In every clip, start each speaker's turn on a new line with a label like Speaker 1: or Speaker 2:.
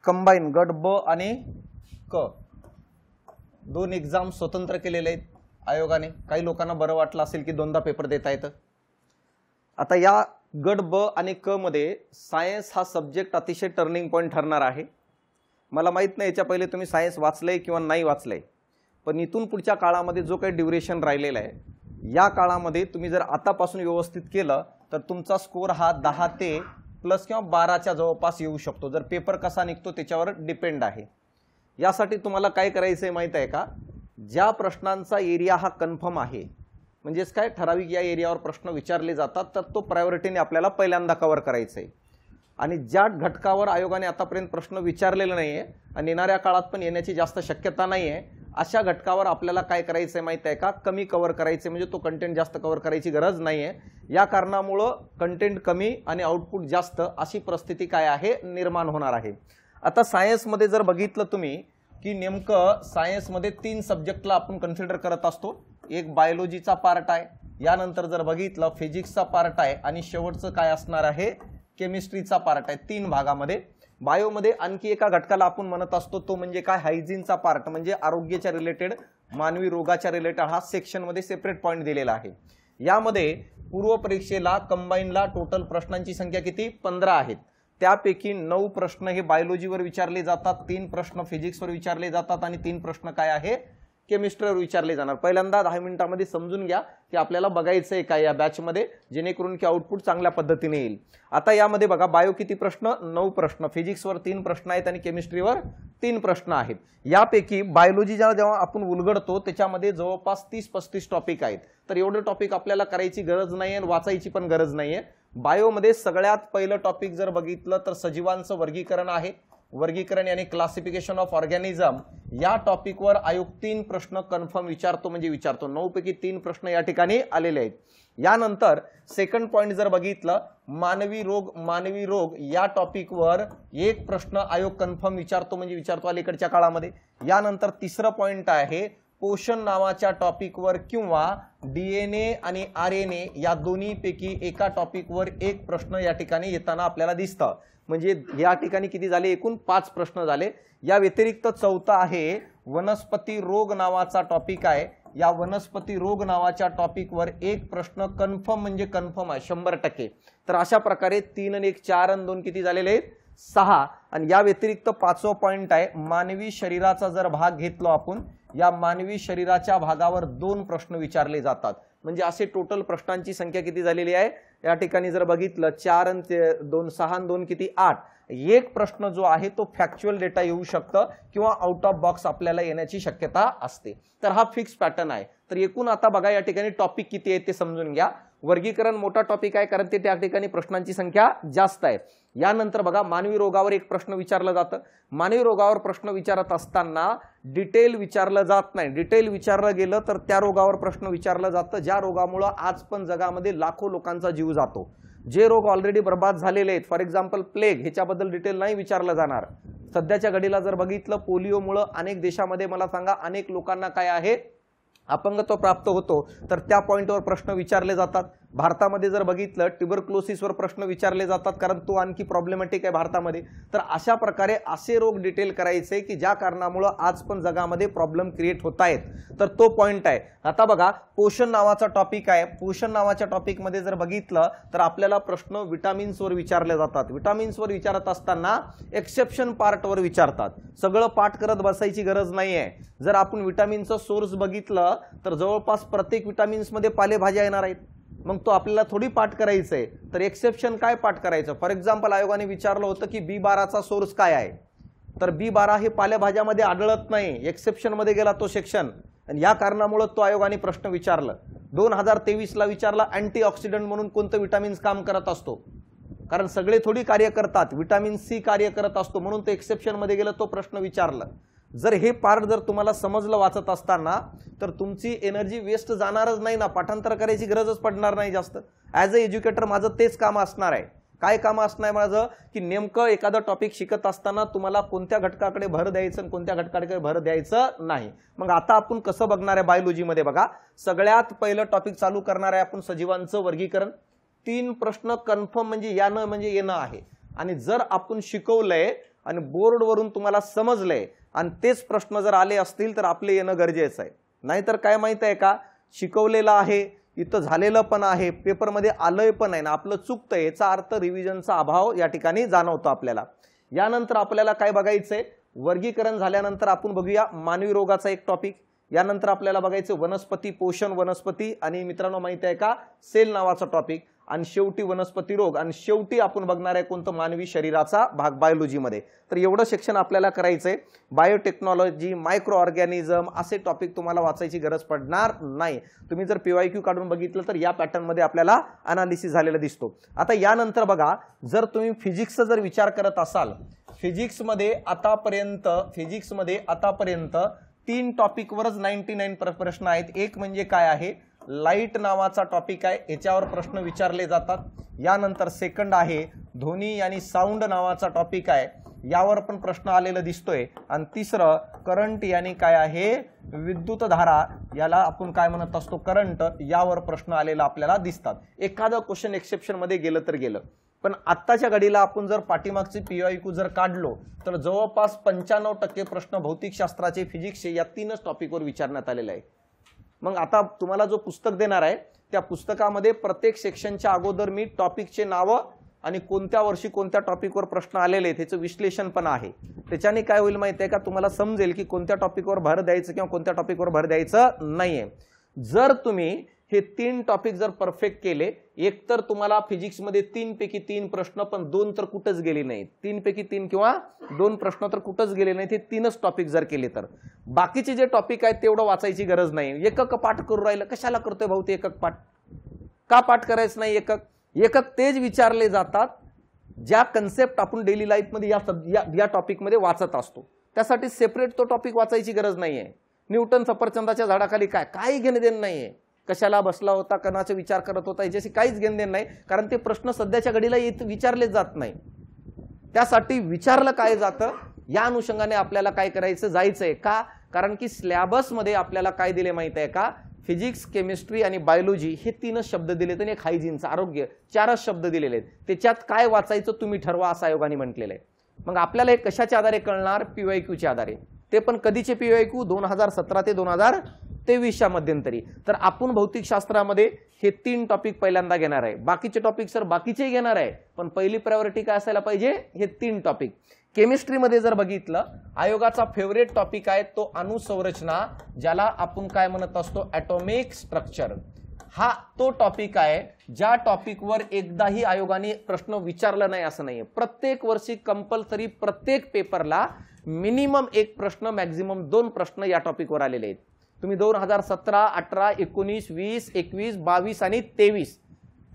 Speaker 1: Combine गट ब आणि क दोन एक्झाम स्वतंत्र केलेले आहेत आयोगाने। काही लोकांना बरं वाटलं असेल की दोनदा पेपर देता येतं। आता या गट ब आणि क मध्ये सायन्स हा सब्जेक्ट अतिशय टर्निंग पॉइंट ठरणार आहे। मला माहित नाही याच्या पहिले तुम्ही सायन्स वाचलंय किंवा नाही वाचलंय, पण इथून पुढच्या काळामध्ये जो काही ड्युरेशन राहिलेला आहे या काळामध्ये तुम्ही जर आतापासून व्यवस्थित केलं तर तुमचा स्कोर हा 10 ते प्लस किंवा 12च्या जवळपास येऊ शकतो। जर पेपर कसा निघतो त्याच्यावर डिपेंड आहे। यासाठी तुम्हाला काय करायचंय माहित आहे का, ज्या प्रश्नांचा एरिया हा कन्फर्म आहे म्हणजेच काय ठराविक या एरियावर प्रश्न विचारले जातात तर तो प्रायोरिटीने आपल्याला पहिल्यांदा कव्हर करायचा आहे। आणि ज्या घटकावर आयोगाने आतापर्यंत प्रश्न विचारलेले नाहीये आणि येणाऱ्या काळात पण येण्याची जास्त शक्यता नाहीये अशा घटकावर आपल्याला काय करायचंय माहित आहे का, कमी कव्हर करायचे, म्हणजे तो कंटेंट जास्त कव्हर करायची गरज नाहीये। या कारणामुळे कंटेंट कमी आणि आउटपुट जास्त अशी परिस्थिती काय आहे निर्माण होणार आहे। आता सायन्स मध्ये जर बघितलं तुम्ही की नेमकं सायन्स मध्ये 3 सब्जेक्टला आपण कन्सिडर करत असतो। एक बायोलॉजीचा पार्ट आहे, यानंतर जर बघितलं फिजिक्सचा पार्ट आहे आणि शेवटचं काय असणार आहे केमिस्ट्रीचा पार्ट आहे। 3 भागामध्ये बायो मध्ये आणखी एका घटकाला आपण म्हणत असतो तो म्हणजे काय हायजीनचा पार्ट, म्हणजे आरोग्याच्या रिलेटेड मानवी रोगाच्या रिलेटेड हा सेक्शन मध्ये सेपरेट पॉइंट दिलेला आहे। यामध्ये पूर्व परीक्षेला कंबाईनला टोटल प्रश्नांची संख्या किती 15 आहेत। त्यापैकी 9 प्रश्न हे बायोलॉजीवर विचारले जातात, 3 प्रश्न फिजिक्सवर विचारले जातात आणि 3 प्रश्न काय आहे केमिस्ट्रीवर विचारले जाणार। पहिल्यांदा 10 मिनिटांमध्ये समजून घ्या की आपल्याला बघायचंय काय या बॅच मध्ये, जेणेकरून की आउटपुट चांगल्या पद्धतीने येईल। आता यामध्ये बघा बायो किती प्रश्न 9 प्रश्न, फिजिक्सवर 3 प्रश्न आहेत आणि केमिस्ट्रीवर 3 प्रश्न आहेत। यापैकी बायोलॉजी जेव्हा आपण उलगडतो त्याच्यामध्ये जवळपास 30-35 टॉपिक आहेत। तर एवढे टॉपिक आपल्याला करायची गरज नाहीये आणि वाचायची पण गरज नाहीये। बायो मध्ये सगळ्यात पहिलं टॉपिक जर बघितलं तर सजीवांचं वर्गीकरण आहे। वर्गीकरण यानी क्लासिफिकेशन ऑफ ऑर्गॅनिझम या टॉपिकवर आयोग 3 प्रश्न कन्फर्म विचारतो, म्हणजे विचारतो। 9 पैकी 3 प्रश्न या ठिकाणी आलेले आहेत। यानंतर सेकंड पॉइंट जर बघितलं मानवी रोग या टॉपिकवर 1 प्रश्न आयोग कन्फर्म विचारतो, म्हणजे विचारतो अलीकडच्या काळामध्ये। यानंतर तिसरं पॉइंट आहे पोषण नावाच्या टॉपिकवर किंवा डीएनए आणि आरएनए या दोन्ही पैकी एका टॉपिकवर 1 प्रश्न या ठिकाणी येताना आपल्याला दिसतं। म्हणजे या ठिकाणी किती झाले एकूण 5 प्रश्न झाले। या व्यतिरिक्त चौथा आहे वनस्पती रोग नावाचा टॉपिक आहे। या वनस्पती रोग नावाच्या टॉपिकवर 1 प्रश्न कन्फर्म, म्हणजे कन्फर्म आहे 100%। तर अशा प्रकारे 3 आणि 1 4 आणि 2 किती झालेले आहेत 6। आणि या व्यतिरिक्त 5वां पॉइंट आहे मानवी शरीराचा जर भाग घेतलो आपण, या मानवी शरीराच्या भागावर 2 प्रश्न विचारले जातात। म्हणजे असे टोटल प्रश्नांची संख्या किती झालेली आहे या ठिकाणी जर बघितलं 4 आणि 2 6 आणि 2 किती 8। 1 प्रश्न जो आहे तो फॅक्च्युअल डेटा येऊ शकतं किंवा आउट ऑफ बॉक्स आपल्याला येण्याची शक्यता असते। तर हा फिक्स पॅटर्न आहे। तर एकूण आता बघा या ठिकाणी टॉपिक किती आहेत ते समजून घ्या। वर्गीकरण मोठा टॉपिक आहे कारण ते त्या ठिकाणी प्रश्नांची संख्या जास्त आहे। यानंतर बघा मानवी रोगावर 1 प्रश्न विचारलं जातं। मानवी रोगावर प्रश्न विचारत असताना डिटेल विचारलं जात नाही। डिटेल विचारलं गेलं तर त्या रोगावर प्रश्न विचारलं जातं ज्या रोगामुळे आज पण जगामध्ये लाखो लोकांचा जीव जातो। जे रोग ऑलरेडी बर्बाद झालेले आहेत, फॉर एक्झाम्पल प्लेग, ह्याच्याबद्दल डिटेल नाही विचारलं जाणार। सध्याच्या घडीला जर बघितलं पोलिओमुळे अनेक देशामध्ये मला सांगा अनेक लोकांना काय आहे अपंगत्व प्राप्त होतो, तर त्या पॉइंटवर प्रश्न विचारले जातात। भारतामध्ये जर बघितलं ट्युबरक्लोसिसवर प्रश्न विचारले जातात कारण तो आणखी प्रॉब्लेमॅटिक आहे भारतामध्ये। तर अशा प्रकारे असे रोग डिटेल करायचे की ज्या कारणामुळे आज पण जगामध्ये प्रॉब्लेम क्रिएट होत आहेत, तर तो पॉइंट आहे। आता बघा पोषण नावाचा टॉपिक आहे। पोषण नावाच्या टॉपिक मध्ये जर बघितलं तर आपल्याला प्रश्न विटामिन्सवर विचारले जातात। विटामिन्सवर विचारत असताना एक्सेप्शन पार्टवर विचारतात। सगळं पाठ करत बसायची गरज नाहीये। जर आपण विटामिनचं सोर्स बघितलं तर जवळपास प्रत्येक विटामिन्स मध्ये पालेभाज्या येणार आहेत, मग तो आपल्याला थोडी पाठ करायचंय। तर एक्सेप्शन काय पाठ करायचं, फॉर एक्झाम्पल आयोगाने विचारलं होतं की B12चा सोर्स काय आहे, तर B12 हे पालेभाज्यामध्ये आढळत नाही, एक्सेप्शन मध्ये गेला तो सेक्शन आणि या कारणामुळे तो आयोगाने प्रश्न विचारलं। 2023 ला विचारला अँटीऑक्सिडंट म्हणून कोणतं विटामिन्स काम करत असतो, कारण सगळे थोडी कार्य करतात, विटामिन सी कार्य करत असतो म्हणून ते एक्सेप्शन मध्ये गेलं, तो प्रश्न विचारला। जर हे पार्ट जर तुम्हाला समजलं वाचत असताना तर तुमची एनर्जी वेस्ट जाणारच नाही ना, पाठांतर करायची गरजच पडणार नाही जास्त। ॲज अ एज्युकेटर माझं तेच काम असणार आहे। काय काम असणार माझं की नेमकं एखादा टॉपिक शिकत असताना तुम्हाला कोणत्या घटकाकडे भर द्यायचं आणि कोणत्या घटकाकडे भर द्यायचं नाही। मग आता आपण कसं बघणार आहे बायोलॉजी मध्ये बघा, सगळ्यात पहिलं टॉपिक चालू करणार आहे आपण सजीवांचं वर्गीकरण। 3 प्रश्न कन्फर्म, म्हणजे यानं म्हणजे येणं आहे। आणि जर आपण शिकवलंय आणि बोर्डवरून तुम्हाला समजलंय आणि तेच प्रश्न जर आले असतील तर आपले येणं गरजेचं आहे. नाहीतर काय माहित आहे का, शिकवलेलं आहे, इथं झालेलं पण आहे, पेपरमध्ये आलंय पण आहे ना, आपलं चुकतंय, याचा अर्थ रिव्हिजनचा अभाव या ठिकाणी जाणवतो आपल्याला. यानंतर आपल्याला काय बघायचंय, वर्गीकरण झाल्यानंतर आपण बघूया मानवी रोगाचा एक टॉपिक. यानंतर आपल्याला बघायचं वनस्पती पोषण, वनस्पती आणि मित्रांनो माहिती आहे का सेल नावाचा टॉपिक, आणि शेवटी वनस्पती रोग, आणि शेवटी आपण बघणार आहे कोणतं मानवी शरीराचा भाग बायोलॉजीमध्ये. तर एवढं सेक्शन आपल्याला करायचंय. बायोटेक्नॉलॉजी, मायक्रो ऑर्गॅनिझम असे टॉपिक तुम्हाला वाचायची गरज पडणार नाही. तुम्ही जर PYQ काढून बघितलं तर या पॅटर्नमध्ये आपल्याला अनालिसिस झालेला दिसतो. आता यानंतर बघा, जर तुम्ही फिजिक्सचा जर विचार करत असाल, फिजिक्समध्ये आतापर्यंत 3 टॉपिकवरच 99 प्रश्न आहेत. एक म्हणजे काय आहे, लाईट नावाचा टॉपिक आहे, याच्यावर प्रश्न विचारले जातात. यानंतर सेकंड आहे ध्वनी आणि साऊंड नावाचा टॉपिक आहे, यावर पण प्रश्न आलेला दिसतोय. आणि तिसरं करंट यानी काय आहे, विद्युत धारा, याला आपण काय म्हणत असतो करंट, यावर प्रश्न आलेला आपल्याला दिसतात. एखादं क्वेश्चन एक्सेप्शन मध्ये गेलं तर गेलं, पण आत्ताच्या घडीला आपण जर पाठीमागचे PYQ जर काढलो तर जवळपास 95% प्रश्न भौतिकशास्त्राचे, फिजिक्सचे या 3च टॉपिकवर विचारण्यात आलेले आहे. मग आता तुम्हाला जो पुस्तक देणार आहे त्या पुस्तकामध्ये प्रत्येक सेक्शनच्या अगोदर मी टॉपिकचे नावं आणि कोणत्या वर्षी कोणत्या टॉपिकवर प्रश्न आलेले आहेत त्याचं विश्लेषण पण आहे. त्याच्याने काय होईल माहिती आहे का, तुम्हाला समजेल की कोणत्या टॉपिकवर भर द्यायचं किंवा कोणत्या टॉपिकवर भर द्यायचं नाहीये. जर तुम्ही हे 3 टॉपिक जर परफेक्ट केले, एक तर तुम्हाला फिजिक्समध्ये 3 पैकी 3 प्रश्न, पण 2 तर कुठंच गेले नाहीत. 3 पैकी 3 किंवा 2 प्रश्न तर कुठंच गेले नाहीत. हे 3च टॉपिक जर केले तर बाकीचे जे टॉपिक आहेत तेवढं वाचायची गरज नाही. एकक पाठ करू राहिलं, कशाला करतोय भाऊ ते एकक पाठ, का पाठ करायचं नाही. एकक तेच विचारले जातात ज्या कन्सेप्ट आपण डेली लाईफमध्ये या टॉपिकमध्ये वाचत असतो. त्यासाठी सेपरेट तो टॉपिक वाचायची गरज नाहीये. न्यूटन सफरचंदाच्या झाडाखाली काय घेणं देणं नाहीये, कशाला बसला होता, कणाचा विचार करत होता, याच्याशी काहीच घेणं देणं नाही. कारण ते प्रश्न सध्याच्या घडीला विचारले जात नाही. त्यासाठी विचारलं काय जातं, या अनुषंगाने आपल्याला काय करायचं, जायचंय का, कारण की सिलेबसमध्ये आपल्याला काय दिले माहित आहे का, फिजिक्स, केमिस्ट्री आणि बायोलॉजी हे 3च शब्द दिलेत आणि एक हायजीनचा, आरोग्य 4च शब्द दिलेले आहेत. त्याच्यात काय वाचायचं तुम्ही ठरवा असं आयोगाने म्हटलेलं आहे. मग आपल्याला हे कशाच्या आधारे कळणार, PYQच्या आधारे. ते पण कधीचे PYQ, 2017 ते 2023 मध्यंतरी. तर आपण भौतिकशास्त्रामध्ये हे 3 टॉपिक पहिल्यांदा घेणार आहे. बाकीचे टॉपिक सर बाकीचे घेणार आहे, पण पहिली प्रायोरिटी काय असायला पाहिजे, हे 3 टॉपिक. केमिस्ट्रीमध्ये जर बघितलं, आयोगाचा फेवरेट टॉपिक आहे तो अणुसंरचना, ज्याला आपण काय म्हणत असतो ॲटॉमिक स्ट्रक्चर. हा तो टॉपिक आहे ज्या टॉपिकवर एकदाही आयोगाने प्रश्न विचारला नाही असं नाहीये. प्रत्येक वर्षी कंपल्सरी प्रत्येक पेपरला मिनिमम 1 प्रश्न, मॅक्झिमम 2 प्रश्न या टॉपिकवर आलेले आहेत. तुम्ही 2017, 18, 19, 20, 21, 22 आणि 23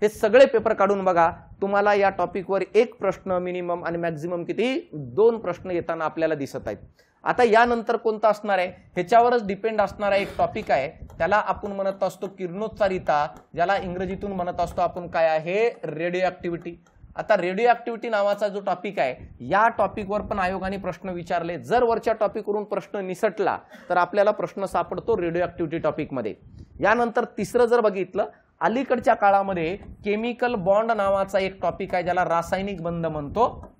Speaker 1: हे सगळे पेपर काढून बघा, तुम्हाला या टॉपिकवर 1 प्रश्न मिनिमम आणि मॅक्झिमम किती 2 प्रश्न येताना आपल्याला दिसत आहेत. आता यानंतर कोणता असणार आहे, ह्याच्यावरच डिपेंड असणारा एक टॉपिक आहे, त्याला आपण म्हणत असतो किरणोत्सारिता, ज्याला इंग्रजीतून म्हणत असतो आपण काय आहे, रेडिओ ऍक्टिव्हिटी. आता रेडिओ ऍक्टिव्हिटी नावाचा जो टॉपिक आहे, या टॉपिकवर पण आयोगाने प्रश्न विचारले. जर वरच्या टॉपिकवरून प्रश्न निसटला तर आपल्याला प्रश्न सापडतो रेडिओ ऍक्टिव्हिटी टॉपिकमध्ये. यानंतर तिसरं जर बघितलं, अलीकडच्या काळामध्ये केमिकल बॉन्ड नावाचा एक टॉपिक आहे, ज्याला रासायनिक बंध म्हणतो.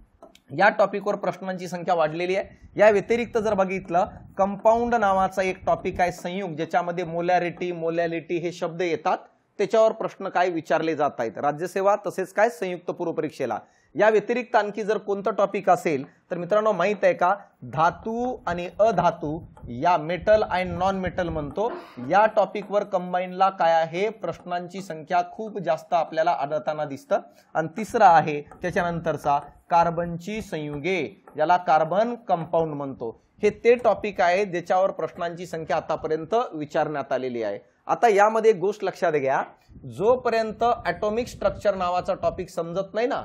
Speaker 1: या टॉपिकवर प्रश्नांची संख्या वाढलेली आहे. या व्यतिरिक्त जर बघितलं, कंपाऊंड नावाचा एक टॉपिक आहे, संयुग, ज्याच्यामध्ये मोलॅरिटी, मोलॅलिटी हे शब्द येतात, त्याच्यावर प्रश्न काय विचारले जात आहेत राज्यसेवा तसेच काय संयुक्त पूर्व परीक्षेला. या व्यतिरिक्त आणखी जर कोणतं टॉपिक असेल तर मित्रांनो माहित आहे का, धातू आणि अधातू, या मेटल अँड नॉन मेटल म्हणतो, या टॉपिकवर कंबाईनला काय आहे, प्रश्नांची संख्या खूप जास्त आपल्याला आढळताना दिसतं. आणि तिसरा आहे त्याच्यानंतरचा कार्बनची संयुगे, ज्याला कार्बन कंपाऊंड म्हणतो. हे ते टॉपिक आहे ज्याच्यावर प्रश्नांची संख्या आतापर्यंत विचारण्यात आलेली आहे. आता यामध्ये एक गोष्ट लक्षात घ्या, जोपर्यंत ॲटॉमिक स्ट्रक्चर नावाचा टॉपिक समजत नाही ना,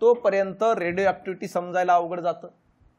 Speaker 1: तोपर्यंत रेडिओ ऍक्टिव्हिटी समजायला अवघड जातं.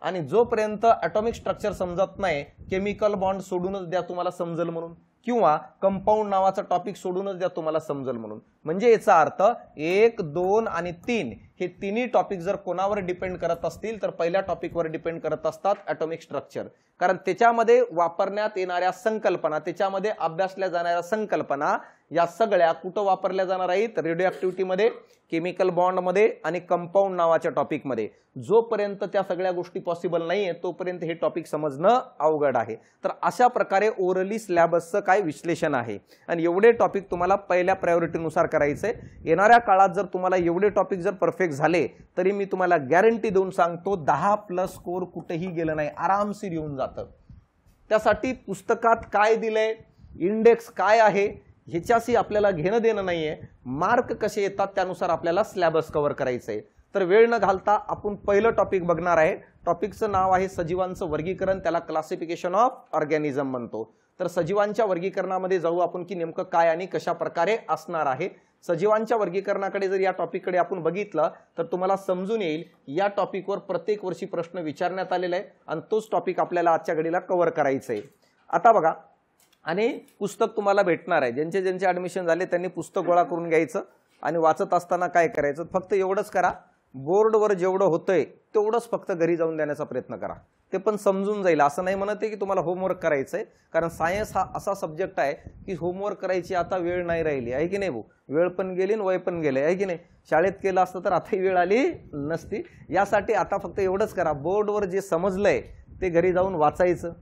Speaker 1: आणि जोपर्यंत ॲटॉमिक स्ट्रक्चर समजत नाही, केमिकल बॉन्ड सोडूनच द्या तुम्हाला समजेल म्हणून, किंवा कंपाऊंड नावाचा टॉपिक सोडूनच द्या तुम्हाला समजेल म्हणून. म्हणजे याचा अर्थ 1, 2 आणि 3 हे तिन्ही टॉपिक जर कोणावर डिपेंड करत असतील तर पहिल्या टॉपिकवर डिपेंड करत असतात, ॲटॉमिक स्ट्रक्चर. कारण त्याच्यामध्ये वापरण्यात येणाऱ्या संकल्पना, त्याच्यामध्ये अभ्यासल्या जाणाऱ्या संकल्पना या सगळ्या कुठं वापरल्या जाणार आहेत? रेडिओ ऍक्टिव्हिटीमध्ये, केमिकल बॉन्डमध्ये आणि कंपाऊंड नावाच्या टॉपिकमध्ये. जोपर्यंत त्या सगळ्या गोष्टी पॉसिबल नाहीये तोपर्यंत हे टॉपिक समजणं अवघड आहे. तर अशा प्रकारे ओरली सिलेबसचं काय विश्लेषण आहे आणि एवढे टॉपिक तुम्हाला पहिल्या प्रायोरिटीनुसार करायचंय. येणाऱ्या काळात जर तुम्हाला एवढे टॉपिक जर परफेक्ट झाले तरी मी तुम्हाला गॅरंटी देऊन सांगतो 10+ स्कोर कुठेही गेलं नाही, आरामशीर येऊन जातं. त्यासाठी पुस्तकात काय दिलंय, इंडेक्स काय आहे ह्याच्याशी आपल्याला घेणं देणं नाहीये. मार्क कसे येतात त्यानुसार आपल्याला सिलेबस कव्हर करायचंय. तर वेळ न घालता आपण पहिलं टॉपिक बघणार आहे. टॉपिकचं नाव आहे सजीवांचं वर्गीकरण, त्याला क्लासिफिकेशन ऑफ ऑर्गॅनिझम म्हणतो. तर सजीवांच्या वर्गीकरणामध्ये जाऊ आपण की नेमकं काय आणि कशा प्रकारे असणार आहे. सजीवांच्या वर्गीकरणाकडे जर या टॉपिककडे आपण बघितलं तर तुम्हाला समजून येईल या टॉपिकवर प्रत्येक वर्षी प्रश्न विचारण्यात आलेला आहे आणि तोच टॉपिक आपल्याला आजच्या घडीला कव्हर करायचा आहे. आता बघा, आणि पुस्तक तुम्हाला भेटणार आहे. ज्यांचे ज्यांचे ऍडमिशन झाले त्यांनी पुस्तक गोळा करून घ्यायचं आणि वाचत असताना काय करायचं, फक्त एवढंच करा, बोर्डवर जेवढं होतंय तेवढंच फक्त घरी जाऊन देण्याचा प्रयत्न करा. ते पण समजून जाईल. असं नाही म्हणत आहे की तुम्हाला होमवर्क करायचंय, कारण सायन्स हा असा सब्जेक्ट आहे की होमवर्क करायची आता वेळ नाही राहिली आहे की नाही भाऊ. वेळ पण गेली आणि वय पण गेले आहे की नाही. शाळेत केलं असतं तर आताही वेळ आली नसती. यासाठी आता फक्त एवढंच करा, बोर्डवर जे समजलंय ते घरी जाऊन वाचायचं.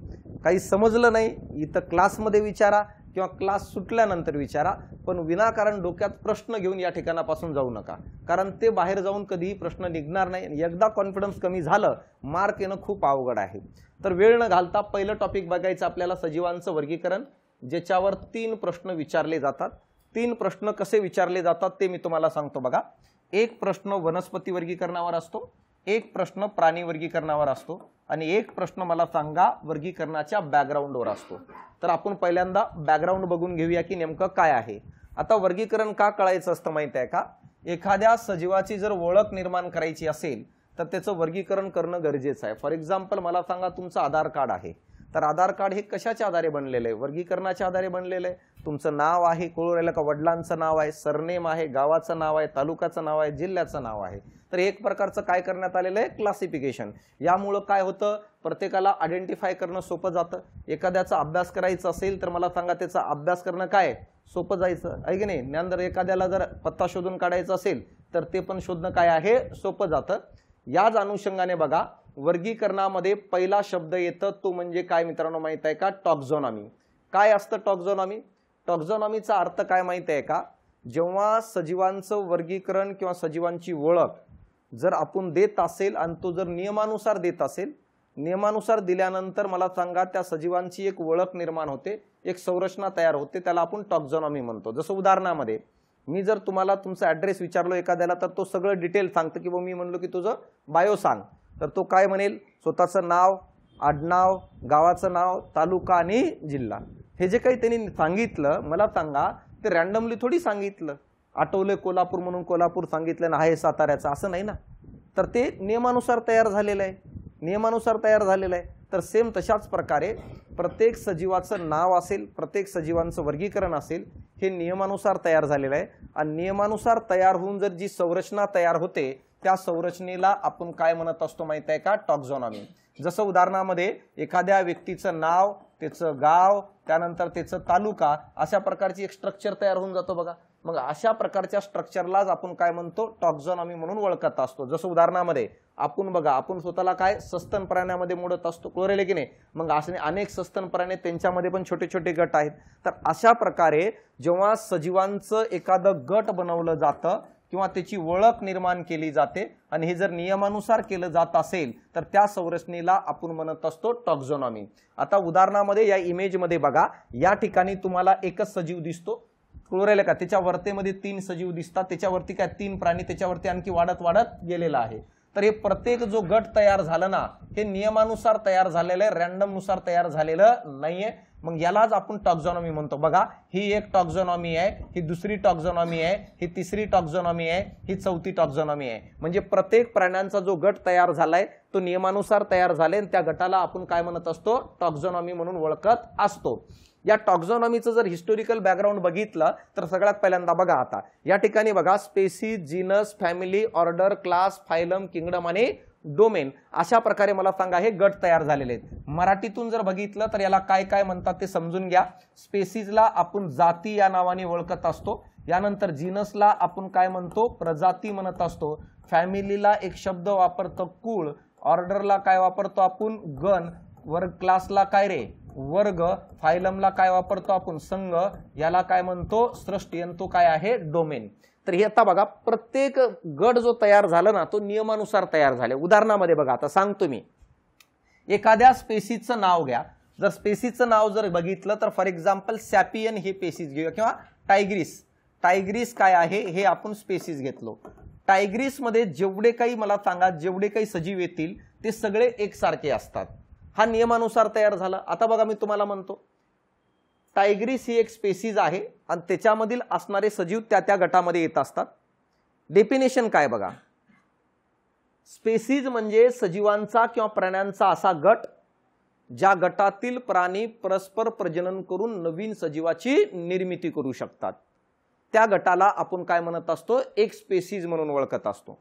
Speaker 1: काही समजलं नाही इथं क्लासमध्ये विचारा किंवा क्लास सुटल्यानंतर विचारा, पण विनाकारण डोक्यात प्रश्न घेऊन या ठिकाणापासून जाऊ नका, कारण ते बाहेर जाऊन कधीही प्रश्न निघणार नाही. एकदा कॉन्फिडन्स कमी झालं मार्क येणं खूप अवघड आहे. तर वेळ न घालता पहिलं टॉपिक बघायचं आपल्याला सजीवांचं वर्गीकरण, ज्याच्यावर 3 प्रश्न विचारले जातात. 3 प्रश्न कसे विचारले जातात ते मी तुम्हाला सांगतो बघा. एक प्रश्न वनस्पती वर्गीकरणावर असतो, एक प्रश्न प्राणी वर्गीकरणावर असतो आणि एक प्रश्न मला सांगा वर्गीकरणाच्या बॅकग्राऊंडवर असतो. तर आपण पहिल्यांदा बॅकग्राऊंड बघून घेऊया की नेमकं काय आहे. आता वर्गीकरण का कळायचं असतं माहिती आहे का? एखाद्या सजीवाची जर ओळख निर्माण करायची असेल तर त्याचं वर्गीकरण करणं गरजेचं आहे. फॉर एक्झाम्पल मला सांगा तुमचं आधार कार्ड आहे, तर आधार कार्ड हे कशाच्या आधारे बनलेलं आहे? वर्गीकरणाच्या आधारे बनलेलं आहे. तुमचं नाव आहे, कळू राहिलं का, वडिलांचं नाव आहे, सरनेम आहे, गावाचं नाव आहे, तालुक्याचं नाव आहे, जिल्ह्याचं नाव आहे. तर एक प्रकारचं काय करण्यात आलेलं आहे? क्लासिफिकेशन. यामुळं काय होतं, प्रत्येकाला आयडेंटिफाय करणं सोपं जातं. एखाद्याचा अभ्यास करायचा असेल तर मला सांगा त्याचा अभ्यास करणं काय सोपं जायचं आहे की नाही. ज्ञान एखाद्याला जर पत्ता शोधून काढायचा असेल तर ते पण शोधणं काय आहे सोपं जातं. याच अनुषंगाने बघा वर्गीकरणामध्ये पहिला शब्द येतं तो म्हणजे काय मित्रांनो माहित आहे का? टॉक्झॉनॉमी. काय असतं टॉक्झॉनॉमी? टॉक्झॉनॉमीचा अर्थ काय माहित आहे का? जेव्हा सजीवांचं वर्गीकरण किंवा सजीवांची ओळख जर आपण देत असेल आणि तो जर नियमानुसार देत असेल, नियमानुसार दिल्यानंतर मला सांगा त्या सजीवांची एक ओळख निर्माण होते, एक संरचना तयार होते, त्याला आपण टॉक्झॉनॉमी म्हणतो. जसं उदाहरणामध्ये मी जर तुम्हाला तुमचा ॲड्रेस विचारलो एखाद्याला तर तो सगळं डिटेल सांगतं, किंवा मी म्हणलो की तुझं बायो सांग तर तो काय म्हणेल? स्वतःचं नाव, आडनाव, गावाचं नाव, तालुका आणि जिल्हा. हे जे काही त्यांनी सांगितलं मला सांगा ते रॅन्डमली थोडी सांगितलं. आठवले कोल्हापूर म्हणून कोल्हापूर सांगितलं ना, आहे साताऱ्याचं, असं नाही ना. तर ते नियमानुसार तयार झालेलं आहे, नियमानुसार तयार झालेलं आहे. तर सेम तशाच प्रकारे प्रत्येक सजीवाचं नाव असेल, प्रत्येक सजीवांचं वर्गीकरण असेल, हे नियमानुसार तयार झालेलं आहे. आणि नियमानुसार तयार होऊन जर जी संरचना तयार होते त्या संरचनेला आपण काय म्हणत असतो माहित आहे का? टॉक्झॉनॉमी. जसं उदाहरणामध्ये एखाद्या व्यक्तीचं नाव, त्याचं गाव, त्यानंतर त्याचं तालुका, अशा प्रकारची एक स्ट्रक्चर तयार होऊन जातो बघा. मग अशा प्रकारच्या स्ट्रक्चरलाच आपण काय म्हणतो? टॉक्झॉनॉमी म्हणून ओळखत असतो. जसं उदाहरणामध्ये आपण बघा, आपण स्वतःला काय सस्तन प्राण्यामध्ये मोडत असतो, कळले की नाही. मग असे अनेक सस्तन प्राणी, त्यांच्यामध्ये पण छोटे छोटे गट आहेत. तर अशा प्रकारे जेव्हा सजीवांचं एखादं गट बनवलं जातं किंवा त्याची ओळख निर्माण केली जाते आणि हे जर नियमानुसार केलं जात असेल तर त्या संरचनेला आपण म्हणत असतो टॉक्झॉनॉमी. आता उदाहरणामध्ये या इमेजमध्ये बघा, या ठिकाणी तुम्हाला एकच सजीव दिसतो, कळलं का. त्याच्या वरतेमध्ये 3 सजीव दिसतात, त्याच्यावरती काय 3 प्राणी, त्याच्यावरती आणखी वाढत वाढत गेलेला आहे. तर हे प्रत्येक जो गट तयार झाला ना, हे नियमानुसार तयार झालेलं आहे, रॅन्डम नुसार तयार झालेलं नाहीये. मग यालाच आपण टॉक्झॉनॉमी म्हणतो. बघा, ही एक टॉक्झॉनॉमी आहे, ही दुसरी टॉक्झॉनॉमी आहे, ही तिसरी टॉक्झॉनॉमी आहे, ही चौथी टॉक्झॉनॉमी आहे. म्हणजे प्रत्येक प्राण्यांचा जो गट तयार झालाय तो नियमानुसार तयार झालाय आणि त्या गटाला आपण काय म्हणत असतो? टॉक्झॉनॉमी म्हणून ओळखत असतो. या टॉक्झॉनॉमीचं जर हिस्टोरिकल बॅकग्राऊंड बघितलं तर सगळ्यात पहिल्यांदा बघा, आता या ठिकाणी बघा species, genus, family, order, class, phylum, kingdom आणि डोमेन, अशा प्रकारे मला सांगा हे गट तयार झालेले आहेत. मराठीतून जर बघितलं तर याला काय काय म्हणतात ते समजून घ्या. स्पेसीजला आपण जाती या नावाने ओळखत असतो. यानंतर जीनसला आपण काय म्हणतो, प्रजाती म्हणत असतो. फॅमिलीला एक शब्द वापरतो कुळ. ऑर्डरला काय वापरतो आपण, गण. वर्ग क्लासला काय रे, वर्ग. फायलमला काय वापरतो आपण, संघ. याला काय म्हणतो, सृष्टी. आणि तो काय आहे, डोमेन. तर हे आता बघा, प्रत्येक गट जो तयार झाला ना तो नियमानुसार तयार झाले. उदाहरणामध्ये बघा, आता सांगतो मी. एखाद्या स्पेसीजचं नाव घ्या. जर स्पेसीजचं नाव जर बघितलं तर फॉर एक्झाम्पल सॅपियन हे स्पेसीज घेऊया, किंवा टायग्रीस. टायग्रीस काय आहे हे आपण स्पेसीज घेतलो. टायग्रीस मध्ये जेवढे काही मला सांगा, जेवढे काही सजीव येतील ते सगळे एकसारखे असतात. हा नियमानुसार तयार झाला. आता बघा, मी तुम्हाला म्हणतो टायग्रीस ही एक स्पेसीज आहे आणि त्याच्यामधील असणारे सजीव त्या त्या गटामध्ये येत असतात. डेफिनेशन काय बघा, स्पेसीज म्हणजे सजीवांचा किंवा प्राण्यांचा असा गट ज्या गटातील प्राणी परस्पर प्रजनन करून नवीन सजीवाची निर्मिती करू शकतात. त्या गटाला आपण काय म्हणत असतो, एक स्पेसीज म्हणून ओळखत असतो.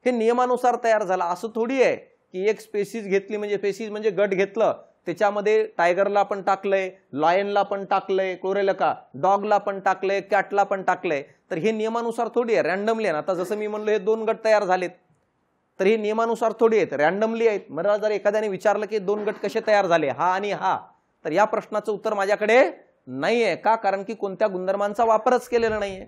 Speaker 1: हे नियमानुसार तयार झाला. असं थोडी आहे की एक स्पेसीज घेतली म्हणजे, स्पेसीज म्हणजे गट घेतलं, त्याच्यामध्ये टायगरला पण टाकलंय, लायनला पण टाकलंय, कोरेला का डॉगला पण टाकलंय, कॅटला पण टाकलंय. तर हे नियमानुसार थोडी आहे, रॅन्डमली आहे. आता जसं मी म्हणलो हे 2 गट तयार झालेत, तर हे नियमानुसार थोडी आहेत, रॅन्डमली आहेत. मला जर एखाद्याने विचारलं की 2 गट कसे तयार झाले, हा आणि हा, तर या प्रश्नाचं उत्तर माझ्याकडे नाहीये. का? कारण की कोणत्या गुणधर्मांचा वापरच केलेला नाहीये.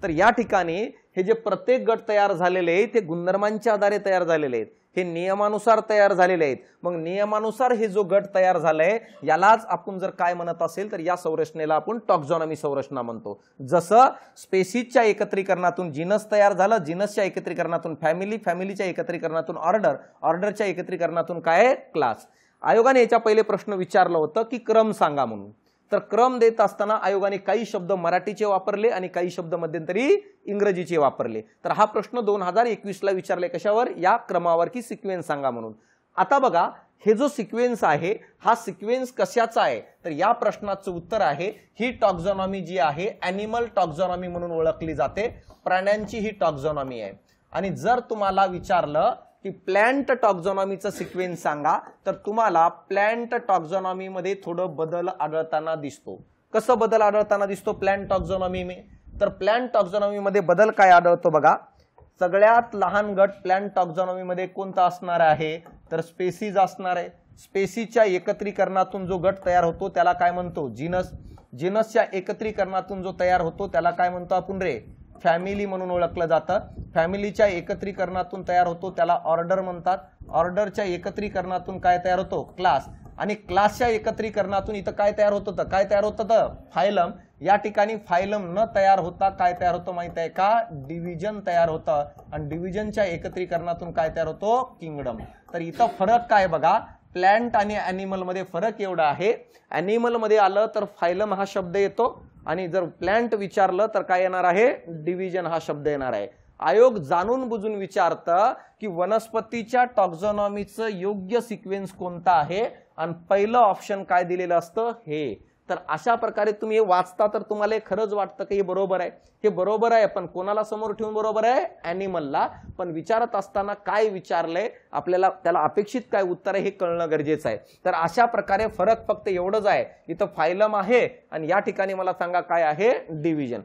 Speaker 1: तर या ठिकाणी हे जे प्रत्येक गट तयार झालेले आहेत ते गुणधर्मांच्या आधारे तयार झालेले आहेत, हे नियमानुसार तयार झालेले आहेत. मग नियमानुसार हे जो गट तयार झालाय यालाच आपण जर काय म्हणत असेल तर या संरचनेला आपण टॉक्झॉनॉमी संरचना म्हणतो. जसं स्पेसीजच्या एकत्रीकरणातून जीनस तयार झालं, जीनसच्या एकत्रीकरणातून फॅमिली, फॅमिलीच्या एकत्रीकरणातून ऑर्डर, ऑर्डरच्या एकत्रीकरणातून काय, क्लास. आयोगाने याच्या पहिले प्रश्न विचारलं होतं की क्रम सांगा म्हणून. तर क्रम देत असताना आयोगाने काही शब्द मराठीचे वापरले आणि काही शब्द मध्यंतरी इंग्रजीचे वापरले. तर हा प्रश्न 2021 ला विचारले कशावर, या क्रमावर की सिक्वेन्स सांगा म्हणून. आता बघा, हे जो सिक्वेन्स आहे हा सिक्वेन्स कशाचा आहे, तर या प्रश्नाचं उत्तर आहे ही टॉक्झॉनॉमी जी आहे ॲनिमल टॉक्झॉनॉमी म्हणून ओळखली जाते. प्राण्यांची ही टॉक्झॉनॉमी आहे. आणि जर तुम्हाला विचारलं की प्लॅन्ट टॉक्झॉनॉमीचा सिक्वेन्स सांगा, तर तुम्हाला प्लॅन्ट टॉक्झॉनॉमी मध्ये थोडं बदल आढळताना दिसतो. कसं बदल आढळताना दिसतो प्लॅन्ट टॉक्झॉनॉमी मध्ये, तर प्लॅन्ट टॉक्झॉनॉमी मध्ये बदल काय आढळतो बघा. सगळ्यात लहान गट प्लॅन्ट टॉक्झॉनॉमी मध्ये कोणता असणार आहे, तर स्पेसीज असणार आहे. स्पेसीजच्या एकत्रीकरणातून जो गट तयार होतो त्याला काय म्हणतो, जीनस. जीनसच्या एकत्रीकरणातून जो तयार होतो त्याला काय म्हणतो आपण रे, फॅमिली म्हणून ओळखलं जातं. फॅमिलीच्या एकत्रीकरणातून तयार होतो त्याला ऑर्डर म्हणतात. ऑर्डरच्या एकत्रीकरणातून काय तयार होतो, क्लास. आणि क्लासच्या एकत्रीकरणातून इथं काय तयार होतं, तर काय तयार होतं, तर फायलम. या ठिकाणी फायलम न तयार होता काय तयार होतं माहित आहे का, डिव्हिजन तयार होतं. आणि डिव्हिजनच्या एकत्रीकरणातून काय तयार होतो, किंगडम. तर इथं फरक काय बघा, प्लॅन्ट आणि ॲनिमल मध्ये फरक एवढा आहे. ॲनिमल मध्ये आलं तर फायलम हा शब्द येतो आणि जर प्लॅन्ट विचारलं तर काय येणार आहे, डिव्हिजन हा शब्द येणार आहे. आयोग जाणून बुजून विचारतं की वनस्पतीच्या टॉक्झॉनॉमीचं योग्य सिक्वेन्स कोणता आहे आणि पहिलं ऑप्शन काय दिलेलं असतं, हे. तर अशा प्रकारे तुम्ही हे वाचता तर तुम्हाला खरंच वाटतं की हे बरोबर आहे. हे बरोबर आहे, पण कोणाला समोर ठेवून बरोबर आहे, ॲनिमलला. पण विचारत असताना काय विचारलंय आपल्याला, त्याला अपेक्षित काय उत्तर आहे हे कळणं गरजेचं आहे. तर अशा प्रकारे फरक फक्त एवढंच आहे, इथं फायलम आहे आणि या ठिकाणी मला सांगा काय आहे, डिव्हिजन.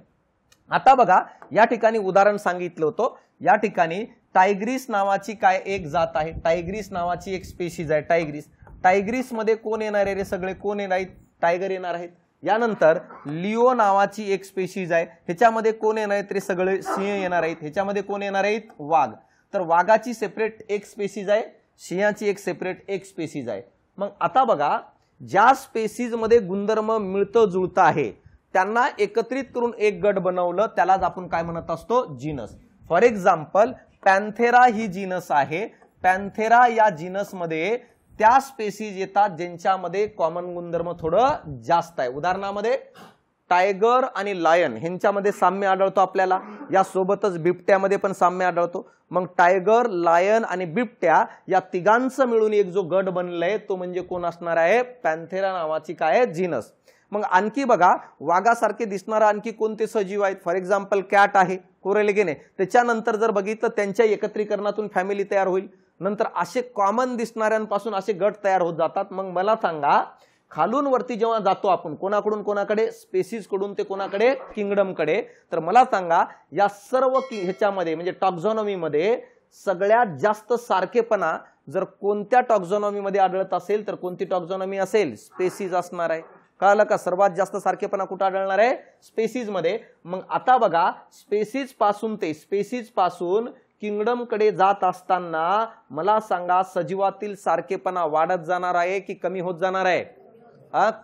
Speaker 1: आता बघा, या ठिकाणी उदाहरण सांगितलं होतं. या ठिकाणी टायग्रीस नावाची काय एक जात आहे, टायग्रीस नावाची एक स्पेसीज आहे, टायग्रीस. टायग्रीस मध्ये कोण येणार आहे रे, सगळे कोण येणार आहेत, टायगर येणार आहेत. यानंतर लिओ नावाची एक स्पेसीज आहे, ह्याच्यामध्ये कोण येणार आहेत रे, सगळे सिंह येणार आहेत. ह्याच्यामध्ये कोण येणार आहेत, वाघ. तर वाघाची सेपरेट एक स्पेसीज आहे, सिंहाची एक सेपरेट एक स्पेसीज आहे. मग आता बघा, ज्या स्पेसीज मध्ये गुणधर्म मिळतं जुळतं आहे त्यांना एकत्रित करून एक गट बनवलं त्यालाच आपण काय म्हणत असतो, जीनस. फॉर एक्झाम्पल पॅन्थेरा ही जीनस आहे. पॅन्थेरा या जीनस मध्ये त्या स्पेसीज येतात ज्यांच्यामध्ये कॉमन गुणधर्म थोडं जास्त आहे. उदाहरणामध्ये टायगर आणि लायन ह्यांच्यामध्ये साम्य आढळतो आपल्याला. या सोबतच बिबट्यामध्ये पण साम्य आढळतो. मग टायगर, लायन आणि बिबट्या या तिघांचं मिळून एक जो गट बनलाय तो म्हणजे कोण असणार आहे, पॅन्थेरा नावाची काय जीनस. मग आणखी बघा, वाघासारखे दिसणारा आणखी कोणते सजीव आहेत, फॉर एक्झाम्पल कॅट आहे, कोरेलेगेने. त्याच्यानंतर जर बघितलं त्यांच्या एकत्रीकरणातून फॅमिली तयार होईल. नंतर असे कॉमन दिसणाऱ्यांपासून असे गट तयार होत जातात. मग मला सांगा, खालून वरती जेव्हा जातो आपण कोणाकडून कोणाकडे, स्पेसीज कडून ते कोणाकडे, किंगडम कडे, तर मला सांगा या सर्व ह्याच्यामध्ये म्हणजे टॉक्झॉनॉमी मध्ये सगळ्यात जास्त सारखेपणा जर कोणत्या टॉक्झॉनॉमी मध्ये आढळत असेल तर कोणती टॉक्झॉनॉमी असेल, स्पेसीज असणार आहे. कळलं का? सर्वात जास्त सारखेपणा कुठे आढळणार आहे, स्पेसीज मध्ये. मग आता बघा, स्पेसीज पासून किंगडम कडे जात असताना मला सांगा सजीवातील सारखेपणा वाढत जाणार आहे की कमी होत जाणार आहे?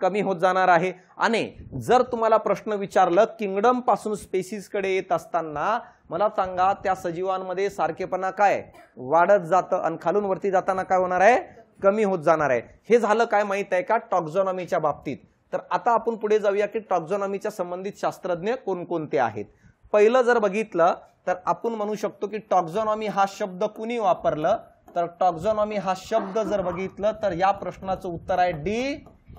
Speaker 1: कमी होत जाणार आहे. आणि जर तुम्हाला प्रश्न विचारलं किंगडम पासून स्पेसीज कडे येत असताना मला सांगा त्या सजीवांमध्ये सारखेपणा काय वाढत जातं आणि खालून वरती जाताना काय होणार आहे, कमी होत जाणार आहे. हे झालं काय माहित आहे का टॉक्झॉनॉमीच्या बाबतीत. तर आता आपण पुढे जाऊया की टॉक्झॉनॉमीच्या संबंधित शास्त्रज्ञ कोणकोणते आहेत. पहिलं जर बघितलं तर आपण म्हणू शकतो की टॉक्झॉनॉमी हा शब्द कुणी वापरलं, तर टॉक्झॉनॉमी हा शब्द जर बघितलं तर या प्रश्नाचं उत्तर आहे डी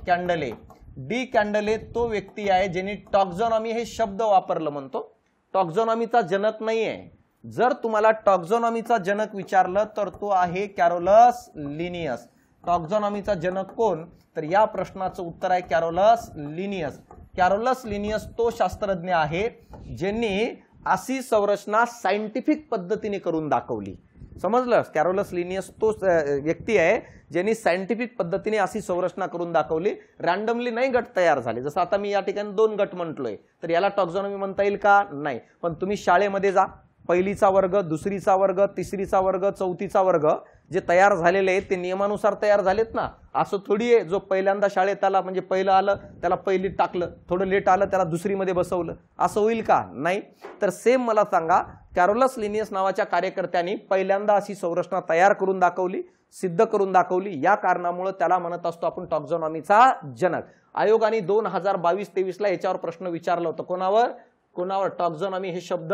Speaker 1: कॅन्डले. डी कॅन्डले तो व्यक्ती आहे ज्यांनी टॉक्झॉनॉमी हे शब्द वापरलं. म्हणतो टॉक्झॉनॉमीचा जनक नाहीये. जर तुम्हाला टॉक्झॉनॉमीचा जनक विचारलं तर तो आहे कॅरोलस लिनियस. टॉक्झॉनॉमीचा जनक कोण, तर या प्रश्नाचं उत्तर आहे कॅरोलस लिनियस. कॅरोलस लिनियस तो शास्त्रज्ञ आहे ज्यांनी अशी संरचना सायंटिफिक पद्धतीने करून दाखवली. समजलं? कॅरोलस लिनियस तो व्यक्ती आहे ज्यांनी सायंटिफिक पद्धतीने अशी संरचना करून दाखवली. रॅन्डमली नाही गट तयार झाले. जसं आता मी या ठिकाणी 2 गट म्हटलोय तर याला टॉक्झॉनॉमी म्हणता येईल का? नाही. पण तुम्ही शाळेमध्ये जा, पहिलीचा वर्ग, दुसरीचा वर्ग, तिसरीचा वर्ग, चौथीचा वर्ग जे तयार झालेले आहेत ते नियमानुसार तयार झालेत ना. असं थोडी आहे जो पहिल्यांदा शाळेत आला म्हणजे पहिलं आलं त्याला पहिलीत टाकलं, थोडं लेट आलं त्याला दुसरीमध्ये बसवलं, असं होईल का? नाही. तर सेम मला सांगा कॅरोलस लिनियस नावाच्या कार्यकर्त्यांनी पहिल्यांदा अशी संरचना तयार करून दाखवली, सिद्ध करून दाखवली. या कारणामुळे त्याला म्हणत असतो आपण टॉक्झॉनॉमीचा जनक. आयोगाने 2022-23 ला याच्यावर प्रश्न विचारला होता. कोणावर टॉक्झॉनॉमी हे शब्द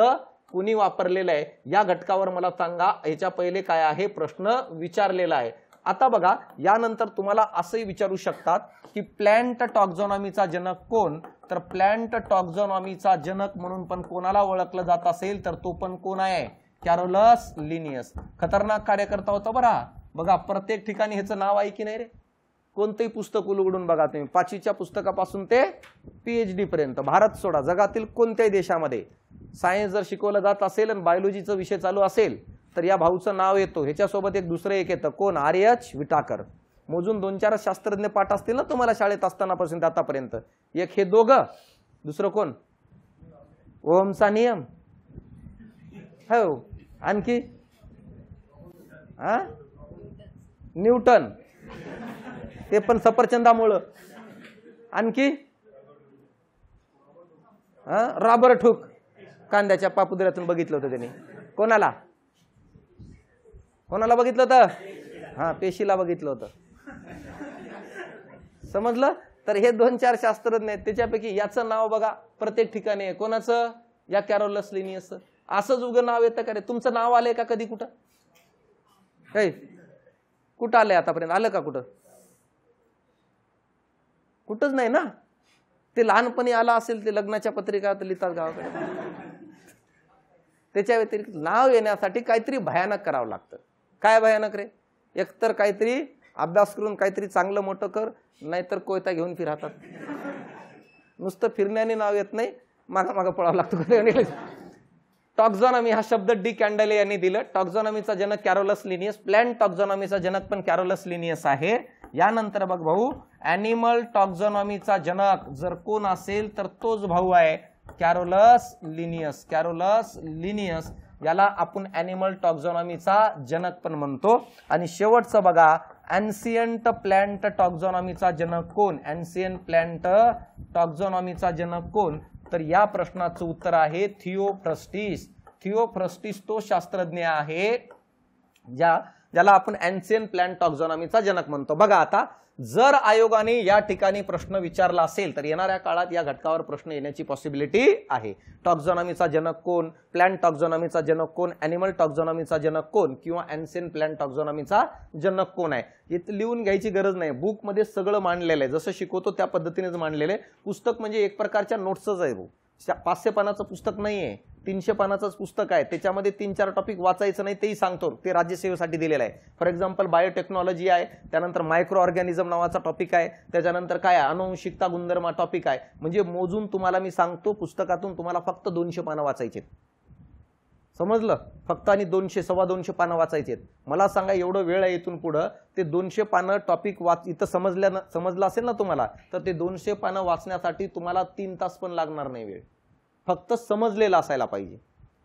Speaker 1: कुणी वापरलेलं आहे या घटकावर मला सांगा ह्याच्या पहिले काय आहे प्रश्न विचारलेला आहे. आता बघा यानंतर तुम्हाला असंही विचारू शकतात की प्लॅन्ट टॉक्झॉनॉमीचा जनक कोण, तर प्लॅन्ट टॉक्झॉनॉमीचा जनक म्हणून पण कोणाला ओळखलं जात असेल तर तो पण कोण आहे, कॅरोलस लिनियस. खतरनाक कार्यकर्ता होता बघा प्रत्येक ठिकाणी ह्याचं नाव आहे की नाही रे. कोणतेही पुस्तक उलगडून बघा तुम्ही, 5वीच्या पुस्तकापासून ते PhD पर्यंत, भारत सोडा जगातील कोणत्याही देशामध्ये सायन्स जर शिकवलं जात असेल आणि बायोलॉजीचा विषय चालू असेल तर या भाऊचं नाव येतो. ह्याच्यासोबत एक दुसरं एक येतं, कोण, R.H. विटाकर. मोजून 2-4 शास्त्रज्ञ पाठ असतील ना तुम्हाला शाळेत असतानापासून आतापर्यंत. एक हे दोघं, दुसरं कोण, ओहमचा नियम, हो, आणखी न्यूटन, ते पण सफरचंदामुळं, आणखी रॉबर्ट हुक, कांद्याच्या पापुद्र्यातून बघितलं होतं त्यांनी. कोणाला बघितलं होतं, पेशीला बघितलं होतं. समजलं? तर हे 2-4 शास्त्रज्ञ आहेत. त्याच्यापैकी याचं नाव बघा प्रत्येक ठिकाणी आहे. कोणाचं, या कॅरोलस लिनियस. असंच उगं नाव येतं का रे? तुमचं नाव आलंय का कधी कुठं? काही कुठं आलंय आतापर्यंत? आलं का कुठं? कुठंच नाही ना. ते लहानपणी आला असेल ते लग्नाच्या पत्रिका लिहितात गावाकडे. त्याच्या व्यतिरिक्त नाव येण्यासाठी काहीतरी भयानक करावं लागतं. काय भयानक रे? एकतर काहीतरी अभ्यास करून काहीतरी चांगलं मोठं कर, नाहीतर कोयता घेऊन फिरतात. नुसतं फिरण्याने नाव येत नाही, मागं पळावं लागतं. टॉक्झॉनॉमी हा शब्द डी कॅन्डले यांनी दिलं. टॉक्झॉनॉमीचा जनक कॅरोलस लिनियस. प्लॅन्ट टॉक्झॉनॉमीचा जनक पण कॅरोलस लिनियस आहे. यानंतर बघ भाऊ, ॲनिमल टॉक्झॉनॉमीचा जनक जर कोण असेल तर तोच भाऊ आहे कॅरोलस लिनियस. कॅरोलस लिनियस याला आपण ॲनिमल टॉक्झॉनॉमीचा जनक पण म्हणतो. आणि शेवटचं बघा, एन्शियंट प्लॅन्ट टॉक्झॉनॉमीचा जनक कोण, एन्शियंट प्लॅन्ट टॉक्झॉनॉमीचा जनक कोण, तर या प्रश्नाचं उत्तर आहे थिओफ्रस्टिस. थिओफ्रस्टिस तो शास्त्रज्ञ आहे ज्याला आपण एन्शियंट प्लॅन्ट टॉक्झॉनॉमीचा जनक म्हणतो. बघा आता जर आयोगाने या ठिकाणी प्रश्न विचारला असेल तर येणाऱ्या काळात या घटकावर प्रश्न येण्याची पॉसिबिलिटी आहे. टॉक्झॉनॉमीचा जनक कोण, प्लॅन्ट टॉक्झॉनॉमीचा जनक कोण, ॲनिमल टॉक्झॉनॉमीचा जनक कोण किंवा एन्शियंट प्लॅन्ट टॉक्झॉनॉमीचा जनक कोण आहे. इथे लिहून घ्यायची गरज नाही. बुक मध्ये सगळं मांडलेलं आहे. जसं शिकवतो त्या पद्धतीनेच मांडलेलं आहे. पुस्तक म्हणजे एक प्रकारच्या नोट्सच आहे. 500 पानाचं पुस्तक नाहीये. 300 पानाचंच पुस्तक आहे, त्याच्यामध्ये 3-4 टॉपिक वाचायचं नाही तेही सांगतो, ते राज्यसेवेसाठी दिलेलं आहे. फॉर एक्झाम्पल बायोटेक्नॉलॉजी आहे, त्यानंतर मायक्रो ऑर्गॅनिझम नावाचा टॉपिक आहे, त्याच्यानंतर काय अनुवंशिकता गुणधर्म टॉपिक आहे. म्हणजे मोजून तुम्हाला मी सांगतो, पुस्तकातून तुम्हाला फक्त 200 पानं वाचायचे, समजलं, फक्त. आणि 200-2.25 पानं वाचायचे. मला सांगा एवढं वेळ आहे इथून पुढं, ते 200 पानं टॉपिक इथं समजलं असेल ना तुम्हाला, तर ते 200 पानं वाचण्यासाठी तुम्हाला 3 तास पण लागणार नाही वेळ, फक्त समजलेलं असायला पाहिजे.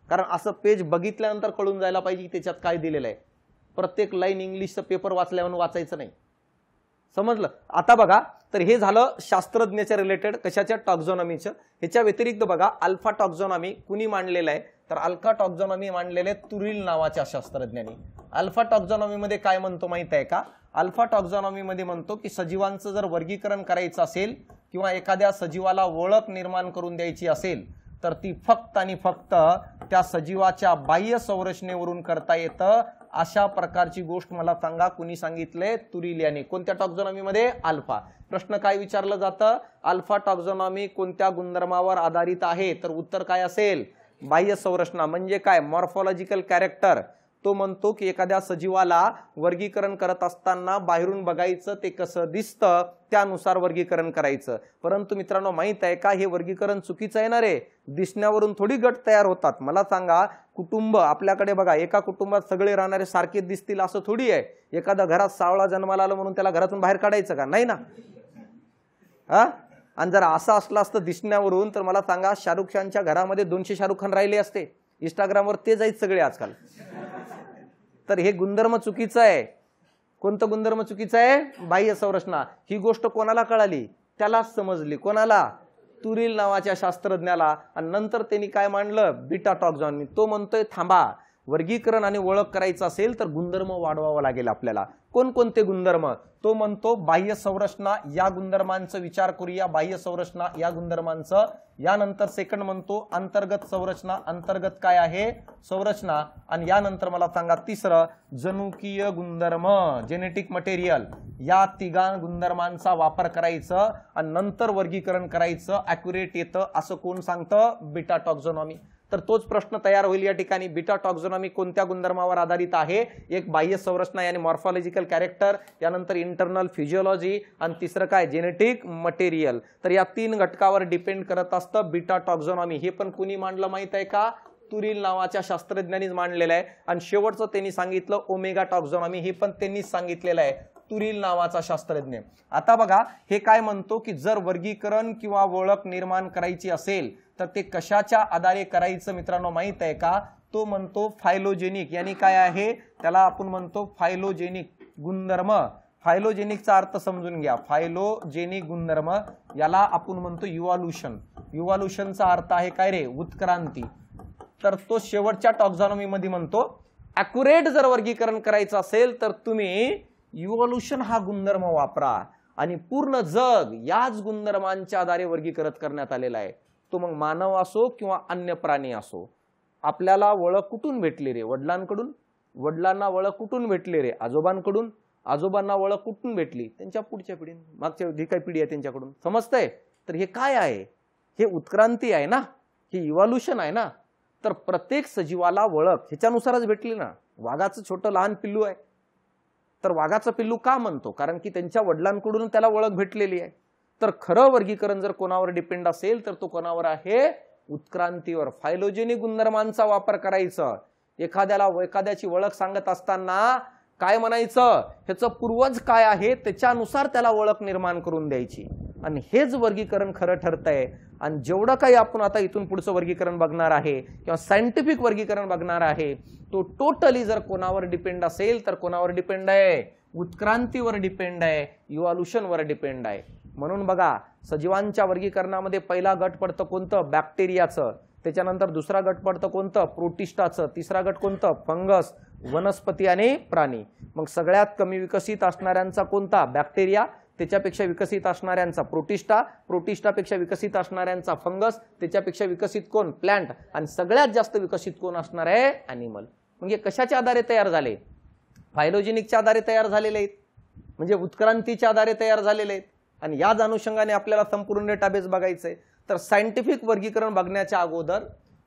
Speaker 1: कारण असं पेज बघितल्यानंतर कळून जायला पाहिजे की त्याच्यात काय दिलेलं आहे. प्रत्येक लाईन इंग्लिशचं पेपर वाचल्यावर वाचायचं नाही, समजलं. आता बघा, तर हे झालं शास्त्रज्ञाच्या रिलेटेड, कशाच्या, टॉक्झॉनॉमीचं. ह्याच्या व्यतिरिक्त बघा अल्फा टॉक्झॉनॉमी कुणी मांडलेलं आहे, तर अल्फा टॉक्झॉनॉमी मांडलेले तुरिल नावाच्या शास्त्रज्ञांनी. अल्फा टॉक्झॉनॉमी मध्ये काय म्हणतो माहित आहे का, अल्फा टॉक्झॉनॉमी मध्ये म्हणतो की सजीवांचं जर वर्गीकरण करायचं असेल किंवा एखाद्या सजीवाला ओळख निर्माण करून द्यायची असेल, तर ती फक्त आणि फक्त त्या सजीवाच्या बाह्य संरचनेवरून करता येतं. अशा प्रकारची गोष्ट मला सांगा कुणी सांगितले, तुरिल यांनी. कोणत्या टॉक्झॉनॉमी मध्ये, अल्फा. प्रश्न काय विचारलं जातं, अल्फा टॉक्झॉनॉमी कोणत्या गुणधर्मावर आधारित आहे, तर उत्तर काय असेल, बाह्य संरचना. म्हणजे काय, मॉर्फॉलॉजिकल कॅरेक्टर. तो म्हणतो की एखाद्या सजीवाला वर्गीकरण करत असताना बाहेरून बघायचं ते कसं दिसतं, त्यानुसार वर्गीकरण करायचं. परंतु मित्रांनो माहित आहे का, हे वर्गीकरण चुकीचं आहे ना रे. दिसण्यावरून थोडी गट तयार होतात. मला सांगा, कुटुंब आपल्याकडे बघा, एका कुटुंबात सगळे राहणारे सारखे दिसतील असं थोडी आहे. एखादा घरात सावळा जन्माला आला म्हणून त्याला घरातून बाहेर काढायचं का, नाही ना. आणि जर असं असलं असतं दिसण्यावरून, तर मला सांगा शाहरुख खानच्या घरामध्ये 200 शाहरुख खान राहिले असते. इंस्टाग्रामवर ते जायच सगळे आजकाल. तर हे गुणधर्म चुकीचं आहे. कोणतं गुणधर्म चुकीचं आहे, बाह्य संरचना. ही गोष्ट कोणाला कळाली, त्यालाच समजली. कोणाला, तुरिल नावाच्या शास्त्रज्ञाला. आणि नंतर त्यांनी काय मांडलं, बीटा टॉक्झॉनॉमी. तो म्हणतोय थांबा, वर्गीकरण आणि ओळख करायचं असेल तर गुणधर्म वाढवावा लागेल आपल्याला. कोणकोणते गुणधर्म, तो म्हणतो बाह्य संरचना या गुणधर्मांचा विचार करूया, बाह्य संरचना या गुणधर्मांचं. यानंतर सेकंड म्हणतो अंतर्गत संरचना. अंतर्गत काय आहे, संरचना. आणि यानंतर मला सांगा तिसरं, जनुकीय गुणधर्म, जेनेटिक मटेरियल. या तिघा गुणधर्मांचा वापर करायचं आणि नंतर वर्गीकरण करायचं, अॅक्युरेट येतं. असं कोण सांगतं, बीटा टॉक्झॉनॉमी. तर तोच प्रश्न तयार होईल या ठिकाणी. बीटा टॉक्झॉनॉमी कोणत्या गुणधर्मावर आधारित आहे, एक बाह्य संरचना यानी मॉर्फॉलॉजिकल कॅरेक्टर, त्यानंतर इंटरनल फिजिओलॉजी, आणि तिसरं काय, जेनेटिक मटेरियल. तर या 3 घटकावर डिपेंड करत असतं बीटा टॉक्झॉनॉमी. हे पण कुणी मांडलं माहित आहे का, तुरिल नावाच्या शास्त्रज्ञांनीच मांडलेलं आहे. आणि शेवटचं त्यांनी सांगितलं ओमेगा टॉक्झॉनॉमी, हे पण त्यांनीच सांगितलेलं आहे, तुरिल नावाचा शास्त्रज्ञ. आता बघा, हे काय म्हणतो की जर वर्गीकरण किंवा ओळख निर्माण करायची असेल तर ते कशाच्या आधारे करायचं मित्रांनो माहित आहे का, तो म्हणतो फायलोजेनिक. यानी काय आहे, त्याला आपण म्हणतो फायलोजेनिक गुणधर्म. फायलोजेनिकचा अर्थ समजून घ्या, फायलोजेनिक गुणधर्म याला आपण म्हणतो इव्हॉल्युशन. इव्हॉल्युशनचा अर्थ आहे काय रे, उत्क्रांती. तर तो शेवटच्या टॉक्झॉनॉमी मध्ये म्हणतो अॅक्युरेट जर वर्गीकरण करायचं असेल तर तुम्ही इव्हॉल्युशन हा गुणधर्म वापरा. आणि पूर्ण जग याच गुणधर्मांच्या आधारे वर्गीकृत करण्यात आलेला आहे. तो मग मानव असो किंवा अन्य प्राणी असो. आपल्याला ओळख कुठून भेटली रे, वडिलांकडून. वडिलांना ओळख कुठून भेटली रे, आजोबांकडून. आजोबांना ओळख कुठून भेटली, त्यांच्या पुढच्या पिढी, मागच्या जी काही पिढी आहे त्यांच्याकडून. समजतंय. तर हे काय आहे, हे उत्क्रांती आहे ना, हे इव्हॉल्युशन आहे ना. तर प्रत्येक सजीवाला ओळख ह्याच्यानुसारच भेटली ना. वाघाचं छोटं लहान पिल्लू आहे, तर वाघाचं पिल्लू का म्हणतो, कारण की त्यांच्या वडिलांकडून त्याला ओळख भेटलेली आहे. तर खरं वर्गीकरण जर कोणावर डिपेंड असेल तर तो कोणावर आहे, उत्क्रांतीवर. फायलोजेनिक गुणधर्मांचा वापर करायचा. एखाद्याची ओळख सांगत असताना काय म्हणायचं, ह्याचं पूर्वज काय आहे त्याच्यानुसार त्याला ओळख निर्माण करून द्यायची. आणि हेच वर्गीकरण खरं ठरतंय. आणि जेवढं काही आपण आता इथून पुढचं वर्गीकरण बघणार आहे किंवा सायंटिफिक वर्गीकरण बघणार आहे, तो टोटली जर कोणावर डिपेंड असेल तर कोणावर डिपेंड आहे, उत्क्रांतीवर डिपेंड आहे, इव्हॉल्युशनवर डिपेंड आहे. म्हणून बघा, सजीवांच्या वर्गीकरणामध्ये पहिला गट पडतं कोणतं, बॅक्टेरियाचं. त्याच्यानंतर दुसरा गट पडतं कोणतं, प्रोटिस्टाचं. तिसरा गट कोणतं, फंगस, वनस्पती आणि प्राणी. मग सगळ्यात कमी विकसित असणाऱ्यांचा कोणता, बॅक्टेरिया. त्याच्यापेक्षा विकसित असणाऱ्यांचा प्रोटिस्टा. प्रोटिस्टापेक्षा विकसित असणाऱ्यांचा फंगस. त्याच्यापेक्षा विकसित कोण, प्लांट. आणि सगळ्यात जास्त विकसित कोण असणार आहे, अॅनिमल. म्हणजे कशाच्या आधारे तयार झाले, फायलोजेनिकच्या आधारे तयार झालेले आहेत, म्हणजे उत्क्रांतीच्या आधारे तयार झालेले आहेत. आणि याच अनुषंगाने आपल्याला संपूर्ण डेटाबेस बघायचंय. तर सायंटिफिक वर्गीकरण बघण्याच्या अगोदर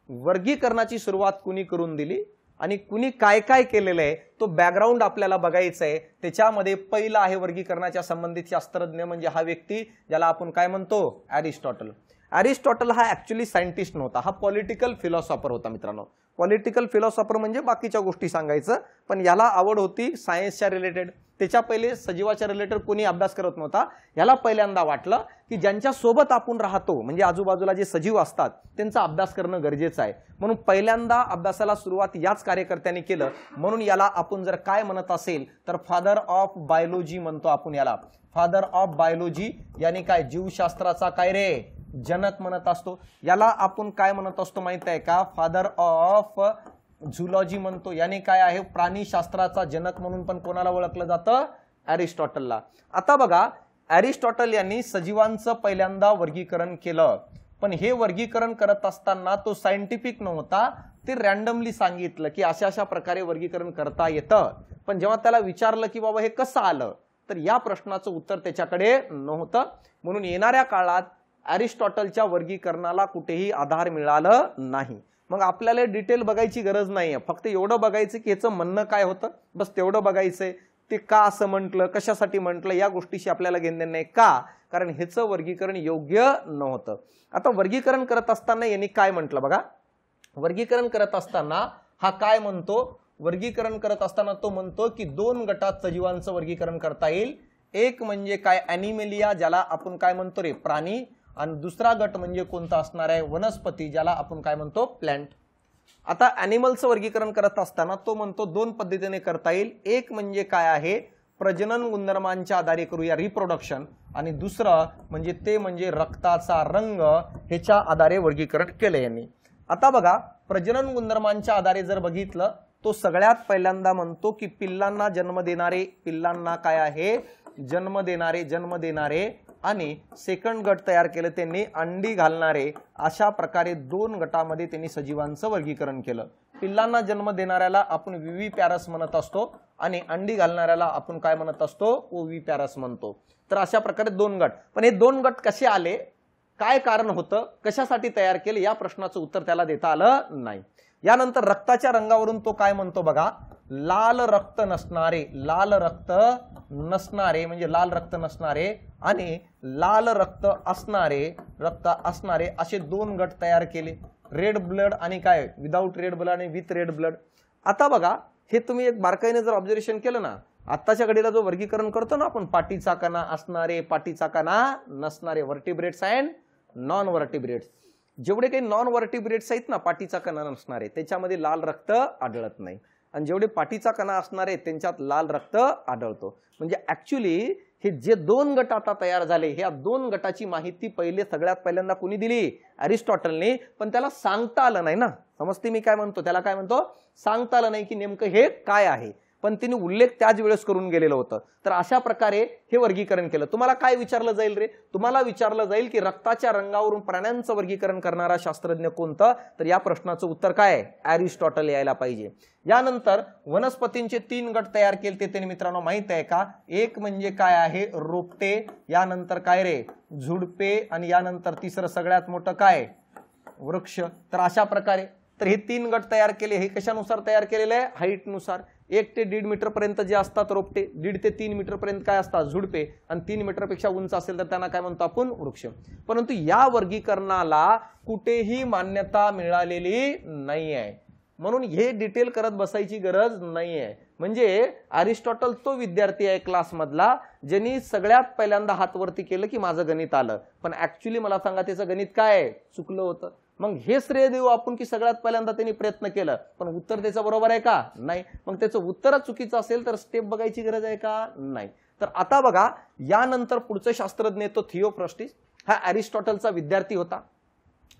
Speaker 1: वर्गीकरणाची सुरुवात कुणी करून दिली आणि कुणी काय काय केलेलं आहे तो बॅकग्राऊंड आपल्याला बघायचं आहे। त्याच्यामध्ये पहिला आहे वर्गीकरणाच्या संबंधित शास्त्रज्ञ म्हणजे हा व्यक्ती ज्याला आपण काय म्हणतो, अरिस्टॉटल। अरिस्टॉटल हा ऍक्च्युअली सायंटिस्ट नव्हता, हा पॉलिटिकल फिलॉसॉफर होता मित्रांनो। पॉलिटिकल फिलॉसॉफर म्हणजे बाकीच्या गोष्टी सांगायचं, पण याला आवड होती सायन्सच्या रिलेटेड। त्याच्या पहिले सजीवाच्या रिलेटेड कोणी अभ्यास करत नव्हता। याला पहिल्यांदा वाटलं की ज्यांच्या सोबत आपण राहतो म्हणजे आजूबाजूला जे सजीव असतात त्यांचा अभ्यास करणं गरजेचं आहे, म्हणून पहिल्यांदा अभ्यासाला सुरुवात याच कार्यकर्त्यांनी केलं। म्हणून याला आपण जर काय म्हणत असेल तर फादर ऑफ बायोलॉजी म्हणतो आपण याला। फादर ऑफ बायोलॉजी यानी काय, जीवशास्त्राचा काय रे जनक म्हणत असतो। याला आपण काय म्हणत असतो माहित आहे का, फादर ऑफ झुलॉजी म्हणतो, यानी काय आहे प्राणीशास्त्राचा जनक म्हणून पण कोणाला ओळखलं जातं, अरिस्टॉटलला। आता बघा अरिस्टॉटल यांनी सजीवांचं पहिल्यांदा वर्गीकरण केलं, पण हे वर्गीकरण करत असताना तो सायंटिफिक नव्हता, ते रॅन्डमली सांगितलं की अशा अशा प्रकारे वर्गीकरण करता येतं। पण जेव्हा त्याला विचारलं की बाबा हे कसं आलं तर या प्रश्नाचं उत्तर त्याच्याकडे नव्हतं। म्हणून येणाऱ्या काळात अरिस्टॉटलच्या वर्गीकरणाला कुठेही आधार मिळालं नाही। मग आपल्याला डिटेल बघायची गरज नाहीये, फक्त एवढं बघायचं की याचं म्हणणं काय होतं, बस तेवढं बघायचंय। ते का असं म्हटलं, कशासाठी म्हटलं या गोष्टीशी आपल्याला घेणं नाही, का कारण ह्याचं वर्गीकरण योग्य नव्हतं। आता वर्गीकरण करत असताना यांनी काय म्हटलं बघा, वर्गीकरण करत असताना हा काय म्हणतो, वर्गीकरण करत असताना तो म्हणतो की दोन गटात सजीवांचं वर्गीकरण करता येईल। एक म्हणजे काय, ॲनिमेलिया ज्याला आपण काय म्हणतो रे प्राणी, आणि दुसरा गट म्हणजे कोणता असणार आहे, वनस्पती ज्याला आपण काय म्हणतो प्लांट। आता ॲनिमलचं वर्गीकरण करत असताना तो म्हणतो दोन पद्धतीने करता येईल। एक म्हणजे काय आहे, प्रजनन गुणधर्मांच्या आधारे करूया रिप्रोडक्शन, आणि दुसरं म्हणजे ते म्हणजे रक्ताचा रंग ह्याच्या आधारे वर्गीकरण केलं यांनी। आता बघा प्रजनन गुणधर्मांच्या आधारे जर बघितलं तो सगळ्यात पहिल्यांदा म्हणतो की पिल्लांना जन्म देणारे, पिल्लांना काय आहे जन्म देणारे आणि सेकंड गट तयार केलं त्यांनी अंडी घालणारे। अशा प्रकारे दोन गटामध्ये त्यांनी सजीवांचं वर्गीकरण केलं। पिल्लांना जन्म देणाऱ्याला आपण विव्हिपॅरस म्हणत असतो आणि अंडी घालणाऱ्याला आपण काय म्हणत असतो, ओव्हिपॅरस म्हणतो। तर अशा प्रकारे दोन गट, पण हे दोन गट कसे आले, काय कारण होतं, कशासाठी तयार केले या प्रश्नाचं उत्तर त्याला देता आलं नाही। यानंतर रक्ताच्या रंगावरून तो काय म्हणतो बघा, लाल रक्त नसणारे म्हणजे लाल रक्त नसणारे आणि लाल रक्त असणारे असे दोन गट तयार केले, रेड ब्लड आणि काय विदाउट रेड ब्लड आणि विथ रेड ब्लड। आता बघा हे तुम्ही एक बारकाईने जर ऑब्झर्वेशन केलं ना, आत्ताच्या घडीला जो वर्गीकरण करतो ना आपण, पाठीचा कणा असणारे, पाठीचा कणा नसणारे, व्हर्टिब्रेट्स अँड नॉन व्हर्टिब्रेट्स। जेवढे काही नॉन व्हर्टिब्रेट्स आहेत ना पाठीचा कणा नसणारे त्याच्यामध्ये लाल रक्त आढळत नाही, आणि जेवढे पाठीचा कणा असणारे त्यांच्यात लाल रक्त आढळतो। म्हणजे ऍक्च्युली हे जे दोन गट आता तयार झाले, ह्या दोन गटाची माहिती सगळ्यात पहिल्यांदा कोणी दिली, अरिस्टॉटलने, पण त्याला सांगता आलं नाही ना। समजते मी काय म्हणतो, त्याला काय म्हणतो सांगता आलं नाही की नेमकं हे काय आहे, पण तिने उल्लेख त्याच वेळेस करून गेलेलं होतं। तर अशा प्रकारे हे वर्गीकरण केलं। तुम्हाला काय विचारलं जाईल रे, तुम्हाला विचारलं जाईल की रक्ताच्या रंगावरून प्राण्यांचं वर्गीकरण करणारा शास्त्रज्ञ कोणता, तर या प्रश्नाचं उत्तर काय आहे, अरिस्टॉटल यायला पाहिजे। यानंतर वनस्पतींचे तीन गट तयार केले ते त्यांनी मित्रांनो माहित आहे का, एक म्हणजे काय आहे रोपटे, यानंतर काय रे झुडपे, आणि यानंतर तिसरं सगळ्यात मोठं काय वृक्ष। तर अशा प्रकारे तर हे तीन गट तयार केले, हे कशानुसार तयार केलेले आहे, हाईट नुसार। 1 ते 1.5 मीटर पर्यंत जे असतात रोपटे, 1.5 ते 3 मीटर पर्यंत काय असतात झुडपे, आणि 3 मीटर पेक्षा उंच असेल तर त्यांना काय म्हणतो आपण वृक्ष। परंतु या वर्गीकरणाला कुठेही मान्यता मिळालेली नाही आहे, म्हणून हे डिटेल करत बसायची गरज नाहीये। म्हणजे अरिस्टॉटल तो विद्यार्थी आहे क्लासमधला ज्यांनी सगळ्यात पहिल्यांदा हात वरती केलं की माझं गणित आलं, पण ऍक्च्युली मला सांगा त्याचं गणित काय चुकलं होतं। मग हे श्रेय देऊ आपण की सगळ्यात पहिल्यांदा त्यांनी प्रयत्न केलं, पण उत्तर त्याचं बरोबर आहे का, नाही। मग त्याचं उत्तरच चुकीचं असेल तर स्टेप बघायची गरज आहे का, नाही। तर आता बघा यानंतर पुढचं शास्त्रज्ञ तो थिओफ्रास्टस, हा अरिस्टॉटलचा विद्यार्थी होता,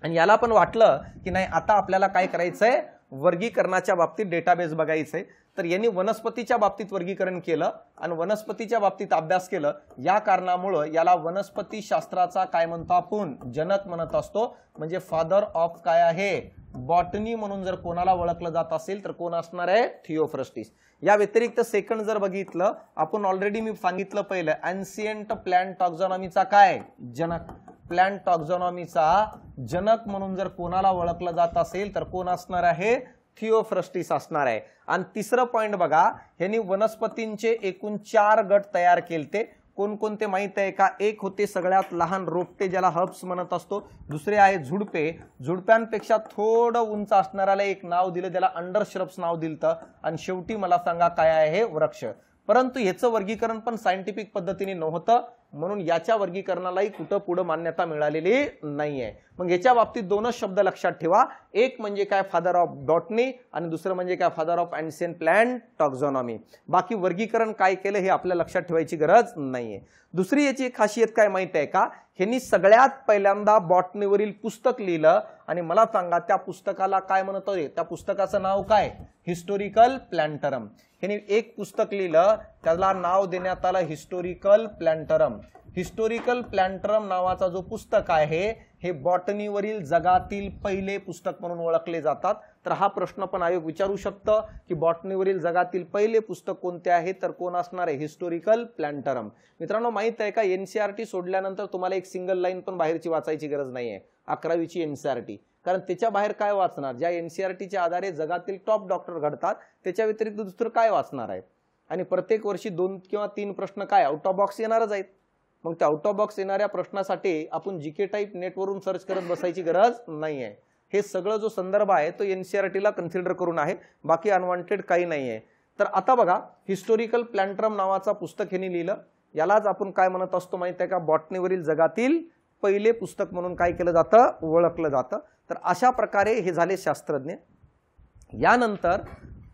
Speaker 1: आणि याला पण वाटलं की नाही आता आपल्याला काय करायचंय, वर्गीकरणाच्या बाबतीत डेटाबेस बघायचंय। तर यांनी वनस्पतीच्या बाबतीत वर्गीकरण केलं आणि वनस्पतीच्या बाबतीत अभ्यास केलं। या कारणामुळे याला वनस्पती शास्त्राचा काय म्हणतो आपण जनक म्हणत असतो, म्हणजे फादर ऑफ काय आहे बॉटनी म्हणून जर कोणाला ओळखलं जात असेल तर कोण असणार आहे, थिओफ्रास्टस। या व्यतिरिक्त सेकंड जर बघितलं आपण ऑलरेडी मी सांगितलं पहिलं एन्शियंट प्लांट टॉक्झॉनॉमीचा काय जनक, प्लांट टॉक्झॉनॉमीचा जनक म्हणून जर कोणाला ओळखलं जात असेल तर कोण असणार आहे? थिओफ्रस्टिस असणार आहे. आणि तिसरं पॉइंट बघा, ह्यांनी वनस्पतींचे एकूण 4 गट तयार केलते. कोणकोणते माहित आहे का? एक होते सगळ्यात लहान रोपटे ज्याला हर्ब्स म्हणत असतो, दुसरे आहे झुडपे, झुडप्यांपेक्षा थोडं उंच असणाऱ्याला एक नाव दिलं, त्याला अंडरश्रब्स नाव दिलं, आणि शेवटी मला सांगा काय आहे? वृक्ष. परंतु याचं वर्गीकरण पण सायंटिफिक पद्धतीने नव्हतं, म्हणून याच्या वर्गीकरणालाही कुठं पुढे मान्यता मिळालेली नाहीये. मग याच्या बाबतीत दोनच शब्द लक्षात ठेवा, एक म्हणजे काय? फादर ऑफ बॉटनी, आणि दुसरं म्हणजे काय? Father of ancient plant taxonomy. बाकी वर्गीकरण काय केलं हे आपल्याला लक्षात ठेवायची गरज नाहीये. दुसरी याची खासियत काय माहित आहे का? ह्यांनी सगळ्यात पहिल्यांदा बॉटनीवरील पुस्तक लिहिलं, आणि मला सांगा त्या पुस्तकाला काय म्हणत होते? त्या पुस्तकाचं नाव काय? हिस्टोरिकल प्लॅन्टरम. ह्यांनी एक पुस्तक लिहिलं, त्याला नाव देण्यात आलं हिस्टोरिकल प्लॅन्टरम. हिस्टोरिकल प्लॅन्टरम नावाचा जो पुस्तक आहे हे बॉटनीवरील जगातील पहिले पुस्तक म्हणून ओळखले जातात. तर हा प्रश्न पण आयोग विचारू शकतं की बॉटनीवरील जगातील पहिले पुस्तक कोणते आहे? तर कोण असणार आहे? हिस्टोरिकल प्लॅन्टरम. मित्रांनो, माहित आहे का, एनसीईआरटी सोडल्यानंतर तुम्हाला एक सिंगल लाईन पण बाहेरची वाचायची गरज नाहीये, 11वीची एनसीईआरटी. कारण त्याच्या बाहेर काय वाचणार? ज्या एनसीईआरटीच्या आधारे जगातील टॉप डॉक्टर घडतात त्याच्या व्यतिरिक्त दुसरं काय वाचणार आहे? आणि प्रत्येक वर्षी 2 किंवा 3 प्रश्न काय आउट ऑफ बॉक्स येणारच आहेत. मग त्या आउट ऑफ बॉक्स येणाऱ्या प्रश्नासाठी आपण जीके टाईप नेटवरून सर्च करत बसायची गरज नाहीये. हे सगळं जो संदर्भ आहे तो एनसीईआरटीला कन्सिडर करून आहे, बाकी अनवॉन्टेड काही नाहीये. तर आता बघा, हिस्टोरिकल प्लॅन्टरम नावाचा पुस्तक यांनी लिहिलं. यालाच आपण काय म्हणत असतो माहित आहे का? बॉटनीवरील जगातील पहिले पुस्तक म्हणून काय केलं जातं? ओळखलं जातं. तर अशा प्रकारे हे झाले शास्त्रज्ञ. यानंतर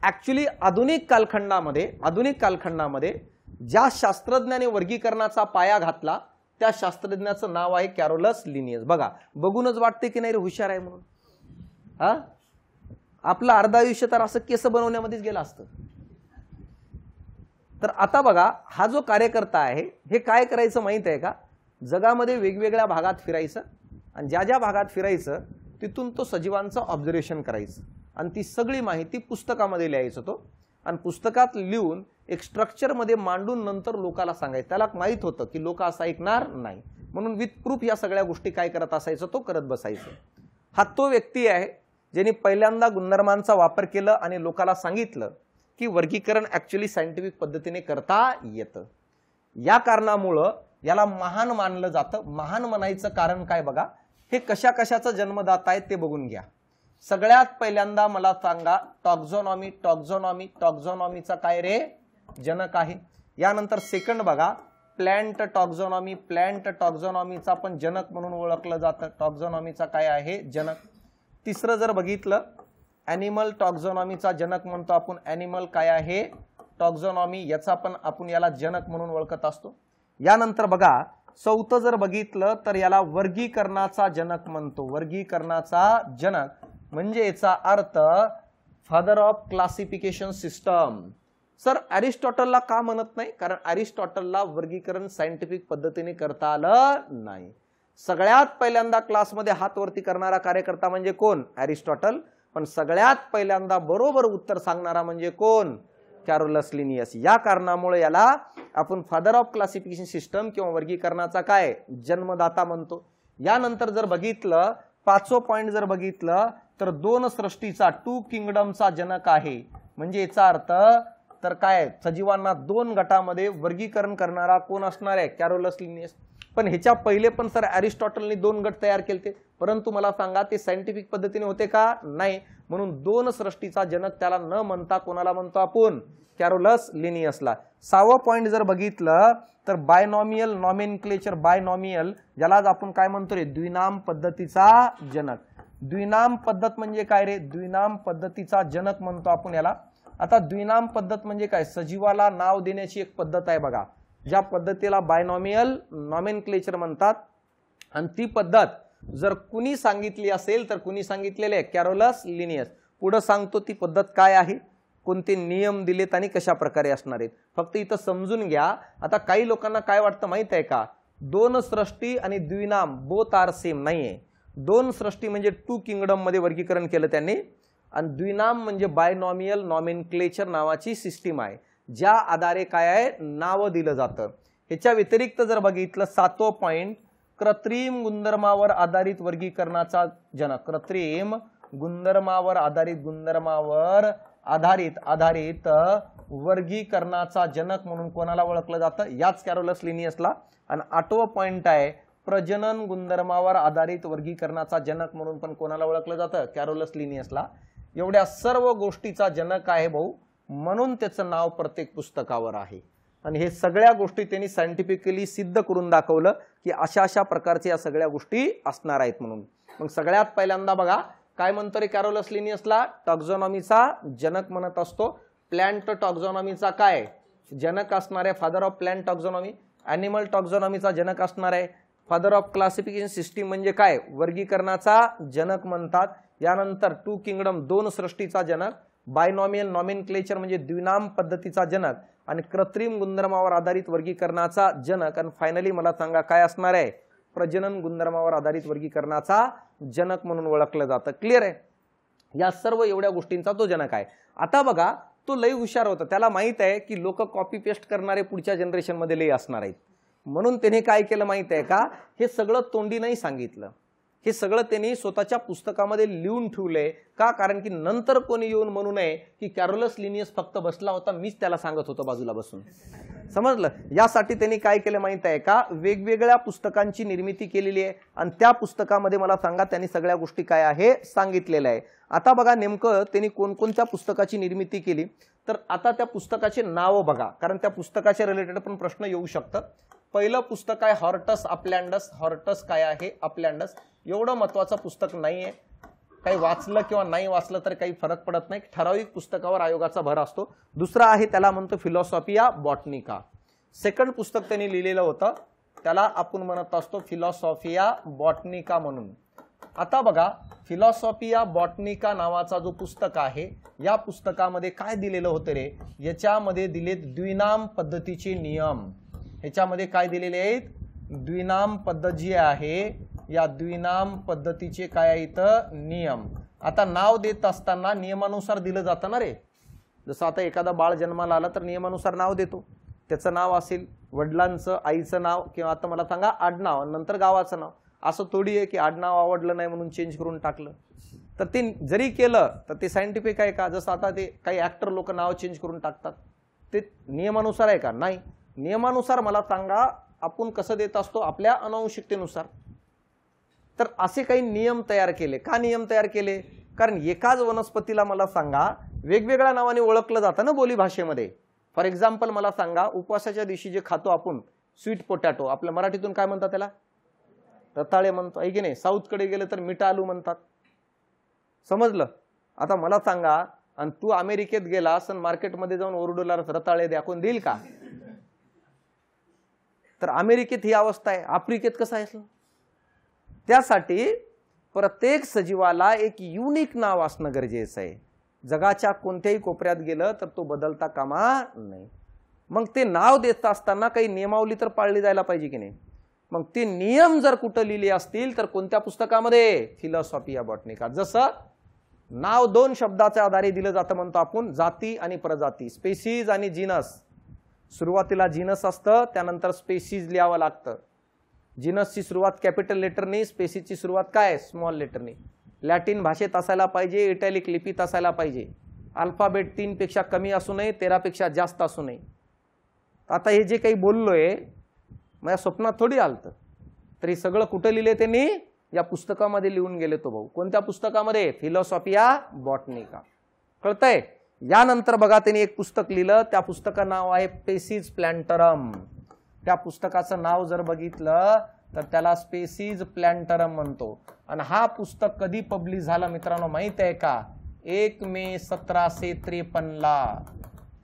Speaker 1: ऍक्च्युली आधुनिक कालखंडामध्ये ज्या शास्त्रज्ञाने वर्गीकरणाचा पाया घातला त्या शास्त्रज्ञाचं नाव आहे कॅरोलस लिनियस. बघा, बघूनच वाटते की नाही रे हुशार आहे म्हणून. हा, आपलं अर्ध आयुष्य तर असं केस बनवण्यामध्येच गेलं असतं. तर आता बघा, हा जो कार्यकर्ता आहे हे काय करायचं माहित आहे का? जगामध्ये वेगवेगळ्या भागात फिरायचं, आणि ज्या ज्या भागात फिरायचं तिथून तो सजीवांचं ऑब्झर्वेशन करायचं, आणि ती सगळी माहिती पुस्तकामध्ये लिहायचं तो, आणि पुस्तकात लिहून एक स्ट्रक्चर मध्ये मांडून नंतर लोकांना सांगायचं. त्याला माहित होतं की लोक असं ऐकणार नाही, म्हणून विथ प्रूफ या सगळ्या गोष्टी काय करत असायचं? तो करत बसायचं. हा तो व्यक्ती आहे ज्यांनी पहिल्यांदा गुणधर्मांचा वापर केला आणि लोकांना सांगितलं की वर्गीकरण ऍक्च्युअली सायंटिफिक पद्धतीने करता येतं. या कारणामुळं याला महान मानलं जातं. महान म्हणायचं कारण काय बघा, हे कशा कशाचा जन्मदाता आहे ते बघून घ्या. सगळ्यात पहिल्यांदा मला सांगा, टॉक्झॉनॉमीचा काय रे? जनक आहे. यानंतर सेकंड बघा, प्लांट टॉक्झॉनॉमीचा पण जनक म्हणून ओळखलं जातं. टॉक्झॉनॉमीचा काय आहे? जनक. तिसरं जर बघितलं, ॲनिमल टॉक्झॉनॉमीचा जनक म्हणतो आपण. ॲनिमल काय आहे? टॉक्झॉनॉमी. याचा पण आपण याला जनक म्हणून ओळखत असतो. यानंतर बघा, चौथं जर बघितलं तर याला वर्गीकरणाचा जनक म्हणतो. वर्गीकरणाचा जनक म्हणजे याचा अर्थ father of classification system. Sir, अरिस्टॉटलला का म्हणत नाही? कारण अरिस्टॉटलला वर्गीकरण सायंटिफिक पद्धतीने करता आलं नाही. सगळ्यात पहिल्यांदा क्लासमध्ये हात वरती करणारा कार्यकर्ता म्हणजे कोण? अरिस्टॉटल. पण सगळ्यात पहिल्यांदा बरोबर उत्तर सांगणारा म्हणजे कोण? कॅरोलस लिनियस. या कारणामुळे याला आपण फादर ऑफ क्लासिफिकेशन सिस्टम किंवा वर्गीकरणाचा काय? जन्मदाता म्हणतो. यानंतर जर बघितलं, 5वं पॉइंट जर बघितलं तर 2 सृष्टीचा 2 किंगडमचा जनक आहे. म्हणजे याचा अर्थ तर काय? सजीवांना 2 गटामध्ये वर्गीकरण करणारा कोण असणार आहे? कॅरोलस लिनियस. पण ह्याच्या पहिले पण सर अरिस्टॉटलने 2 गट तयार केले, परंतु मला सांगा ते सायंटिफिक पद्धतीने होते का? नाही. म्हणून 2 सृष्टीचा जनक त्याला न म्हणता कोणाला म्हणतो आपण? कॅरोलस लिनियसला. 6वं पॉइंट जर बघितलं तर बायनॉमियल नॉमेनक्लेचर. बायनॉमियल ज्यालाच आपण काय म्हणतो रे? द्विनाम पद्धतीचा जनक. द्विनाम पद्धत म्हणजे काय रे? द्विनाम पद्धतीचा जनक म्हणतो आपण याला. आता द्विनाम पद्धत म्हणजे काय? सजीवाला नाव देण्याची एक पद्धत आहे बघा, ज्या पद्धतीला बायनॉमियल नॉमेनक्लेचर म्हणतात. आणि ती पद्धत जर कुणी सांगितली असेल तर कुणी सांगितलेले आहे? कॅरोलस लिनियस. पुढे सांगतो ती पद्धत काय आहे, कोणते नियम दिलेत आणि कशा प्रकारे असणार आहेत. फक्त इथं समजून घ्या. आता काही लोकांना काय वाटतं माहित आहे का? 2 सृष्टी आणि द्विनाम बोथ आर सेम नाहीये. 2 सृष्टी म्हणजे 2 किंगडम मध्ये वर्गीकरण केलं त्यांनी, आणि द्विनाम म्हणजे बायनॉमियल नॉमेनक्लेचर नावाची सिस्टीम आहे, ज्या आधारे काय आहे? नाव दिलं जातं. ह्याच्या व्यतिरिक्त जर बघितलं 7वं पॉइंट, कृत्रिम गुणधर्मावर आधारित वर्गीकरणाचा जनक, कृत्रिम गुणधर्मावर आधारित वर्गीकरणाचा जनक म्हणून कोणाला ओळखलं जातं? याच कॅरोलस लिनियसला. आणि 8वं पॉइंट आहे, प्रजनन गुणधर्मावर आधारित वर्गीकरणाचा जनक म्हणून पण कोणाला ओळखलं जातं? कॅरोलस लिनियसला. एवढ्या सर्व गोष्टीचा जनक आहे भाऊ, म्हणून त्याचं नाव प्रत्येक पुस्तकावर आहे. आणि हे सगळ्या गोष्टी त्यांनी सायंटिफिकली सिद्ध करून दाखवलं की अशा अशा प्रकारच्या या सगळ्या गोष्टी असणार आहेत म्हणून. मग सगळ्यात पहिल्यांदा बघा काय म्हणतो रे कॅरोलस लिनियसला? टॉक्झॉनॉमीचा जनक म्हणत असतो. प्लांट टॉक्झॉनॉमीचा काय जनक असणार आहे? Father of plant taxonomy. Animal टॉक्झॉनॉमीचा जनक असणार आहे फादर ऑफ क्लासिफिकेशन सिस्टीम, म्हणजे काय? वर्गीकरणाचा जनक म्हणतात. यानंतर 2 किंगडम 2 सृष्टीचा जनक, बायनॉमियल नॉमेनक्लेचर म्हणजे द्विनाम पद्धतीचा जनक, आणि कृत्रिम गुणधर्मावर आधारित वर्गीकरणाचा जनक, आणि फायनली मला सांगा काय असणार आहे? प्रजनन गुणधर्मावर आधारित वर्गीकरणाचा जनक म्हणून ओळखलं जातं. क्लिअर आहे? या सर्व एवढ्या गोष्टींचा तो जनक आहे. आता बघा तो लई हुशार होता, त्याला माहित आहे की लोक कॉपी पेस्ट करणारे पुढच्या जनरेशन मध्ये लई असणार आहेत, म्हणून त्याने काय केलं माहित आहे का? हे सगळं तोंडी नाही सांगितलं, हे सगळं त्यांनी स्वतःच्या पुस्तकामध्ये लिहून ठेवलंय. का? कारण की नंतर कोणी येऊन म्हणू नये की कॅरोलस लिनियस फक्त बसला होता, मीच त्याला सांगत होतो बाजूला बसून. समजलं? यासाठी त्यांनी काय केलं माहित आहे का? वेगवेगळ्या पुस्तकांची निर्मिती केलेली आहे आणि त्या पुस्तकामध्ये मला सांगा त्यांनी सगळ्या गोष्टी काय आहे सांगितलेलं आहे. आता बघा नेमकं त्यांनी कोणकोणत्या पुस्तकाची निर्मिती केली, तर आता त्या पुस्तकाचे नाव बघा, कारण त्या पुस्तकाच्या रिलेटेड पण प्रश्न येऊ शकतात. पहिलं पुस्तक आहे हॉर्टस अपलँडस. हॉर्टस काय आहे? अपलँडस. एवढं महत्वाचं पुस्तक नाहीये, काही वाचलं किंवा नाही वाचलं तर काही फरक पडत नाही, ठराविक पुस्तकावर आयोगाचा भर असतो. दुसरा आहे त्याला म्हणतो फिलॉसॉफिया बॉटनिका. सेकंड पुस्तक त्यांनी लिहिलेलं होतं त्याला आपण म्हणत असतो फिलॉसॉफिया बॉटनिका म्हणून. आता बघा फिलॉसॉफिया बॉटनिका नावाचा जो पुस्तक आहे, या पुस्तकामध्ये काय दिलेलं होतं रे? याच्यामध्ये दिलेत द्विनाम पद्धतीचे नियम. ह्याच्यामध्ये काय दिलेले आहेत? द्विनाम पद्धत जी आहे, या द्विनाम पद्धतीचे काय आहे इथं? नियम. आता नाव देत असताना नियमानुसार दिलं जातं ना रे. जसं आता एखादा बाळ जन्माला आला तर नियमानुसार नाव देतो. त्याचं नाव असेल, वडिलांचं आईचं नाव, किंवा आता मला सांगा आडनाव नंतर गावाचं नाव. असं थोडी आहे की आडनाव आवडलं नाही म्हणून चेंज करून टाकलं. तर ते जरी केलं तर ते सायंटिफिक आहे का? जसं आता ते काही ऍक्टर लोक नाव चेंज करून टाकतात, ते नियमानुसार आहे का? नाही. नियमानुसार मला सांगा आपण कसं देत असतो? आपल्या अनुवंशिकतेनुसार. तर असे काही नियम तयार केले. का नियम तयार केले? कारण एकाच वनस्पतीला मला सांगा वेगवेगळ्या नावाने ओळखलं जातं ना बोली भाषेमध्ये. फॉर एक्झाम्पल मला सांगा उपवासाच्या दिवशी जे खातो आपण स्वीट पोटॅटो, आपल्या मराठीतून काय म्हणतात त्याला? रताळे म्हणतो आहे की नाही? साऊथकडे गेलं तर मिठा आलू म्हणतात. समजलं? आता मला सांगा, आणि तू अमेरिकेत गेलास आणि मार्केटमध्ये जाऊन ओरडूला रताळे द्या, कोण देईल का? तर अमेरिकेत ही अवस्था आहे, आफ्रिकेत कसं आहे? त्यासाठी प्रत्येक सजीवाला एक युनिक नाव असणं गरजेचं आहे. जगाच्या कोणत्याही कोपऱ्यात गेलं तर तो बदलता कामा नाही. मग ते नाव देत असताना काही नियमावली तर पाळली जायला पाहिजे की नाही? मग ते नियम जर कुठं लिहिले असतील तर कोणत्या पुस्तकामध्ये? फिलॉसॉफिया बॉटनिका. जसं नाव 2 शब्दाच्या आधारे दिलं जातं म्हणतो आपण, जाती आणि प्रजाती, स्पेसीज आणि जीनस. सुरुवातीला जीनस असतं, त्यानंतर स्पेसीज लिहावं लागतं. जीनसची सुरुवात कॅपिटल लेटरनी, स्पेसीजची सुरुवात काय? स्मॉल लेटरनी. लॅटिन भाषेत असायला पाहिजे, इटॅलिक लिपीत असायला पाहिजे. अल्फाबेट 3 पेक्षा कमी असू नये, 13 पेक्षा जास्त असू नये. आता हे जे काही बोललोय माझ्या स्वप्नात थोडी आलतं, तरी सगळं कुठं लिहिले त्यांनी? या पुस्तकामध्ये लिहून गेले तो भाऊ. कोणत्या पुस्तकामध्ये? फिलॉसॉफिया बॉटनिका. कळतंय? यानंतर बघा त्यांनी एक पुस्तक लिहिलं, त्या पुस्तकाचं नाव आहे स्पेसीज प्लॅन्टरम. त्या पुस्तकाचं नाव जर बघितलं तर त्याला स्पेसीज प्लॅन्टरम म्हणतो. आणि हा पुस्तक कधी पब्लिश झाला मित्रांनो माहित आहे का? 1 मे 1753 ला.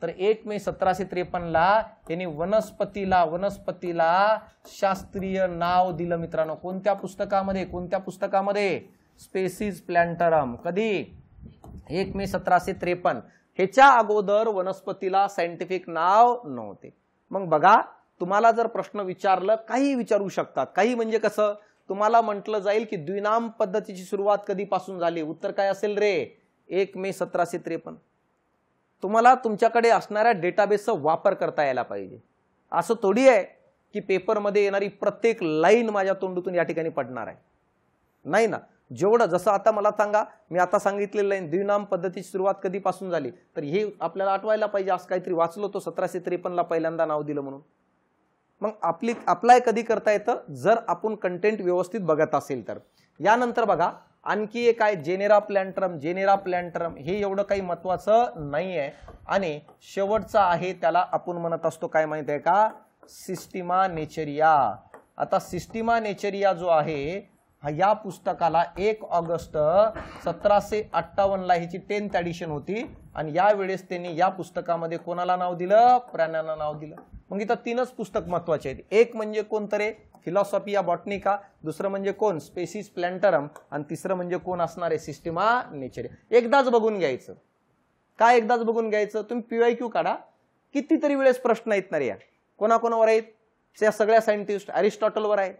Speaker 1: तर 1 मे 1753 ला त्यांनी वनस्पतीला शास्त्रीय नाव दिलं मित्रांनो. कोणत्या पुस्तकामध्ये? कोणत्या पुस्तकामध्ये? स्पेसीज प्लॅन्टरम. कधी? 1 मे 1753. ह्याच्या अगोदर वनस्पतीला सायंटिफिक नाव नव्हते. मग बघा तुम्हाला जर प्रश्न विचारलं, काही विचारू शकतात. काही म्हणजे कसं? तुम्हाला म्हटलं जाईल की द्विनाम पद्धतीची सुरुवात कधीपासून झाली? उत्तर काय असेल रे? 1 मे 1753. तुम्हाला तुमच्याकडे असणाऱ्या डेटाबेसचा वापर करता यायला पाहिजे. असं थोडी आहे की पेपरमध्ये येणारी प्रत्येक लाईन माझ्या तोंडूतून या ठिकाणी पडणार आहे? नाही ना. जेवढं, जसं आता मला सांगा, मी आता सांगितलेलं आहे द्विनाम पद्धतीची सुरुवात कधीपासून झाली, तर हे आपल्याला आठवायला पाहिजे. असं काहीतरी वाचलो तो 1753 पहिल्यांदा नाव दिलं म्हणून. मग अप्लाय कधी करता येतं? जर आपण कंटेंट व्यवस्थित बघत असेल तर. यानंतर बघा आणखी एक आहे जेनेरा प्लॅन्टरम. जेनेरा प्लॅन्टरम हे एवढं काही महत्वाचं नाही आहे. आणि शेवटचा आहे त्याला आपण म्हणत असतो काय माहिती आहे का? सिस्टिमा नेचरिया. आता सिस्टिमा नेचरिया जो आहे या पुस्तकाला 1 ऑगस्ट 1758 ला ह्याची 10th एडिशन होती. आणि यावेळेस त्यांनी या पुस्तकामध्ये कोणाला नाव दिलं? प्राण्यांना नाव दिलं. मग इथं 3च पुस्तक महत्वाचे आहेत. एक म्हणजे कोणतरे फिलॉसॉफिया बॉटनिका, दुसरं म्हणजे कोण स्पेसिस प्लॅन्टरम, आणि तिसरं म्हणजे कोण असणार आहे? सिस्टिमा नेचरिया. एकदाच बघून घ्यायचं. काय एकदाच बघून घ्यायचं? तुम्ही PYQ काढा, कितीतरी वेळेस प्रश्न येणार या. कोणाकोणावर आहेत? त्या सगळ्या सायंटिस्ट. अरिस्टॉटलवर आहे,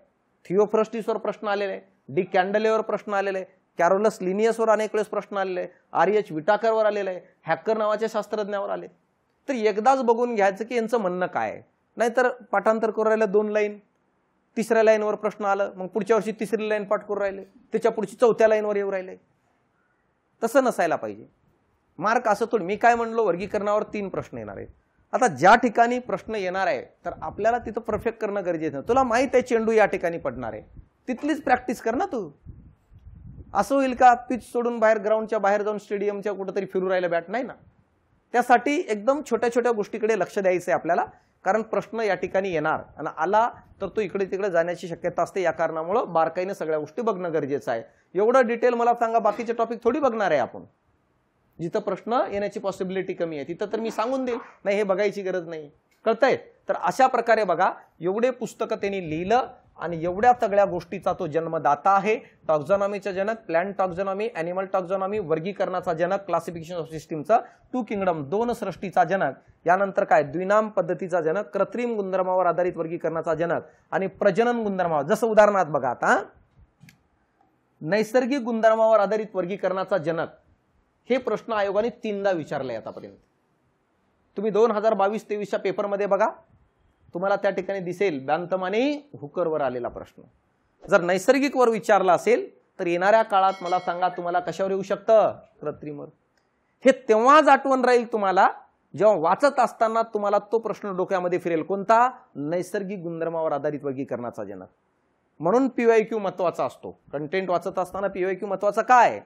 Speaker 1: थिओफ्रस्टिसवर प्रश्न आलेले आहे, डी कॅन्डलेवर प्रश्न आलेले आहे, कॅरोलस लिनियसवर अनेक वेळेस प्रश्न आलेले आहे, RH विटाकरवर आलेले आहे, हॅकर नावाच्या शास्त्रज्ञावर आले. तर एकदाच बघून घ्यायचं की यांचं म्हणणं काय आहे. नाहीतर पाठांतर करून राहिलं 2 लाईन, 3ऱ्या लाईनवर प्रश्न आलं, मग पुढच्या वर्षी 3री लाईन पाठ करून राहिले, त्याच्या पुढची 4थ्या लाईनवर येऊ राहिले. तसं नसायला पाहिजे. मार्क असं थोडं. मी काय म्हणलो, वर्गीकरणावर 3 प्रश्न येणार आहेत. आता ज्या ठिकाणी प्रश्न येणार आहे तर आपल्याला तिथं परफेक्ट करणं गरजेचं आहे. तुला माहित आहे चेंडू या ठिकाणी पडणार आहे, तिथलीच प्रॅक्टिस कर ना तू. असं होईल का पिच सोडून बाहेर ग्राउंडच्या बाहेर जाऊन स्टेडियमच्या कुठेतरी फिरू राहिलं बॅट? नाही ना. त्यासाठी एकदम छोट्या छोट्या गोष्टीकडे लक्ष द्यायचं आहे आपल्याला. कारण प्रश्न या ठिकाणी येणार आणि आला तर तो इकडे तिकडे जाण्याची शक्यता असते. या कारणामुळे बारकाईने सगळ्या गोष्टी बघणं गरजेचं आहे. एवढं डिटेल मला सांगा, बाकीचे टॉपिक थोडी बघणार आहे आपण. जिथं प्रश्न येण्याची पॉसिबिलिटी कमी आहे तिथं तर मी सांगून देईल, नाही हे बघायची गरज नाही. कळतंय? तर अशा प्रकारे बघा, एवढे पुस्तकं त्यांनी लिहिलं आणि एवढ्या सगळ्या गोष्टीचा तो जन्मदाता आहे. टॉक्झॉनॉमीचा जनक, प्लॅन्ट टॉक्झॉनॉमी, ॲनिमल टॉक्झॉनॉमी, वर्गीकरणाचा जनक, क्लासिफिकेशन ऑफ सिस्टीमचा, 2 किंगडम 2 सृष्टीचा जनक, यानंतर काय द्विनाम पद्धतीचा जनक, कृत्रिम गुणधर्मावर आधारित वर्गीकरणाचा जनक आणि प्रजनन गुणधर्मावर. जसं उदाहरणार्थ बघा आता, नैसर्गिक गुणधर्मावर आधारित वर्गीकरणाचा जनक हे प्रश्न आयोगाने 3दा विचारले आतापर्यंत. तुम्ही 2022-23च्या पेपरमध्ये बघा, तुम्हाला त्या ठिकाणी दिसेल बॅंथम आणि हुकरवर आलेला प्रश्न. जर नैसर्गिक वर विचारला असेल तर येणाऱ्या काळात मला सांगा तुम्हाला कशावर येऊ शकतं? कृत्रिमवर. हे तेव्हाच आठवण राहील तुम्हाला जेव्हा वाचत असताना तुम्हाला तो प्रश्न डोक्यामध्ये फिरेल. कोणता? नैसर्गिक गुणधर्मावर आधारित वर्गीकरणाचा जनक. म्हणून PYQ महत्वाचा असतो. कंटेंट वाचत असताना PYQ महत्वाचा काय?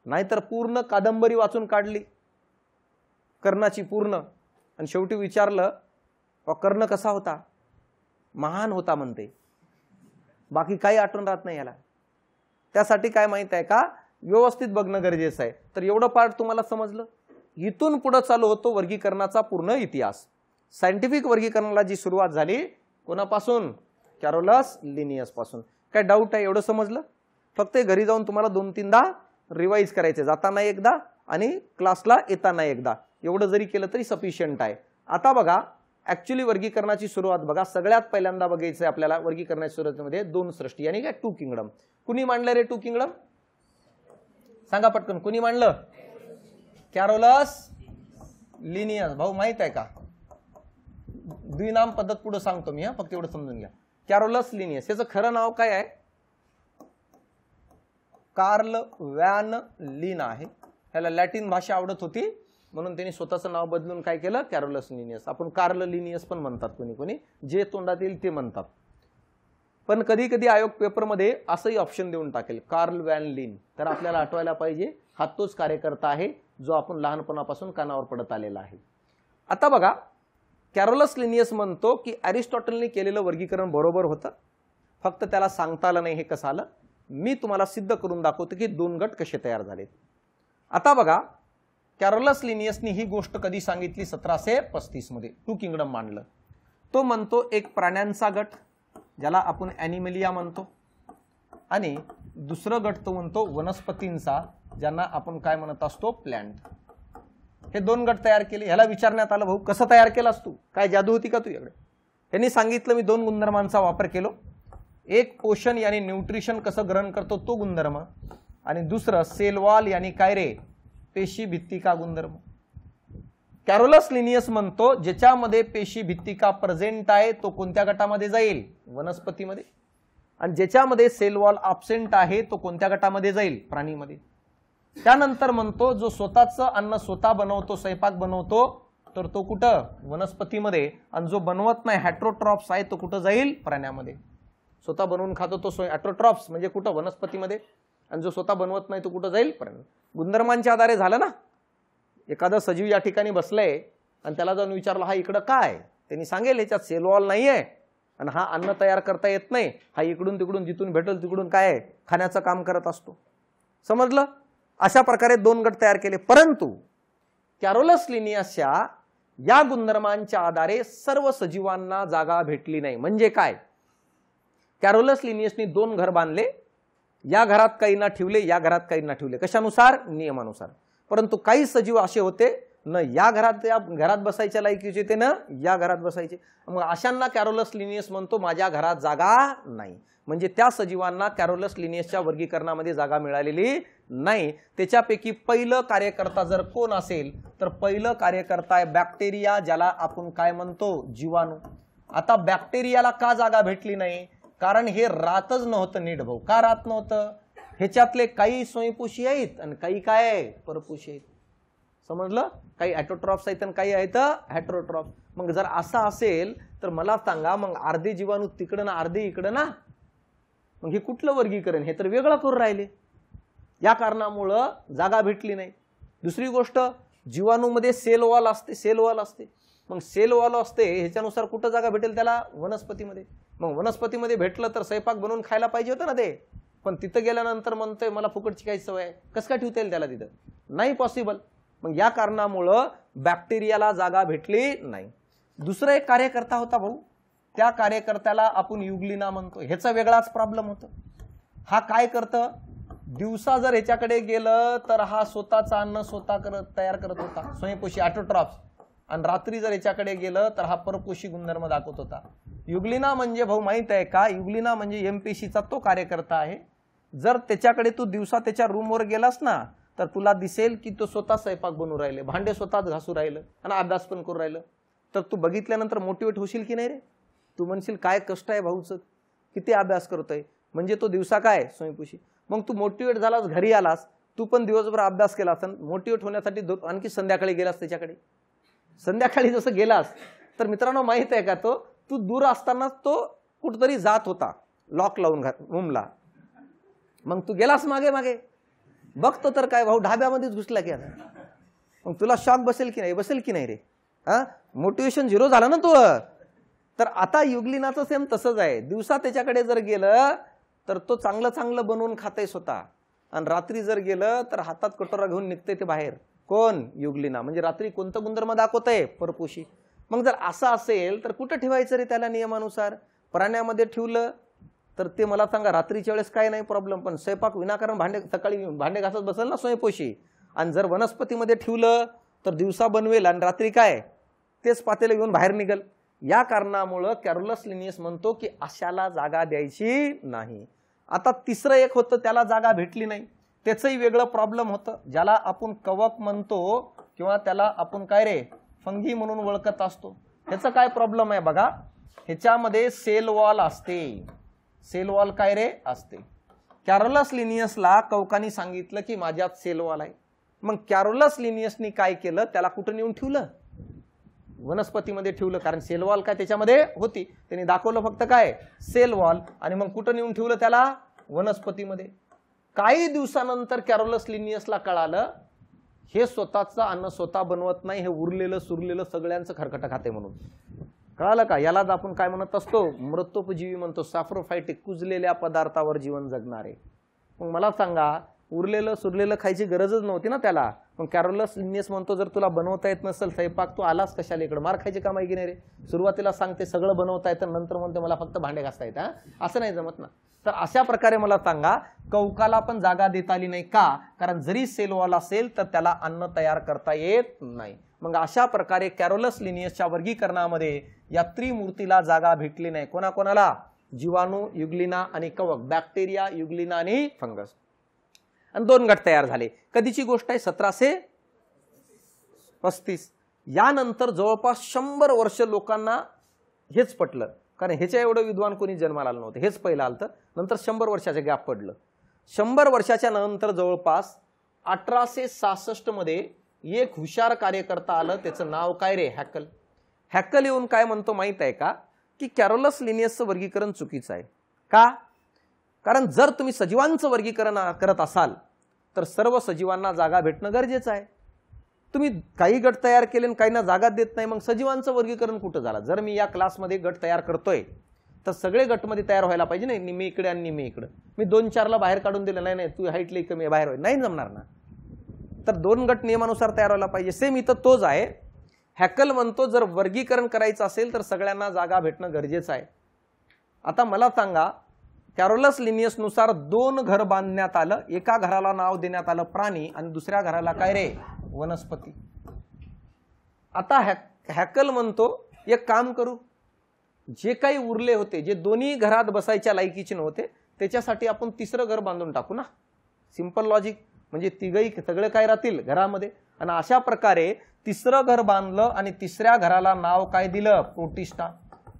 Speaker 1: नाहीतर पूर्ण कादंबरी वाचून काढली कर्णाची पूर्ण आणि शेवटी विचारलं कर्ण कसा होता? महान होता म्हणते, बाकी काही आठवण राहत नाही याला. त्यासाठी काय माहित आहे का, व्यवस्थित बघणं गरजेचं आहे. तर एवढं पार्ट तुम्हाला समजलं. इथून पुढे चालू होतो वर्गीकरणाचा पूर्ण इतिहास. सायंटिफिक वर्गीकरणाला जी सुरुवात झाली कोणापासून? कॅरोलस लिनियस पासून. काय डाऊट आहे? एवढं समजलं? फक्त घरी जाऊन तुम्हाला 2-3दा रिवाइज करायचे, जाताना एकदा आणि क्लासला येताना एकदा. एवढं जरी केलं तरी सफिशियंट आहे. आता बघा ऍक्च्युअली वर्गीकरणाची सुरुवात बघा. सगळ्यात पहिल्यांदा बघायचं आपल्याला वर्गीकरणाच्या सुरुवातीमध्ये 2 सृष्टी आणि काय 2 किंगडम. कुणी मांडलं रे 2 किंगडम? सांगा पटकन, कुणी मांडलं? कॅरोलस लिनियस. भाऊ माहित आहे का? द्विनाम पद्धत पुढे सांगतो मी, फक्त एवढं समजून घ्या. कॅरोलस लिनियस याचं खरं नाव काय आहे? कार्ल व्हॅन लिन आहे. ह्याला लॅटिन भाषा आवडत होती म्हणून त्यांनी स्वतःचं नाव बदलून काय केलं? कॅरोलस लिनियस. आपण कार्ल लिनियस पण म्हणतात, कोणी कोणी जे तोंडात येईल ते म्हणतात. पण कधी कधी आयोग पेपरमध्ये असंही ऑप्शन देऊन टाकेल कार्ल व्हॅन लिन. तर आपल्याला आठवायला पाहिजे हा तोच कार्यकर्ता आहे जो आपण लहानपणापासून कानावर पडत आलेला आहे. आता बघा, कॅरोलस लिनियस म्हणतो की अरिस्टॉटलने केलेलं वर्गीकरण बरोबर होतं, फक्त त्याला सांगता आलं नाही. हे कसं आलं? मी तुम्हाला सिद्ध करून दाखवतो की 2 गट कसे तयार झाले. आता बघा, कॅरोलस लिनियसनी ही गोष्ट कधी सांगितली? 1735 मध्ये 2 किंगडम मांडलं. तो म्हणतो एक प्राण्यांचा गट ज्याला आपण ॲनिमलिया म्हणतो आणि दुसरं गट तो म्हणतो वनस्पतींचा ज्यांना आपण काय म्हणत असतो? प्लॅन्ट. हे 2 गट तयार केले. ह्याला विचारण्यात आलं भाऊ कसं तयार केलास तू? काय जादू होती का तुझ्याकडे? त्यांनी सांगितलं मी 2 गुणधर्मांचा वापर केलो. एक पोषण यानी न्यूट्रिशन कसं ग्रहण करतो तो गुणधर्म आणि दुसरं सेल वॉल यानी काय रे? पेशी भित्तिका गुणधर्म. कॅरोलस लिनियस म्हणतो ज्याच्यामध्ये पेशी भित्तिका प्रेझेंट आहे तो कोणत्या गटामध्ये जाईल? वनस्पतीमध्ये. आणि ज्याच्यामध्ये सेल वॉल ॲब्सेंट आहे तो कोणत्या गटामध्ये जाईल? प्राणीमध्ये. त्यानंतर म्हणतो जो स्वतःचं अन्न स्वतः बनवतो, स्वयंपाक बनवतो, तर तो कुठं? वनस्पतीमध्ये. आणि जो बनवत नाही, हेटेरोट्रॉप्स आहे, तो कुठं जाईल? प्राण्यामध्ये. स्वतः बनवून खातो तो हेटेरोट्रॉप्स म्हणजे कुठं? वनस्पतीमध्ये. आणि जो स्वतः बनवत नाही तो कुठं जाईल? प्राणी. गुणधर्मांच्या आधारे झालं ना. एखादा सजीव या ठिकाणी बसलाय आणि त्याला जाऊन विचारलं हा इकडं काय? त्यांनी सांगेल याच्यात सेल वॉल नाहीये आणि हा अन्न तयार करता येत नाही, हा इकडून तिकडून जिथून भेटेल तिकडून काय आहे खाण्याचं काम करत असतो. समजलं? अशा प्रकारे 2 गट तयार केले. परंतु कॅरोलस लिनियसच्या या गुणधर्मांच्या आधारे सर्व सजीवांना जागा भेटली नाही. म्हणजे काय? कॅरोलस लिनियसनी 2 घर बांधले. या घरात काहींना ठेवले, या घरात काहींना ठेवले. कशानुसार? नियमानुसार. परंतु काही सजीव असे होते न या घरात बसायच्या लायकीचे ते न या घरात बसायचे. मग अशांना कॅरोलस लिनियस म्हणतो माझ्या घरात जागा नाही. म्हणजे त्या सजीवांना कॅरोलस लिनियसच्या वर्गीकरणामध्ये जागा मिळालेली नाही. त्याच्यापैकी पहिलं कार्यकर्ता जर कोण असेल तर पहिलं कार्यकर्ता आहे बॅक्टेरिया, ज्याला आपण काय म्हणतो? जीवाणू. आता बॅक्टेरियाला का जागा भेटली नाही? कारण हे राहतच नव्हतं नीट भाऊ. का राहत नव्हतं? ह्याच्यातले काही स्वयंपोषी आहेत आणि काही काय आहे? परपोषी आहेत. समजलं? काही ऑटोट्रॉप्स आहेत आणि काही आहेत हेटेरोट्रॉप्स. मग जर असं असेल तर मला सांगा, मग अर्धे जीवाणू तिकडं ना अर्धे इकडं ना, मग हे कुठलं वर्गीकरण? हे तर वेगळं करून राहिले. या कारणामुळं जागा भेटली नाही. दुसरी गोष्ट, जीवाणूमध्ये सेल वॉल असते. सेल वॉल असते. मग सेल वॉल असते ह्याच्यानुसार कुठं जागा भेटेल त्याला? वनस्पतीमध्ये. मग वनस्पतीमध्ये भेटलं तर स्वयंपाक बनवून खायला पाहिजे होतं ना ते. पण तिथं गेल्यानंतर म्हणतोय मला फुकटची काही सवय आहे. कसं काय ठेवता येईल त्याला तिथं? नाही पॉसिबल. मग या कारणामुळं बॅक्टेरियाला जागा भेटली नाही. दुसरा एक कार्यकर्ता होता भाऊ, त्या कार्यकर्त्याला आपण युग्लिना म्हणतो. ह्याचा वेगळाच प्रॉब्लेम होता. हा काय करतं? दिवसा जर ह्याच्याकडे गेलं तर हा स्वतःचा अन्न स्वतः तयार करत होता, स्वयंपोषी ऑटोट्रॉप्स. आणि रात्री जर ह्याच्याकडे गेलं तर हा परपोषी गुणधर्म दाखवत होता. युग्लिना म्हणजे भाऊ माहित आहे का? युग्लिना म्हणजे एमपेशीचा तो कार्यकर्ता आहे. जर त्याच्याकडे तू दिवसा त्याच्या रूमवर गेलास ना तर तुला दिसेल की तो स्वतः स्वयंपाक बनवून राहिले, भांडे स्वतःच घासू राहिलं आणि अभ्यास पण करू राहिलं. तर तू बघितल्यानंतर मोटिवेट होशील की नाही रे? तू म्हणशील काय कष्ट आहे भाऊचं, किती अभ्यास करतोय. म्हणजे तो दिवसा काय? स्वयंपोषी. मग तू मोटिवेट झालास, घरी आलास, तू पण दिवसभर अभ्यास केलास, मोटिवेट होण्यासाठी आणखी संध्याकाळी गेलास त्याच्याकडे. संध्याकाळी जसं गेलास तर मित्रांनो माहित आहे का, तू दूर असताना तो कुठतरी जात होता लॉक लावून रूमला. मग तू गेलास मागे मागे, बघतो तर काय भाऊ ढाब्यामध्येच घुसला की. आता मग तुला शॉक बसेल की नाही? बसेल की नाही रे? मोटिवेशन 0 झालं ना तू. तर आता युग्लिनाचं सेम तसंच आहे. दिवसा त्याच्याकडे जर गेलं तर तो चांगलं चांगलं बनवून खाते स्वतः, आणि रात्री जर गेलं तर हातात कटोरा घेऊन निघते ते बाहेर. कोण? युग्लिना. म्हणजे रात्री कोणतं गुणधर्म दाखवतंय? परपोषी. मग जर असं असेल तर कुठं ठेवायचं रे त्याला नियमानुसार? प्राण्यामध्ये ठेवलं तर ते मला सांगा रात्रीच्या वेळेस काय नाही प्रॉब्लेम, पण स्वयंपाक विनाकारण सकाळी भांडे घासत बसेल ना स्वयंपोषी. आणि जर वनस्पतीमध्ये ठेवलं तर दिवसा बनवेल आणि रात्री काय तेच पातेलं घेऊन बाहेर निघेल. या कारणामुळं कॅरोलस लिनियस म्हणतो की अशाला जागा द्यायची नाही. आता तिसरं एक होतं त्याला जागा भेटली नाही, त्याचंही वेगळं प्रॉब्लेम होतं, ज्याला आपण कवक म्हणतो किंवा त्याला आपण काय रे फंगी म्हणून ओळखत असतो. ह्याचं काय प्रॉब्लेम आहे बघा. ह्याच्यामध्ये सेल वॉल असते. सेल वॉल काय रे असते. कॅरोलस लिनियसला कवकानी सांगितलं की माझ्यात सेल वॉल आहे. मग कॅरोलस लिनियसनी काय केलं? त्याला कुठं नेऊन ठेवलं? वनस्पतीमध्ये ठेवलं. कारण सेल वॉल काय त्याच्यामध्ये होती. त्यांनी दाखवलं फक्त काय? Cell wall. आणि मग कुठं नेऊन ठेवलं त्याला? वनस्पतीमध्ये. काही दिवसानंतर कॅरोलस लिनियसला कळालं हे स्वतःचं अन्न स्वतः बनवत नाही, हे उरलेलं सुरलेलं सगळ्यांचं खरकट खाते म्हणून. कळालं का? यालाच आपण काय म्हणत असतो? मृतोपजीवी म्हणतो. सॅफ्रोफायटिक, कुजलेल्या पदार्थावर जीवन जगणारे. मग मला सांगा उरलेलं सुरलेलं खायची गरजच नव्हती ना त्याला. मग कॅरोलस लिनियस म्हणतो जर तुला बनवता येत नसेल स्वयंपाक तू आलास कशाला इकडे? मार खायची काम आहे की नाही रे? सुरुवातीला सांगते सगळं बनवता येतं, नंतर म्हणते मला फक्त भांडे घासता येतं. असं नाही जमत ना. तर अशा प्रकारे मला सांगा कवकाला पण जागा देता आली नाही का? कारण जरी सेल वॉल असेल तर त्याला अन्न तयार करता येत नाही. मग अशा प्रकारे कॅरोलस लिनियसच्या वर्गीकरणामध्ये या त्रिमूर्तीला जागा भेटली नाही. कोणाकोणाला? जीवाणू, युग्लिना आणि कवक. बॅक्टेरिया, युग्लिना आणि फंगस. आणि 2 गट तयार झाले. कधीची गोष्ट आहे? 1735. यानंतर जवळपास 100 वर्ष लोकांना हेच पटलं, कारण ह्याच्या एवढं विद्वान कोणी जन्माला आलं नव्हतं, हेच पहिलं आलं. नंतर 100 वर्षाचं गॅप पडलं. 100 वर्षाच्या नंतर जवळपास 1866 मध्ये एक हुशार कार्यकर्ता आलं, त्याचं नाव काय रे, हॅकल. हॅकल येऊन काय म्हणतो माहित आहे का, की कॅरोलस लिनियसचं वर्गीकरण चुकीचं आहे. का? कारण जर तुम्ही सजीवांचं वर्गीकरण करत असाल तर सर्व सजीवांना जागा भेटणं गरजेचं आहे. तुम्ही काही गट तयार केले आणि काहींना जागा देत नाही, मग सजीवांचं वर्गीकरण कुठं झालं? जर मी या क्लासमध्ये गट तयार करतोय तर सगळे गटमध्ये तयार व्हायला पाहिजे नाही, निम्मे इकडे आणि निम्मे इकडे. मी 2-4ला बाहेर काढून दिलं, नाही तू हाईट लई कमी बाहेर नाही जमणार ना. तर 2 गट नियमानुसार तयार व्हायला पाहिजे. सेम इथं तोच आहे. हॅकल म्हणतो जर वर्गीकरण करायचं असेल तर सगळ्यांना जागा भेटणं गरजेचं आहे. आता मला सांगा, कॅरोलस लिनियस नुसार 2 घर बांधण्यात आलं, एका घराला नाव देण्यात आलं प्राणी आणि दुसऱ्या घराला काय रे, वनस्पती. आता हॅकल म्हणतो एक काम करू, जे काही उरले होते, जे दोन्ही घरात बसायच्या लायकीचे नव्हते, त्याच्यासाठी आपण 3रं घर बांधून टाकू ना. सिंपल लॉजिक, म्हणजे तिघही सगळे काय राहतील घरामध्ये. आणि अशा प्रकारे 3रं घर बांधलं आणि 3ऱ्या घराला नाव काय दिलं, प्रोटिस्टा.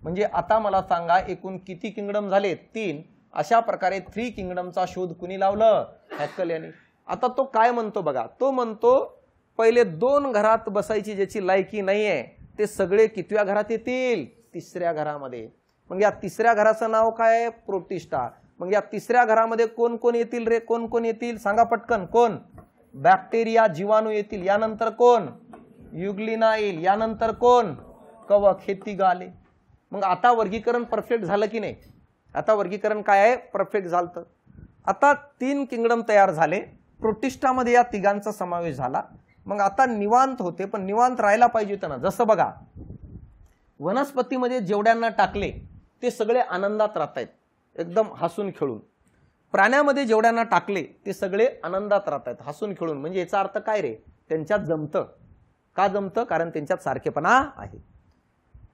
Speaker 1: म्हणजे आता मला सांगा एकूण किती किंगडम झाले, 3. अशा प्रकारे 3 किंगडमचा शोध कुणी लावलं, हॅकल यांनी. आता तो काय म्हणतो बघा, तो म्हणतो पहिले 2 घरात बसायची ज्याची लायकी नाहीये ते सगळे कितव्या घरात येतील, 3ऱ्या घरामध्ये. मग या 3ऱ्या घराचं नाव काय, प्रोटिस्टा. मग या 3ऱ्या घरामध्ये कोण कोण येतील रे, कोण कोण येतील सांगा पटकन. कोण? बॅक्टेरिया, जीवाणू येतील. यानंतर कोण, युग्लिना येईल. यानंतर कोण, कवक. हे 3 आले. मग आता वर्गीकरण परफेक्ट झालं की नाही? आता वर्गीकरण काय आहे, परफेक्ट झालं. आता 3 किंगडम तयार झाले, प्रोटिस्टामध्ये या 3घांचा समावेश झाला. मग आता निवांत होते, पण निवांत राहायला पाहिजे होतं ना. जसं बघा, वनस्पतीमध्ये जेवढ्यांना टाकले ते सगळे आनंदात राहत आहेत, एकदम हसून खेळून. प्राण्यामध्ये जेवढ्यांना टाकले ते सगळे आनंदात राहत आहेत, हसून खेळून. म्हणजे याचा अर्थ काय रे, त्यांच्यात जमतं. का जमतं? कारण त्यांच्यात सारखेपणा आहे.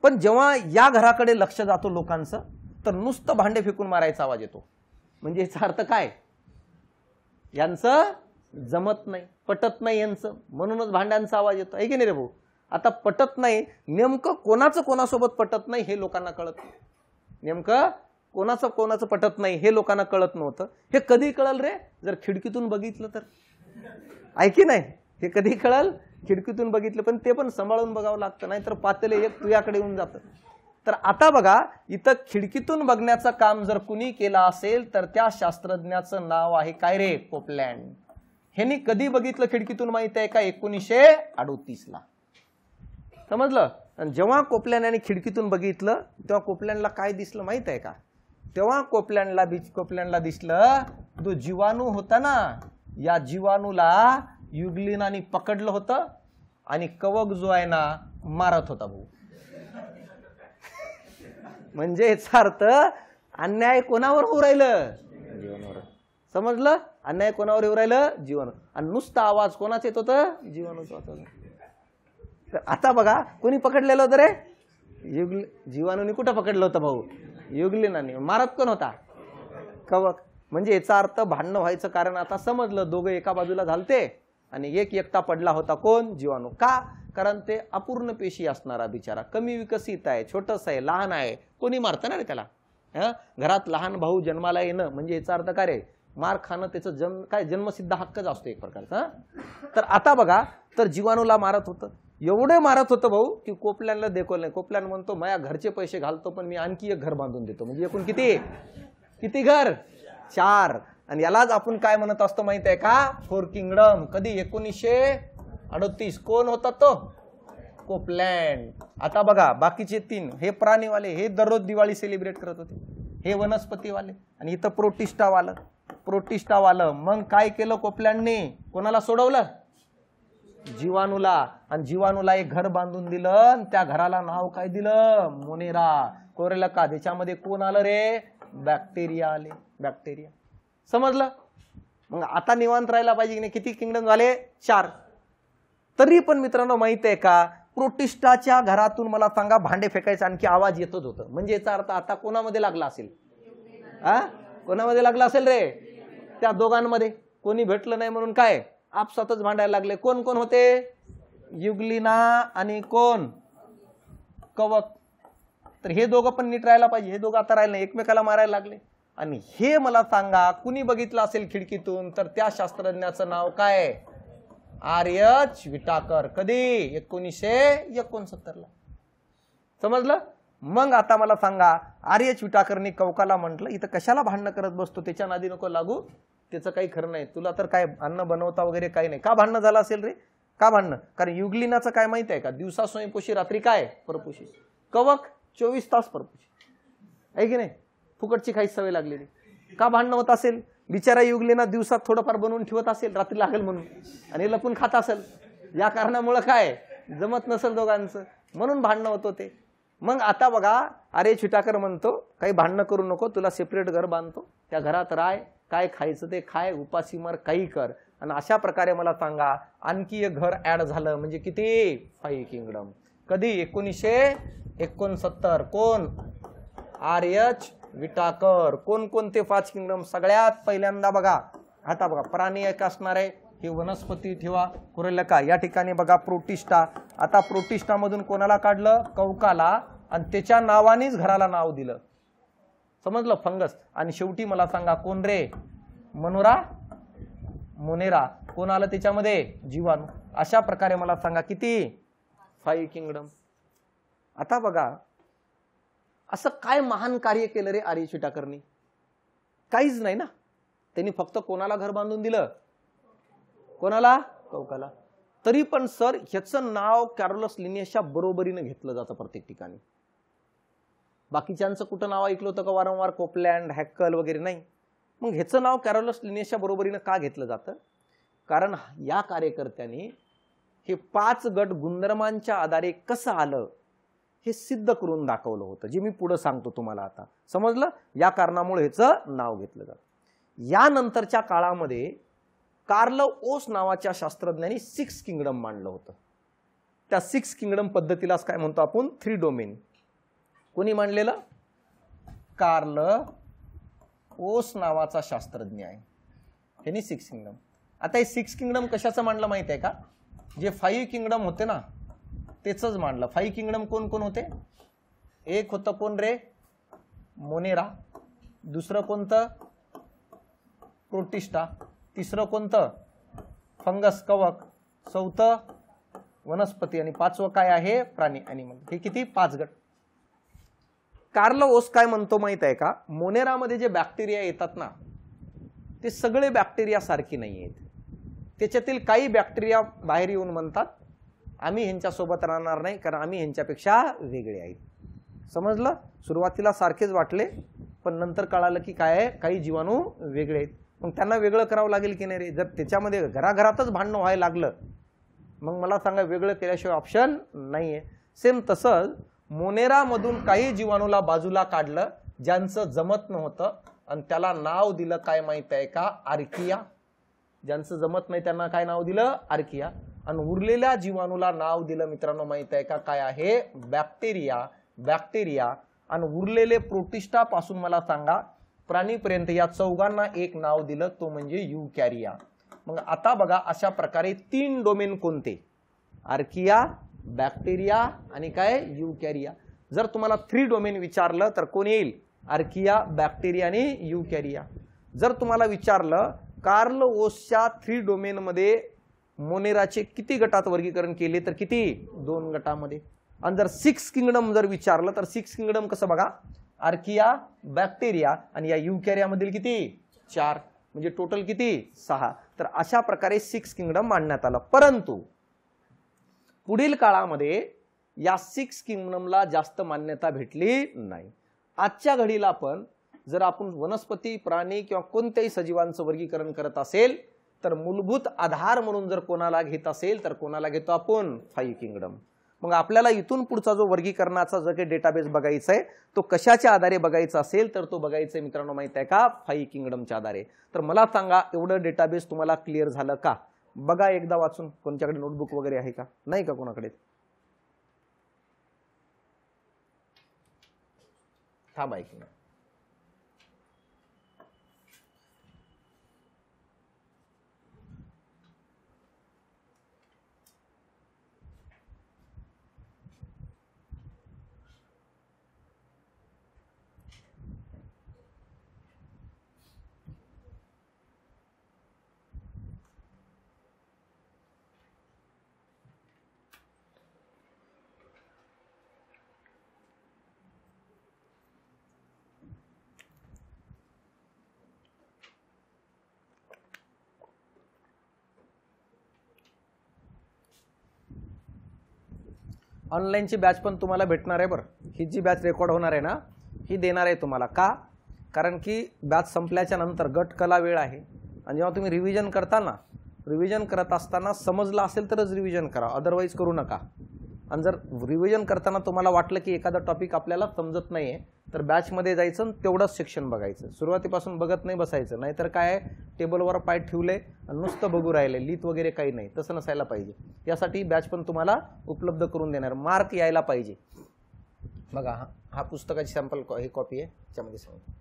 Speaker 1: पण जेव्हा या घराकडे लक्ष जातो लोकांचं, तर नुसतं भांडे फेकून मारायचा आवाज येतो. म्हणजे याचा अर्थ काय, यांचं जमत नाही, पटत नाही यांचं, म्हणूनच भांड्यांचा आवाज येतो. आहे की नाही रे भाऊ? आता पटत नाही, नेमकं कोणाचं कोणासोबत पटत नाही हे लोकांना कळत नाही. नेमकं कोणाचं पटत नाही हे लोकांना कळत नव्हतं. हे कधी कळल रे, जर खिडकीतून बघितलं तर. आहे की नाही? हे कधी कळल, खिडकीतून बघितलं. पण ते पण सांभाळून बघावं लागतं, नाहीतर पातेले एक तुझ्याकडे येऊन जातं. तर आता बघा, इथं खिडकीतून बघण्याचं काम जर कुणी केलं असेल तर त्या शास्त्रज्ञाचं नाव आहे काय रे, कोपलँड. ह्यांनी कधी बघितलं खिडकीतून माहित आहे का, 1938ला. समजलं? आणि जेव्हा कोपलँड यांनी खिडकीतून बघितलं तेव्हा कोपलँडला काय दिसलं माहित आहे का? तेव्हा कोपलँडला दिसलं जो जीवाणू होता ना, या जीवाणूला युग्लिनाने पकडलं होतं आणि कवक जो आहे ना मारत होता भाऊ. म्हणजे याचा अर्थ अन्याय कोणावर होऊ राहिलं, जीवाणूवर. समजलं? अन्याय कोणावर येऊ राहिलं, जीवाणू. आणि नुसता आवाज कोणाचा येत होतं, जीवाणूचा होता. तर आता बघा, कोणी पकडलेलं होतं रे, जीवाणूने. कुठं पकडलं होतं भाऊ, युग्लिनाने. मारत कोण होता, कवक. म्हणजे याचा अर्थ भांडणं व्हायचं कारण आता समजलं, दोघं एका बाजूला झालते आणि एक एकटा पडला होता, कोण, जीवाणू. का? कारण ते अपूर्ण पेशी असणारा बिचारा, कमी विकसित आहे, छोटस आहे, लहान आहे, कोणी मारतं ना रे त्याला. घरात लहान भाऊ जन्माला येणं म्हणजे याचा अर्थ काय रे, मार खाणं त्याचं काय जन्मसिद्ध हक्कच असतो एक प्रकारचा. तर आता बघा, तर जीवाणूला मारत होतं, एवढे मारत होतं भाऊ की कोपलँडला देखवलं नाही. कोपलँड म्हणतो माझ्या घरचे पैसे घालतो पण मी आणखी एक घर बांधून देतो. म्हणजे एकूण किती घर, 4. आणि यालाच आपण काय म्हणत असतो माहित आहे का, 4 किंगडम. कधी 1938. कोण होता तो, कोपलँड. आता बघा बाकीचे 3, हे प्राणीवाले हे दररोज दिवाळी सेलिब्रेट करत होते, हे वनस्पतीवाले. आणि इथं प्रोटिस्टावालं. मग काय केलं कोपलँडने, कोणाला सोडवलं, जीवाणूला. आणि जीवाणूला एक घर बांधून दिलं आणि त्या घराला नाव काय दिलं, मोनेरा कोरेलका. त्याच्यामध्ये कोण आलं रे, बॅक्टेरिया आले, बॅक्टेरिया. समजलं? मग आता निवांत राहायला पाहिजे की नाही. किती किंगडम झाले, 4. तरी पण मित्रांनो माहित आहे का, प्रोटिस्टाच्या घरातून मला सांगा भांडे फेकायचा आणखी आवाज येतच होतं. म्हणजे याचा अर्थ आता कोणामध्ये लागला असेल, कोणामध्ये लागला असेल रे, त्या दोघांमध्ये. कोणी भेटलं नाही म्हणून काय आपसातच भांडायला लागले. कोण कोण होते, युगलिना आणि कोण कवक. तर हे दोघं पण नीट राहायला पाहिजे. हे दोघं आता राहिले नाही, एकमेकाला मारायला लागले. आणि हे मला सांगा कुणी बघितलं असेल खिडकीतून तर त्या शास्त्रज्ञाचं नाव काय? आर्यच विटाकर. कधी? 1969 ला. समजलं? मग आता मला सांगा आर्यच विटाकरनी कवकाला म्हटलं इथं कशाला भांडणं करत बसतो, त्याच्या नादी नको लागू, त्याचं काही खरं नाही, तुला तर काय अन्न बनवता वगैरे काही नाही. का भांडणं झालं असेल रे? का भांडणं? कारण युगलिनाचं काय माहिती आहे का? दिवसा स्वयंपोषी, रात्री काय परपोषी. कवक 24 तास परपोषी, आहे की नाही? फुकटची काही सवय लागलेली. का भांडणं होत असेल? बिचारा युगलिना दिवसात थोडंफार बनवून ठेवत असेल, रात्री लागेल म्हणून, आणि लपून खात असेल. या कारणामुळे काय जमत नसेल दोघांचं, म्हणून भांडणं होत होते. मग आता बघा आर्यच विटाकर म्हणतो काही भांडणं करू नको, तुला सेपरेट घर बांधतो, त्या घरात राह, काय खायचं ते खाय, उपासी मर, काही कर. आणि अशा प्रकारे मला सांगा आणखी एक घर ऍड झालं, म्हणजे किती? 5 किंगडम. कधी? 1969. कोण? आर्यच विटाकर. कोणकोणते 5 किंगडम? सगळ्यात पहिल्यांदा बघा, आता बघा प्राणी एक असणार आहे, हे वनस्पती ठेवा कुरेल का. या ठिकाणी बघा प्रोटिस्टा. आता प्रोटिस्टा मधून कोणाला काढलं? कवकाला, आणि त्याच्या नावानेच घराला नाव दिलं. समजलं? फंगस. आणि शेवटी मला सांगा कोण रे? मनोरा मोनेरा. कोण आलं त्याच्यामध्ये? जीवाणू. अशा प्रकारे मला सांगा किती? 5 किंगडम. आता बघा असं काय महान कार्य केलं रे आर्यच विटाकरनी? काहीच नाही ना. त्यांनी फक्त कोणाला घर बांधून दिलं? कोणाला? कवकाला. तरी पण सर ह्याचं नाव कॅरोलस लिनियसच्या बरोबरीने घेतलं जातं प्रत्येक ठिकाणी. बाकीच्यांचं कुठं नाव ऐकलं होतं का वारंवार? कोपलँड, हॅकल वगैरे नाही. मग ह्याचं नाव कॅरोलस लिनियसच्या बरोबरीने का घेतलं जातं? कारण या कार्यकर्त्यांनी हे 5 गट गुणधर्मांच्या आधारे कसं आलं हे सिद्ध करून दाखवलं होतं, जे मी पुढे सांगतो तुम्हाला. आता समजलं? या कारणामुळे ह्याचं नाव घेतलं जातं. यानंतरच्या काळामध्ये कार्ल ओस नावाच्या शास्त्रज्ञांनी 6 किंगडम मांडलं होतं. त्या 6 किंगडम पद्धतीलाच काय म्हणतो आपण? 3 डोमेन. कोणी मांडलेलं? कार्ल ओस नावाचा शास्त्रज्ञ आहे, त्यांनी 6 किंगडम. आता हे 6 किंगडम कशाचं मांडलं माहिती आहे का? जे 5 किंगडम होते ना तेच मांडलं. 5 किंगडम कोण कोण होते? एक होतं कोण रे? मोनेरा. दुसरं कोणतं? प्रोटिस्टा. तिसरं कोणतं? फंगस, कवक. चौथं वनस्पती. आणि 5वं काय आहे? प्राणी, ॲनिमल. हे किती? 5 गट. कार्ल ओस काय म्हणतो माहित आहे का? मोनेरामध्ये जे बॅक्टेरिया येतात ना ते सगळे बॅक्टेरिया सारखी नाही आहेत. त्याच्यातील काही बॅक्टेरिया बाहेर येऊन म्हणतात आम्ही ह्यांच्यासोबत राहणार नाही कारण आम्ही ह्यांच्यापेक्षा वेगळे आहेत. समजलं? सुरुवातीला सारखेच वाटले पण नंतर कळालं की काय आहे, काही जीवाणू वेगळे आहेत. मग त्यांना वेगळं करावं लागेल की नाही रे? जर त्याच्यामध्ये घराघरातच भांडणं व्हायला लागलं मग मला सांगा वेगळं केल्याशिवाय ऑप्शन नाहीये. सेम तसंच मोनेरामधून काही जीवाणूला बाजूला काढलं ज्यांचं जमत नव्हतं आणि त्याला नाव दिलं काय माहित आहे का? आर्किया. ज्यांचं जमत नाही त्यांना काय नाव दिलं? आर्किया. आणि उरलेल्या जीवाणूला नाव दिलं मित्रांनो माहित आहे का? काय आहे? बॅक्टेरिया. बॅक्टेरिया. आणि उरलेले प्रोटिस्टा पासून मला सांगा प्राणीपर्यंत या चौघांना एक नाव दिलं, तो म्हणजे युकॅरिया. मग आता बघा अशा प्रकारे 3 डोमेन कोणते? आर्किया, बॅक्टेरिया आणि काय? युकॅरिया. जर तुम्हाला 3 डोमेन विचारलं तर कोण येईल? आर्किया, बॅक्टेरिया आणि युकॅरिया. जर तुम्हाला विचारलं कार्ल ओसच्या 3 डोमेन मध्ये मोनेराचे किती गटात वर्गीकरण केले तर किती? 2 गटामध्ये. आणि जर 6 किंगडम जर विचारलं तर 6 किंगडम कसं बघा? आर्किया, बॅक्टेरिया आणि या युकॅरिया मधील किती? 4. म्हणजे टोटल किती? 6. तर अशा प्रकारे 6 किंगडम मांडण्यात आलं. परंतु पुढील काळामध्ये या 6 किंगडमला जास्त मान्यता भेटली नाही. आजच्या घडीला पण जर आपण वनस्पती, प्राणी किंवा कोणत्याही सजीवांचं वर्गीकरण करत असेल तर मूलभूत आधार म्हणून जर कोणाला घेत असेल तर कोणाला घेतो आपण? 5 किंगडम. मग आपल्याला इथून पुढचा जो वर्गीकरणाचा जो काही डेटाबेस बघायचा आहे तो कशाच्या आधारे बघायचा असेल तर तो बघायचा मित्रांनो माहित आहे का? 5 किंगडमच्या आधारे. तर मला सांगा एवढं डेटाबेस तुम्हाला क्लिअर झालं का? बघा एकदा वाचून. कोणच्याकडे नोटबुक वगैरे आहे का? नाही का कोणाकडे? थांबा एक मिनिट. ऑनलाईनची बॅच पण तुम्हाला भेटणार आहे बरं. ही जी बॅच रेकॉर्ड होणार आहे ना ही देणार आहे तुम्हाला. का? कारण की बॅच संपल्याच्या नंतर गट कला वेळ आहे आणि जेव्हा तुम्ही रिव्हिजन करता ना, रिव्हिजन करत असताना समजलं असेल तरच रिव्हिजन करा, अदरवाईज करू नका. आणि जर रिव्हिजन करताना तुम्हाला वाटलं की एखादा टॉपिक आपल्याला समजत नाही आहे तर बॅचमध्ये जायचं आणि तेवढंच सेक्शन बघायचं, सुरुवातीपासून बघत नाही बसायचं. नाहीतर काय आहे, टेबलवर पाय ठेवले आणि नुसतं बघू राहिले, लिहित वगैरे काही नाही, तसं नसायला पाहिजे. यासाठी बॅच पण तुम्हाला उपलब्ध करून देणार, मार्क यायला पाहिजे. बघा हा पुस्तकाची सॅम्पल ही कॉपी आहे, त्याच्यामध्ये सांगतो.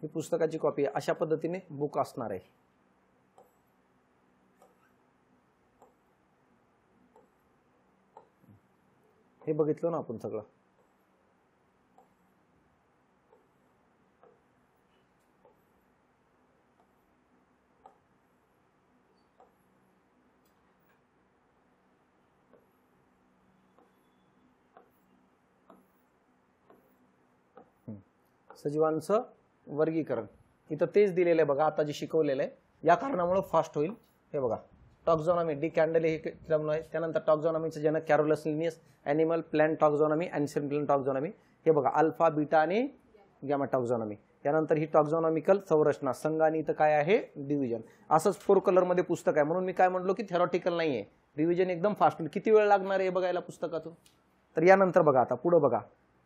Speaker 1: ही पुस्तकाची कॉपी आहे, अशा पद्धतीने बुक असणार आहे. हे बघितलं ना आपण सगळं. सजीवांचं वर्गीकरण इथं तेच दिलेलं आहे बघा, आता जे शिकवलेलं आहे. या कारणामुळे फास्ट होईल. हे बघा, टॉक्झॉनॉमी, डी कॅन्डले हे जमलं आहे. त्यानंतर टॉक्झॉनॉमीचं जनक कॅरोलस लिनियस, ॲनिमल प्लॅन्ट टॉक्झॉनॉमी, ॲन्शियंट टॉक्झॉनॉमी. हे बघा, अल्फा बीटा आणि गॅमा टॉक्झॉनॉमी. यानंतर ही टॉक्झॉनॉमिकल संरचना, संघ आणि इथं काय आहे, डिव्हिजन. असंच 4 कलरमध्ये पुस्तक आहे. म्हणून मी काय म्हणलो की थेरॉटिकल नाही आहे, रिव्हिजन एकदम फास्ट होईल. किती वेळ लागणार आहे बघायला पुस्तकातून? तर यानंतर बघा, आता पुढे बघा,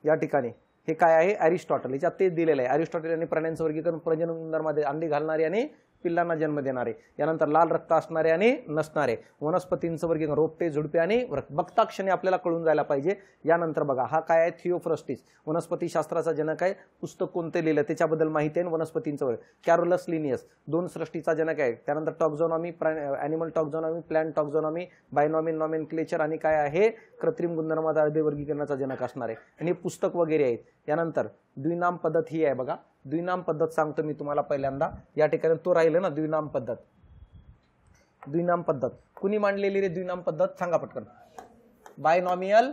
Speaker 1: या ठिकाणी हे काय आहे, अरिस्टॉटल. याच्यात तेच दिलेलं आहे. अरिस्टॉटल यांनी प्राण्यांचं वर्गीकरण प्रजनन गुणधर्मामध्ये अंडी घालणारे आणि पिल्लांना जन्म देणारे, यानंतर लाल रक्त असणारे आणि नसणारे, वनस्पतींचं वर्गीकरण, रोपटे झुडपे आणि बघताक्षणी आपल्याला कळून जायला पाहिजे. यानंतर बघा, हा काय आहे, थिओफ्रस्टिस, वनस्पती शास्त्राचा जनक आहे. पुस्तक कोणते लिहिलं त्याच्याबद्दल माहिती आहे. वनस्पतींचं वर्ग, कॅरोलस लिनियस, 2 सृष्टीचा जनक आहे. त्यानंतर टॉक्झॉनॉमी, ॲनिमल टॉक्झॉनॉमी, प्लॅन्ट टॉक्झॉनॉमी, बायनॉमी नॉमेनक्लेचर आणि काय आहे, कृत्रिम गुणधर्माच्या वर्गीकरणाचा जनक असणार आहे. आणि पुस्तक वगैरे आहेत. यानंतर द्विनाम पद्धत ही आहे बघा. द्विनाम पद्धत सांगतो मी तुम्हाला पहिल्यांदा. या ठिकाणी तो राहिलं ना, द्विनाम पद्धत. द्विनाम पद्धत कुणी मांडलेली रे द्विनाम पद्धत, सांगा पटकन. Binomial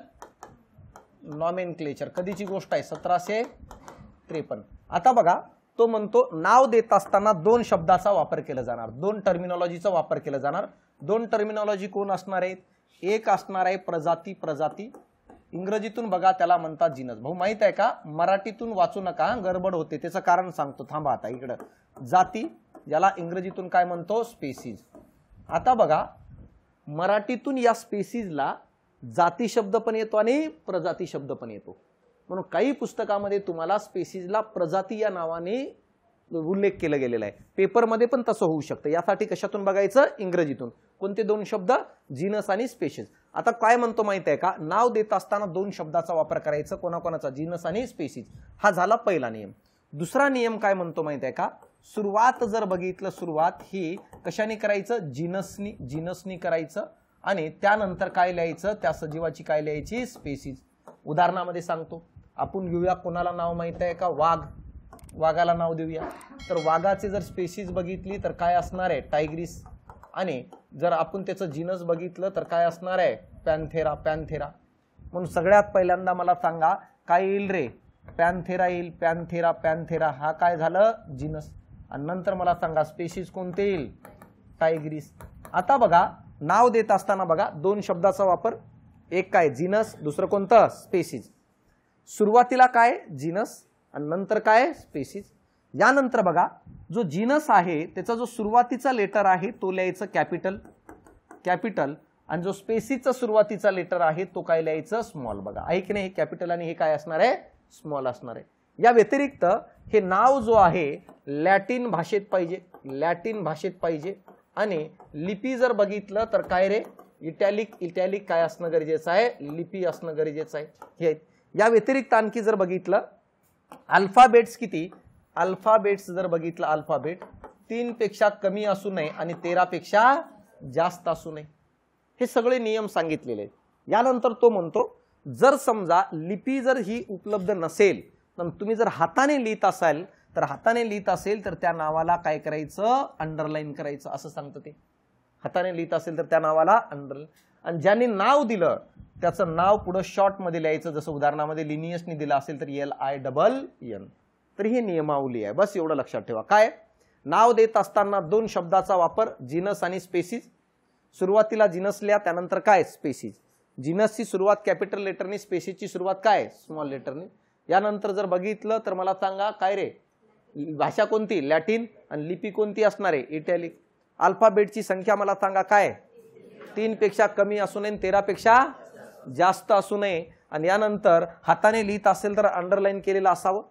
Speaker 1: nomenclature. कधीची गोष्ट आहे, 1753. आता बघा, तो म्हणतो नाव देत असताना 2 शब्दाचा वापर केला जाणार, 2 टर्मिनॉलॉजीचा वापर केला जाणार. 2 टर्मिनॉलॉजी कोण असणार आहेत? एक असणार आहे प्रजाती. प्रजाती इंग्रजीतून बघा त्याला म्हणतात जीनस. भाऊ माहित आहे का, मराठीतून वाचू नका, गडबड होते. त्याचं कारण सांगतो, थांबा. आता इकडं जाती, याला इंग्रजीतून काय म्हणतो, स्पेसीज. आता बघा, मराठीतून या स्पेसीजला जाती शब्द पण येतो आणि प्रजाती शब्द पण येतो. म्हणून काही पुस्तकामध्ये तुम्हाला स्पेसीजला प्रजाती या नावाने उल्लेख केला गेलेला आहे. पेपरमध्ये पण तसं होऊ शकतं. यासाठी कशातून बघायचं, इंग्रजीतून. कोणते 2 शब्द, जीनस आणि स्पेशीज. आता काय म्हणतो माहित आहे का, नाव देत असताना 2 शब्दाचा वापर करायचा, कोणाकोणाचा, जीनस आणि स्पेशीज. हा झाला पहिला नियम. दुसरा नियम काय म्हणतो माहित आहे का, सुरुवात जर बघितलं, सुरुवात ही कशाने करायचं, जीनसनी करायचं. आणि त्यानंतर काय लिहायचं, त्या सजीवाची काय लिहायची, स्पेशीज. उदाहरणामध्ये सांगतो, आपण घेऊया, कोणाला नाव माहित आहे का, वाघ. वाघाला नाव देऊया. तर वाघाचे जर स्पेशीज बघितली तर काय असणार आहे, टायग्रिस. आणि जर आपण त्याचं जीनस बघितलं तर काय असणार आहे, पॅन्थेरा. पॅन्थेरा. म्हणून सगळ्यात पहिल्यांदा मला सांगा काय येईल रे, पॅन्थेरा येईल. पॅन्थेरा, पॅन्थेरा हा काय झालं, जीनस. आणि नंतर मला सांगा स्पेशीज कोणते येईल, टायग्रिस. आता बघा, नाव देत असताना बघा 2 शब्दाचा वापर, एक काय जीनस, दुसरं कोणतं, स्पेशीज. सुरुवातीला काय, जीनस, आणि नंतर काय, स्पेशीज. यानंतर बघा, जो जीनस आहे त्याचा जो सुरुवातीचा लेटर आहे तो लिहायचं कॅपिटल. कॅपिटल. आणि जो स्पेसीजचा सुरुवातीचा लेटर आहे तो काय लिहायचं, स्मॉल. बघा आहे की नाही, हे कॅपिटल आणि हे काय असणार आहे, स्मॉल असणार आहे. या व्यतिरिक्त हे नाव जो आहे लॅटिन भाषेत पाहिजे, लॅटिन भाषेत पाहिजे. आणि लिपी जर बघितलं तर काय रे, इटॅलिक. इटॅलिक काय असणं गरजेचं आहे, लिपी असणं गरजेचं आहे. हे या व्यतिरिक्त आणखी जर बघितलं, अल्फाबेट्स किती, अल्फाबेट्स जर बघितलं, अल्फाबेट 3 पेक्षा कमी असू नये आणि 13 पेक्षा जास्त असू नये. हे सगळे नियम सांगितलेले आहेत. यानंतर तो म्हणतो, जर समजा लिपी जर ही उपलब्ध नसेल पण तुम्ही जर हाताने लिहित असाल तर त्या नावाला काय करायचं, अंडरलाईन करायचं असं सांगतं ते. हाताने लिहित असेल तर त्या नावाला अंडरलाईन, आणि ज्यांनी नाव दिलं त्याचं नाव पुढे शॉर्ट मध्ये लिहायचं. जसं उदाहरणामध्ये लिनियसने दिलं असेल तर LINN. तर ही नियमावली आहे, बस एवढं लक्षात ठेवा. काय नाव देत असताना दोन शब्दाचा वापर, जिनस आणि स्पेसिस. सुरुवातीला जिनस लिहा, त्यानंतर काय स्पेसिस. जिनसची सुरुवात कॅपिटल लेटरने, स्पेसिसची सुरुवात काय स्मॉल लेटरने. यानंतर जर बघितलं तर मला सांगा काय रे, भाषा कोणती, लॅटिन, आणि लिपी कोणती असणार आहे, इटॅलिक. अल्फाबेटची संख्या मला सांगा काय, 3 पेक्षा कमी असू नये, 13 पेक्षा जास्त असू नये. आणि यानंतर हाताने लिहित असेल तर अंडरलाईन केलेलं असावं.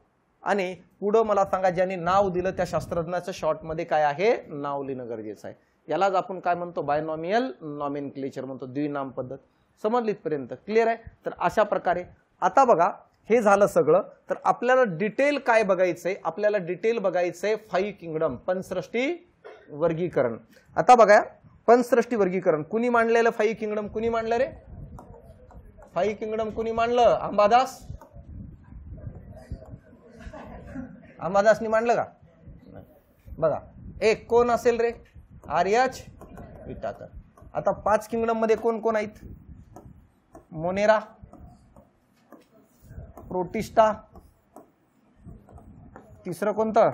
Speaker 1: आणि पुढं मला सांगा ज्यांनी नाव दिलं त्या शास्त्रज्ञाचं शॉर्टमध्ये काय आहे, नाव लिहिणं गरजेचं आहे. यालाच आपण काय म्हणतो, बायनॉमियल नॉमेनक्लेचर म्हणतो, द्विनाम पद्धत. समजली इथपर्यंत, क्लिअर आहे. तर अशा प्रकारे आता बघा हे झालं सगळं. तर आपल्याला डिटेल काय बघायचंय, आपल्याला डिटेल बघायचंय 5 किंगडम, पंचसृष्टी वर्गीकरण. आता बघा पंचसृष्टी वर्गीकरण कुणी मांडलेलं, 5 किंगडम कुणी मांडलं रे, 5 किंगडम कुणी मांडलं, अंबादास. अंबादासनी मांडलं का, बघा एक कोण असेल रे, आर्यच विटाकर. आता 5 किंगडम मध्ये कोण कोण आहेत, मोनेरा, प्रोटिस्टा, तिसरं कोणतं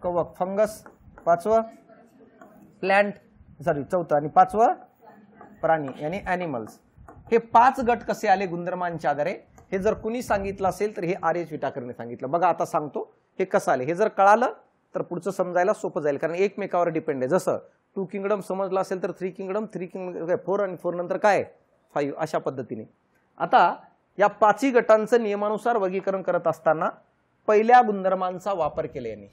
Speaker 1: कवक फंगस, 5वं प्लांट, चौथं आणि 5वं प्राणी यानी ॲनिमल्स. हे 5 गट कसे आले गुणधर्मांच्या आधारे, हे जर कुणी सांगितलं असेल तर हे आर्यच विटाकरने सांगितलं. बघा आता सांगतो हे कसं आले. हे जर कळालं तर पुढचं समजायला सोपं जाईल, कारण एकमेकावर डिपेंड आहे. जसं 2 किंगडम समजलं असेल तर 3 किंगडम, 3 किंगडम 4 आणि 4 नंतर काय 5, अशा पद्धतीने. आता या 5 गटांचं नियमानुसार वर्गीकरण करत असताना पहिल्या गुणधर्मांचा वापर केला यांनी.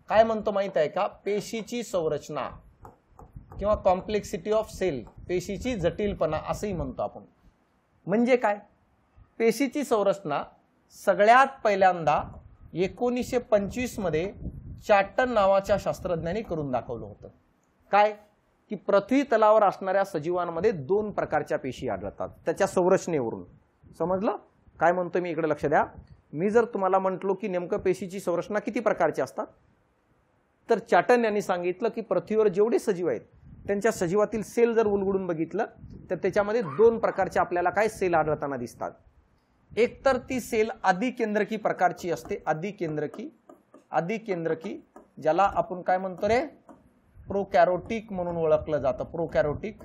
Speaker 1: काय म्हणतो माहित आहे का, पेशीची संरचना किंवा कॉम्प्लेक्सिटी ऑफ सेल, पेशीची जटिलपणा असंही म्हणतो आपण. म्हणजे काय, पेशीची संरचना सगळ्यात पहिल्यांदा 1925 मध्ये चॅटन नावाच्या शास्त्रज्ञांनी करून दाखवलं होतं. काय की पृथ्वी तलावर असणाऱ्या सजीवांमध्ये 2 प्रकारच्या पेशी आढळतात त्याच्या संरचनेवरून. समजलं काय म्हणतो मी, इकडे लक्ष द्या. मी जर तुम्हाला म्हटलो की नेमकं पेशीची संरचना किती प्रकारची असतात, तर चॅटन यांनी सांगितलं की पृथ्वीवर जेवढे सजीव आहेत त्यांच्या सजीवातील सेल जर उलगडून बघितलं तर त्याच्यामध्ये 2 प्रकारचे आपल्याला काय सेल आढळताना दिसतात. एक तर ती सेल अधिकेंद्रकी प्रकारची असते, अधिकेंद्रकी ज्याला आपण काय म्हणतो रे, प्रोकॅरोटिक म्हणून ओळखलं जातं, प्रोकॅरोटिक.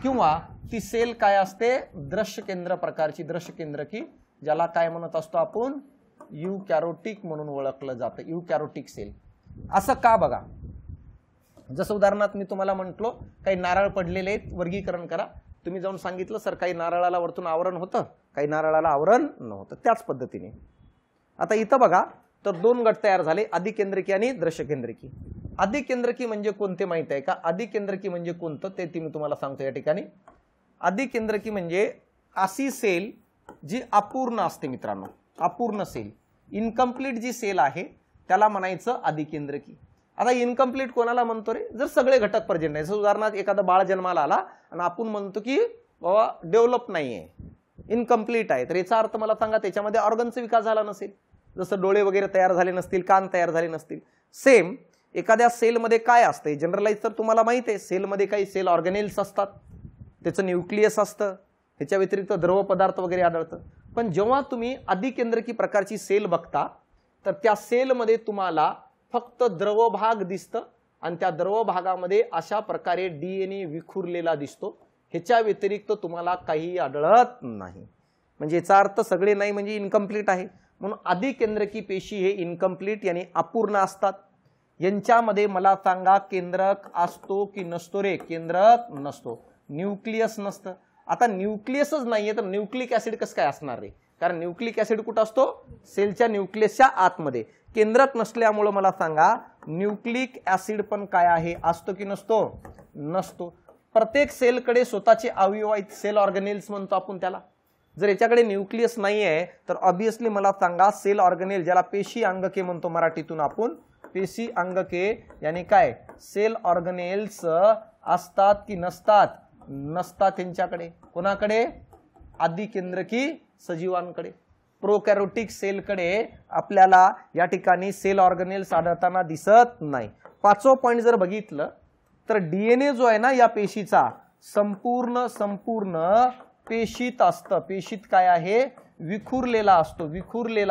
Speaker 1: किंवा ती सेल काय असते, दृश्य केंद्र प्रकारची, दृश्य केंद्रकी, ज्याला काय म्हणत असतो आपण, युकॅरोटिक म्हणून ओळखलं जातं, युकॅरोटिक सेल. असं का बघा, जसं उदाहरणार्थ मी तुम्हाला म्हटलो काही नारळ पडलेले आहेत, वर्गीकरण करा. तुम्ही जाऊन सांगितलं सर काही नारळाला वरतून आवरण होतं, काही नारळाला आवरण नव्हतं, त्याच पद्धतीने. आता इथं बघा तर 2 गट तयार झाले, अधिकेंद्रकी आणि दृश्यकेंद्रकी. अधिकेंद्रकी म्हणजे कोणते माहित आहे का, अधिकेंद्रकी म्हणजे कोणतं ते मी तुम्हाला सांगतो या ठिकाणी. अधिकेंद्रकी म्हणजे अशी सेल जी अपूर्ण असते मित्रांनो, अपूर्ण सेल, इनकम्प्लीट जी सेल आहे त्याला म्हणायचं अधिकेंद्रकी. आता इनकम्प्लीट कोणाला म्हणतो रे, जर सगळे घटक प्रेझेंट नाही. उदाहरणार्थ एखादा बाळ जन्माला आला आणि आपण म्हणतो की बाबा डेव्हलप नाहीये, इनकम्प्लीट आहे, तर याचा अर्थ मला सांगा त्याच्यामध्ये ऑर्गनचा विकास झाला नसेल. जसं डोळे वगैरे तयार झाले नसतील, कान तयार झाले नसतील. सेम एखाद्या सेलमध्ये काय असते, जनरलाइज तर तुम्हाला माहिती आहे, सेलमध्ये काही सेल ऑर्गेनेल्स असतात, त्याचं न्यूक्लियस असतं, त्याच्या व्यतिरिक्त द्रव पदार्थ वगैरे आढळतं. पण जेव्हा तुम्ही अधिकेंद्रकी प्रकारची सेल बघता तर त्या सेलमध्ये तुम्हाला फक्त द्रव भाग दिसतं आणि त्या द्रव भागामध्ये अशा प्रकारे DNA विखुरलेला दिसतो. ह्याच्या व्यतिरिक्त तुम्हाला काही आढळत नाही. म्हणजे याचा अर्थ सगळे नाही म्हणजे इनकम्प्लीट आहे. म्हणून अधिकेंद्रकी पेशी हे इनकम्प्लीट यानी अपूर्ण असतात. यांच्यामध्ये मला सांगा केंद्रक असतो की नसतो रे, केंद्रक नसतो, न्यूक्लियस नसतं. आता न्यूक्लियसच नाहीये तर न्यूक्लिक ऍसिड कसं काय असणार रे, कारण न्यूक्लिक ऍसिड कुठं असतो, सेलच्या न्यूक्लियसच्या आतमध्ये. केंद्रक नसल्यामुळे मला सांगा न्यूक्लिक ऍसिड पण काय आहे, असतो की नसतो, नसतो. प्रत्येक सेलकडे स्वतःचे अवयव आहेत, सेल ऑर्गेनेल्स म्हणतो आपण त्याला. जर याच्याकडे न्यूक्लियस नाहीये तर ऑब्वियसली मला सांगा सेल ऑर्गेनेल, ज्याला पेशी अंगके म्हणतो मराठीतून आपण, पेशी अंगके यानी काय सेल ऑर्गेनेल्स असतात की नसतात, नसतात. त्यांच्याकडे कोणाकडे, अधिकेंद्रकी सजीवांकडे. प्रोकॅरियोटिक सेलकडे आपल्याला या ठिकाणी सेल ऑर्गनेल्स आढळताना दिसत नाही. पाचवं पॉइंट जर बघितलं तर डीएनए जो आहे ना या पेशीचा संपूर्ण पेशीत असतं. पेशीत काय आहे, विखुरलेला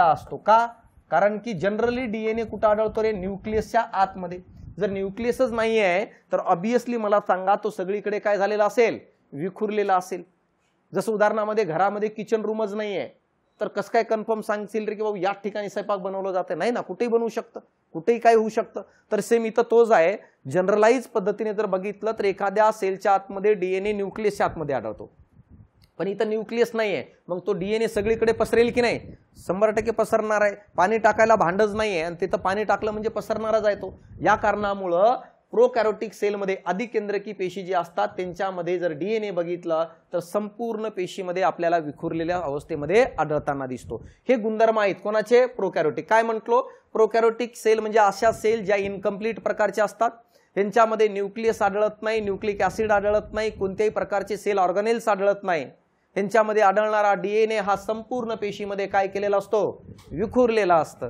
Speaker 1: असतो. का? कारण की जनरली डीएनए कुठं आढळतो रे, न्यूक्लियसच्या आतमध्ये. जर न्यूक्लियसच नाही आहे तर ऑब्विसली मला सांगा तो सगळीकडे काय झालेला असेल, विखुरलेला असेल. जसं उदाहरणामध्ये घरामध्ये किचन रूमच नाही आहे तर कसं काय कन्फर्म सांगशील रे की बाबा याच ठिकाणी स्वयंपाक बनवलं जाते? नाही ना, कुठेही बनवू शकतं, कुठेही काय होऊ शकतं. तर सेम इथं तोच आहे. जनरलाइज पद्धतीने जर बघितलं तर एखाद्या सेलच्या आतमध्ये डीएनए न्यूक्लियसच्या आतमध्ये आढळतो, पण इथं न्यूक्लियस नाहीये. मग तो डीएनए सगळीकडे पसरेल की नाही? 100% पसरणार आहे. पाणी टाकायला भांडच नाहीये आणि तिथं पाणी टाकलं म्हणजे पसरणारच आहे तो. या कारणामुळं प्रोकॅरियोटिक सेलमध्ये अधिकेंद्रकी पेशी जी असतात त्यांच्यामध्ये जर डीएनए बघितलं तर संपूर्ण पेशीमध्ये आपल्याला विखुरलेल्या अवस्थेमध्ये आढळताना दिसतो. हे गुणधर्म आहेत कोणाचे? प्रोकॅरियोटिक. काय म्हटलो? प्रोकॅरियोटिक सेल म्हणजे अशा सेल ज्या इनकम्प्लीट प्रकारच्या असतात, त्यांच्यामध्ये न्यूक्लियस आढळत नाही, न्यूक्लिक ऍसिड आढळत नाही, कोणत्याही प्रकारचे सेल ऑर्गनेल्स आढळत नाही. त्यांच्यामध्ये आढळणारा डीएनए हा संपूर्ण पेशीमध्ये काय केलेला असतो, विखुरलेला असतं.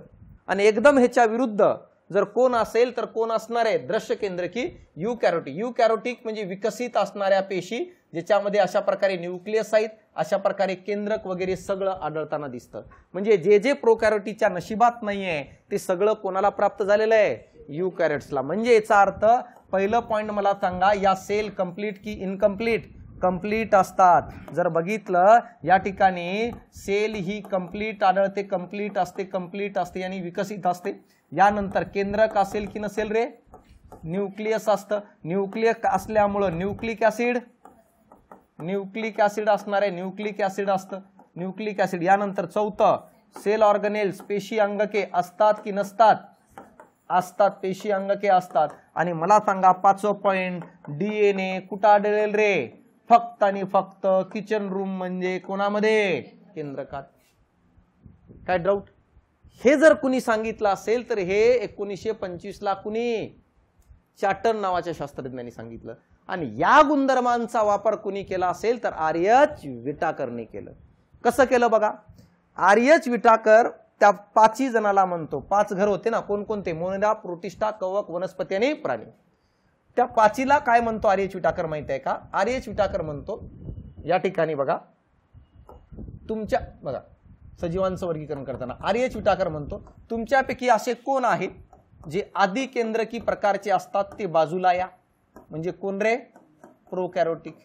Speaker 1: आणि एकदम ह्याच्या विरुद्ध जर कोण असेल तर कोण असणार आहे? दृश्य केंद्रकी युकॅरियोटिक. युकॅरियोटिक म्हणजे विकसित असणाऱ्या पेशी ज्याच्यामध्ये अशा प्रकारे न्यूक्लियस आहेत, अशा प्रकारे केंद्रक वगैरे सगळं आढळताना दिसतं. म्हणजे जे जे प्रोकॅरियोटिकच्या नशिबात नाहीये ते सगळं कोणाला प्राप्त झालेलं आहे? युकॅरियोट्सला. म्हणजे याचा अर्थ पहिलं पॉइंट मला सांगा, या सेल कंप्लीट की इनकम्प्लीट? कंप्लीट असतात. जर बघितलं या ठिकाणी सेल ही कंप्लीट आढळते, कंप्लीट असते आणि विकसित असते. यानंतर केंद्रक असेल की नसेल रे? न्यूक्लियस असतं. न्यूक्लियस असल्यामुळं न्यूक्लिक ऍसिड असणार आहे, न्यूक्लिक ऍसिड असतं, न्यूक्लिक ऍसिड. यानंतर चौथं सेल ऑर्गनेल्स, पेशी अंगके असतात की नसतात? असतात, पेशी अंगके असतात. आणि मला सांगा पाचवं पॉइंट, डीएनए कुठं आढळेल रे? फक्त आणि फक्त किचन रूम म्हणजे कोणामध्ये? केंद्रकात. काय डाऊट? हे जर कुणी सांगितलं असेल तर हे 1925 ला कुणी? चॅटर्न नावाच्या शास्त्रज्ञांनी सांगितलं. आणि या गुणधर्मांचा वापर कुणी केला असेल तर आर्यच विटाकरने केलं. कसं केलं बघा. आर्यच विटाकर त्या 5 जणाला म्हणतो. 5 घर होते ना, कोणकोणते? मोनेरा, प्रोटिस्टा, कवक, वनस्पती आणि प्राणी. त्या 5ला काय म्हणतो आर्यच विटाकर माहिती आहे का? आर्यच विटाकर म्हणतो या ठिकाणी बघा, तुमच्या बघा सजीवांचं वर्गीकरण करताना आर्यच विटाकर म्हणतो तुमच्यापैकी असे कोण आहेत जे आदिकेंद्रकी प्रकारचे असतात ते बाजूला या. म्हणजे कोण रे? प्रोकॅरियोटिक.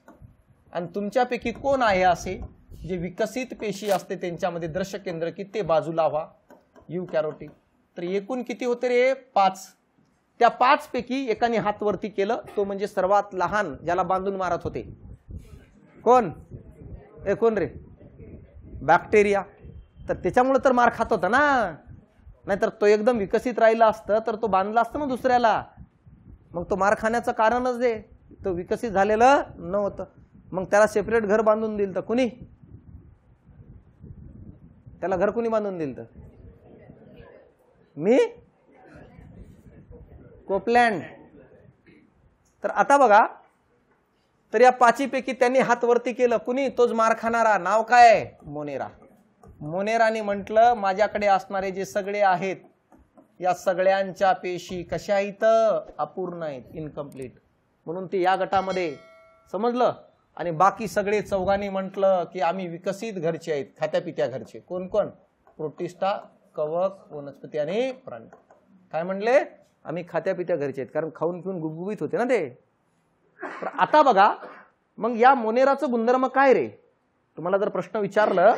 Speaker 1: आणि तुमच्यापैकी कोण आहे असे जे विकसित पेशी असते त्यांच्यामध्ये दृश्य केंद्रकी ते बाजूला व्हा, युकॅरियोटिक. तर एकूण किती होते रे? 5. त्या 5 पैकी एकाने हात वरती केलं, तो म्हणजे सर्वात लहान, ज्याला बांधून मारत होते. कोण? कोण रे? बॅक्टेरिया. तर त्याच्यामुळे तर मार खात होता ना, नाहीतर तो एकदम विकसित राहिला असतं तर तो बांधला असतं ना दुसऱ्याला. मग तो मार खाण्याचं कारणच दे, तो विकसित झालेलं नव्हतं. मग त्याला सेपरेट घर बांधून दिलं तर कुणी? त्याला घर कुणी बांधून दिलं तर? मी? कोपलँड. तर आता बघा, तर या 5 पैकी त्यांनी हात वरती केलं, कुणी? तोच मार खाणारा. नाव काय? मोनेरा. मोनेराने म्हटलं माझ्याकडे असणारे जे सगळे आहेत या सगळ्यांच्या पेशी कशा आहेत? अपूर्ण आहेत, इनकम्प्लीट. म्हणून ते या गटामध्ये, समजलं. आणि बाकी सगळे 4 म्हटलं की आम्ही विकसित घरचे आहेत, खात्यापित्या घरचे. कोण कोण? प्रोटिस्टा, कवक, वनस्पती आणि प्राणी. काय म्हणले? आम्ही खात्यापित्या घरचे आहेत, कारण खाऊन पिऊन गुबगुबीत होते ना ते. तर आता बघा, मग या मोनेराचं गुणधर्म काय रे? तुम्हाला जर प्रश्न विचारलं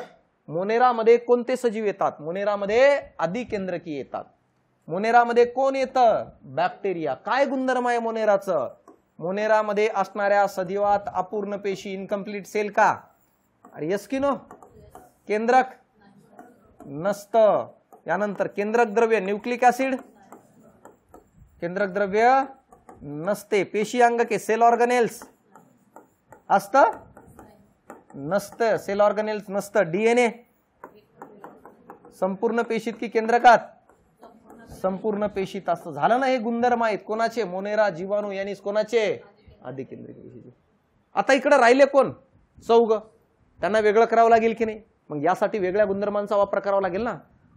Speaker 1: मोनेरामध्ये कोणते सजीव येतात? मोनेरामध्ये अधिकेंद्रकी येतात. मोनेरामध्ये कोण येतं? बॅक्टेरिया. काय गुणधर्म आहे मोनेराचं? मोनेरामध्ये असणाऱ्या सजीवात अपूर्ण पेशी, इनकम्प्लीट सेल का? अरे यस की नो? केंद्रक नसतं. यानंतर केंद्रक द्रव्य, न्यूक्लिक ऍसिड, केंद्रक द्रव्य नसते. पेशी अंगके, सेल ऑर्गनेल्स असतं? नसतं. सेल ऑर्गनेल्स नसतं. डीएनए संपूर्ण पेशीत की केंद्रकात? संपूर्ण पेशीत असतं. झालं ना? हे गुणधर्म आहेत कोणाचे? मोनेरा, जीवाणू यांनी कोणाचे? अधिकेंद्रकी पेशीचे. आता इकडे राहिले कोण? 4. त्यांना वेगळं करावं लागेल की नाही? मग यासाठी वेगळ्या गुणधर्मांचा वापर करावा लागेल ना.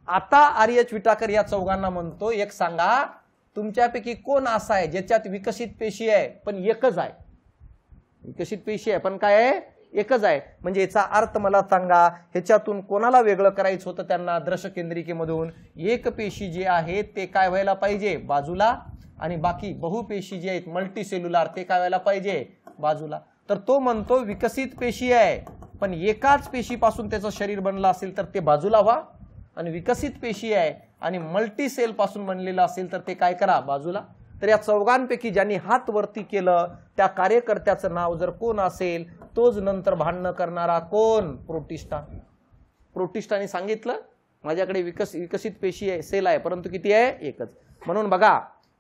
Speaker 1: आता आर्यच विटाकर या चौघांना म्हणतो, एक सांगा तुमच्यापैकी कोण असा आहे ज्याच्यात विकसित पेशी आहे पण एकच आहे. विकसित पेशी आहे पण काय आहे, एकच आहे. म्हणजे याचा अर्थ मला सांगा, ह्याच्यातून कोणाला वेगळं करायचं होतं त्यांना द्रशकेंद्रिकेमधून. एक पेशी जे आहे ते काय व्हायला पाहिजे, बाजूला, आणि बाकी बहुपेशी जे आहेत मल्टीसेल्युलर ते काय व्हायला पाहिजे, बाजूला. तर तो म्हणतो विकसित पेशी आहे पण एकाच पेशीपासून त्याचं शरीर बनलं असेल तर ते बाजूला व्हा, आणि विकसित पेशी आहे आणि मल्टी सेल पासून बनलेलं असेल तर ते काय करा, बाजूला. तर या चौघांपैकी ज्यांनी हात वरती केलं त्या कार्यकर्त्याचं नाव जर कोण असेल तोच नंतर भांडणं करणारा कोण, प्रोटिस्टा. प्रोटिस्टाने सांगितलं माझ्याकडे विकसित पेशी आहे, सेल आहे, परंतु किती आहे, एकच. म्हणून बघा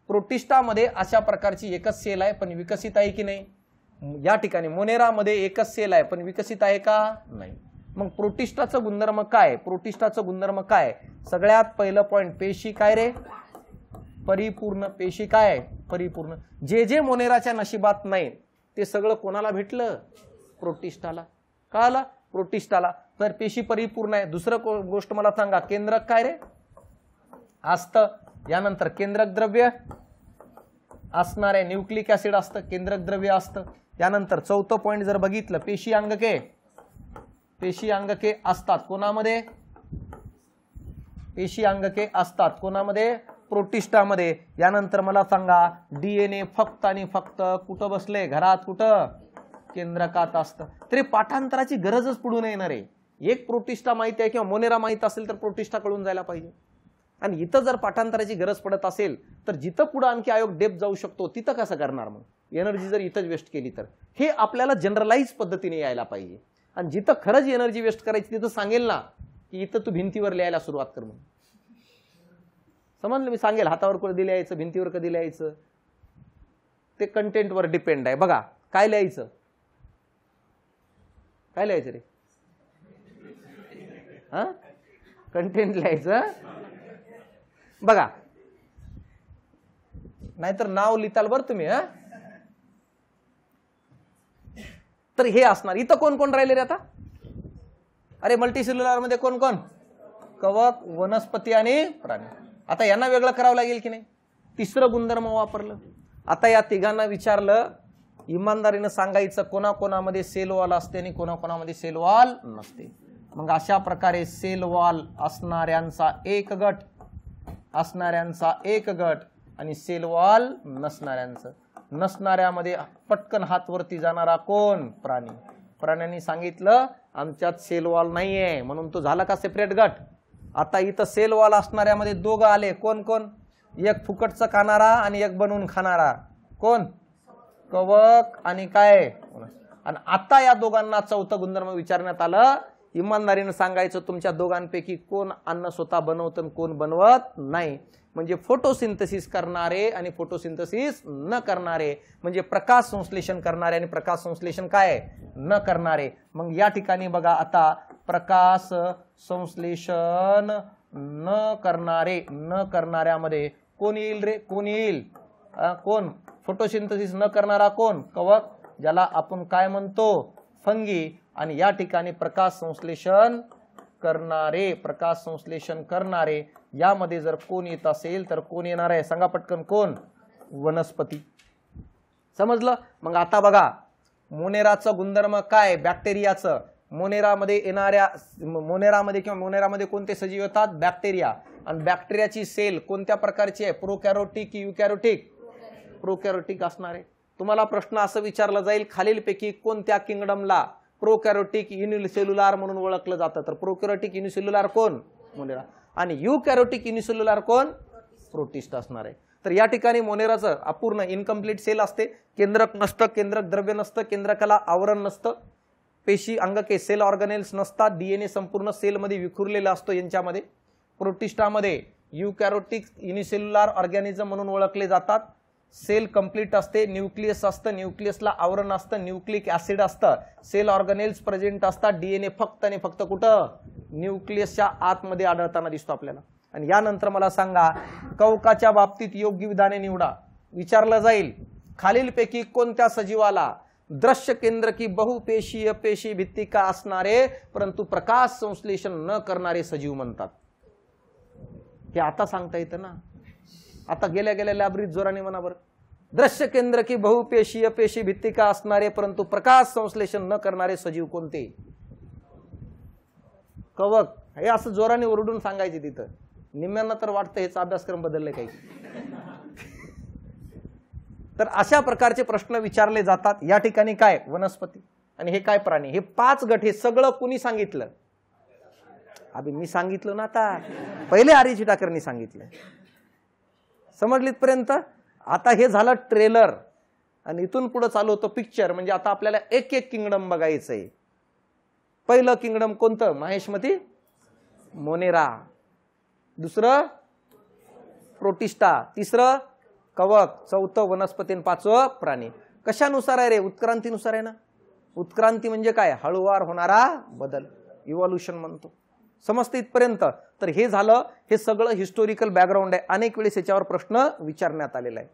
Speaker 1: प्रोटिस्टामध्ये अशा प्रकारची एकच सेल आहे पण विकसित आहे की नाही. या ठिकाणी मोनेरामध्ये एकच सेल आहे पण विकसित आहे का, नाही. मग प्रोटिस्टाचं गुणधर्म काय, प्रोटिस्टाचं गुणधर्म काय. सगळ्यात पहिलं पॉइंट, पेशी काय रे, परिपूर्ण. पेशी काय, परिपूर्ण. जे जे मोनेराच्या नशिबात नाही ते सगळं कोणाला भेटलं, प्रोटिस्टाला. कळालं, प्रोटिस्टाला. तर पेशी परिपूर्ण आहे. दुसरं गोष्ट मला सांगा, केंद्रक काय रे, असतं. यानंतर केंद्रक द्रव्य असणार आहे, न्यूक्लिक ऍसिड असतं, केंद्रक द्रव्य असतं. यानंतर चौथं पॉइंट जर बघितलं, पेशी अंगके, पेशी अंगके असतात कोणामध्ये, पेशी अंगके असतात कोणामध्ये, प्रोटिस्टामध्ये. यानंतर मला सांगा डीएनए फक्त आणि फक्त कुठं बसले, घरात, कुठं, केंद्रकात असतं. तरी पाठांतराची गरजच पडून येणार आहे. एक प्रोटिस्टा माहिती आहे किंवा मोनेरा माहित असेल तर प्रोटिस्टा कळून जायला पाहिजे. आणि इथं जर पाठांतराची गरज पडत असेल तर जिथं पुढे आणखी आयोग डेप जाऊ शकतो तिथं कसं करणार, मग एनर्जी जर इथंच वेस्ट केली तर. हे आपल्याला जनरलाइज पद्धतीने यायला पाहिजे. आणि जिथं खरंच एनर्जी वेस्ट करायची तिथं सांगेल ना की इथं तू भिंतीवर लिहायला सुरुवात कर म्हणून. समजलं, मी सांगेल हातावर कधी लिहायचं, भिंतीवर कधी लिहायचं, ते कंटेंटवर डिपेंड आहे. बघा काय लिहायचं, काय लिहायचं रे, हा, कंटेंट लिहायचं. बघा नाहीतर नाव लिहिताल बरं तुम्ही. हा, तर हे असणार. इथं कोण कोण राहिले रे आता, अरे मल्टीसेल्युलर मध्ये कोण कोण, कवक, वनस्पती आणि प्राणी. आता यांना वेगळं करावं लागेल की नाही. तिसरं गुणधर्म वापरलं. आता या तिघांना विचारलं, इमानदारीनं सांगायचं कोणाकोणामध्ये सेल वॉल असते आणि कोणाकोणामध्ये सेल वॉल नसते. मग अशा प्रकारे सेल वॉल असणाऱ्यांचा एक गट, असणाऱ्यांचा एक गट, आणि सेल वॉल नसणाऱ्यांचं. नसणाऱ्यामध्ये पटकन हात वरती जाणारा कोण, प्राणी. प्राण्यांनी सांगितलं आमच्यात सेल वॉल नाहीये म्हणून तो झाला का सेपरेट गट. आता इथं सेल वॉल असणाऱ्यामध्ये दोघं आले, कोण कोण, एक फुकटचं खाणारा आणि एक बनवून खाणारा. कोण, कवक आणि काय. आणि आता या दोघांना चौथं गुणधर्म विचारण्यात आलं. इमानदारीने सांगायचं तुमच्या दोघांपैकी कोण अन्न स्वतः बनवतं कोण बनवत नाही. म्हणजे फोटोसिंथेसिस करणारे आणि फोटोसिंथेसिस न करणारे, म्हणजे प्रकाश संश्लेषण करणारे आणि प्रकाश संश्लेषण काय न करणारे. मग या ठिकाणी बघा आता प्रकाश संश्लेषण न करणारे, न करणाऱ्यामध्ये कोण येईल रे, कोण येईल, कोण, फोटोसिंथेसिस न करणारा कोण, कवक, ज्याला आपण काय म्हणतो, फंगी. आणि या ठिकाणी प्रकाश संश्लेषण करणारे, प्रकाश संश्लेषण करणारे यामध्ये जर कोण येत असेल तर कोण येणार आहे, सांगा पटकन, कोण, वनस्पती. समजलं. मग आता बघा मोनेराचं गुणधर्म काय, बॅक्टेरियाचं. मोनेरामध्ये येणाऱ्या, मोनेरामध्ये किंवा मोनेरामध्ये कोणते सजीव येतात, बॅक्टेरिया. आणि बॅक्टेरियाची सेल कोणत्या प्रकारची आहे, प्रोकॅरोटिक की युकॅरोटिक, प्रोकॅरोटिक असणार आहे. तुम्हाला प्रश्न असं विचारला जाईल खालीलपैकी कोणत्या किंगडमला प्रोकॅरोटिक युनिसेल्युलर म्हणून ओळखलं जातं, तर प्रोकॅरोटिक युनिसेल्युलर कोण, मोनेरा. आणि युकॅरोटिक युनिसेल्युलर कोण, प्रोटिस्ट असणार आहे. तर या ठिकाणी मोनेराचं अपूर्ण इनकम्प्लीट सेल असते, केंद्रक नसतं, केंद्रक द्रव्य नसतं, केंद्रकाला आवरण नसतं, पेशी अंगके सेल ऑर्गनेल्स नसतात, डीएनए संपूर्ण सेलमध्ये विखुरलेला असतो यांच्यामध्ये. प्रोटिस्टामध्ये युकॅरोटिक युनिसेल्युलर ऑर्गॅनिझम म्हणून ओळखले जातात. सेल कंप्लीट असते, न्यूक्लियस असतं, न्यूक्लियसला आवरण असतं, न्यूक्लिक ऍसिड असतं, सेल ऑर्गनेल्स प्रेझेंट असतात, डीएनए फक्त आणि फक्त कुठं, न्यूक्लियसच्या आतमध्ये आढळताना दिसतो आपल्याला. आणि यानंतर मला सांगा कवकाच्या बाबतीत योग्य विधाने निवडा. विचारलं जाईल खालीलपैकी कोणत्या सजीवाला दृश्य केंद्र की बहुपेशीय पेशी भित्तिका असणारे परंतु प्रकाश संश्लेषण न करणारे सजीव म्हणतात. हे आता सांगता येतं ना. आता गेल्या गेल्या लायब्ररीत जोराने म्हणा बरं. दृश्य केंद्र की बहुपेशीय पेशी भित्तिका असणारे परंतु प्रकाश संश्लेषण न करणारे सजीव कोणते? कवक. हे असं जोराने ओरडून सांगायचे तिथं. निम्म्यांना तर वाटतं हेच अभ्यासक्रम बदलले काही. तर अशा प्रकारचे प्रश्न विचारले जातात. या ठिकाणी काय वनस्पती आणि हे काय प्राणी. हे 5 गट. हे सगळं कुणी सांगितलं? अभि मी सांगितलं ना. आता पहिले आर्य चिटाकरनी सांगितलं. समजलीत पर्यंत. आता हे झालं ट्रेलर आणि इथून पुढे चालू होतं पिक्चर. म्हणजे आता आपल्याला एक एक किंगडम बघायचंय. पहिलं किंगडम कोणतं? माहेश्मती, मोनेरा. दुसरं प्रोटिस्टा. तिसरं कवक. चौथं वनस्पती आणि 5वं प्राणी. कशानुसार आहे रे? उत्क्रांतीनुसार आहे ना. उत्क्रांती म्हणजे काय? हळूवार होणारा बदल. इव्हॉल्युशन म्हणतो. समजते इथपर्यंत. तर हे झालं. हे सगळं हिस्टोरिकल बॅकग्राऊंड आहे. अनेक वेळेस याच्यावर प्रश्न विचारण्यात आलेला आहे.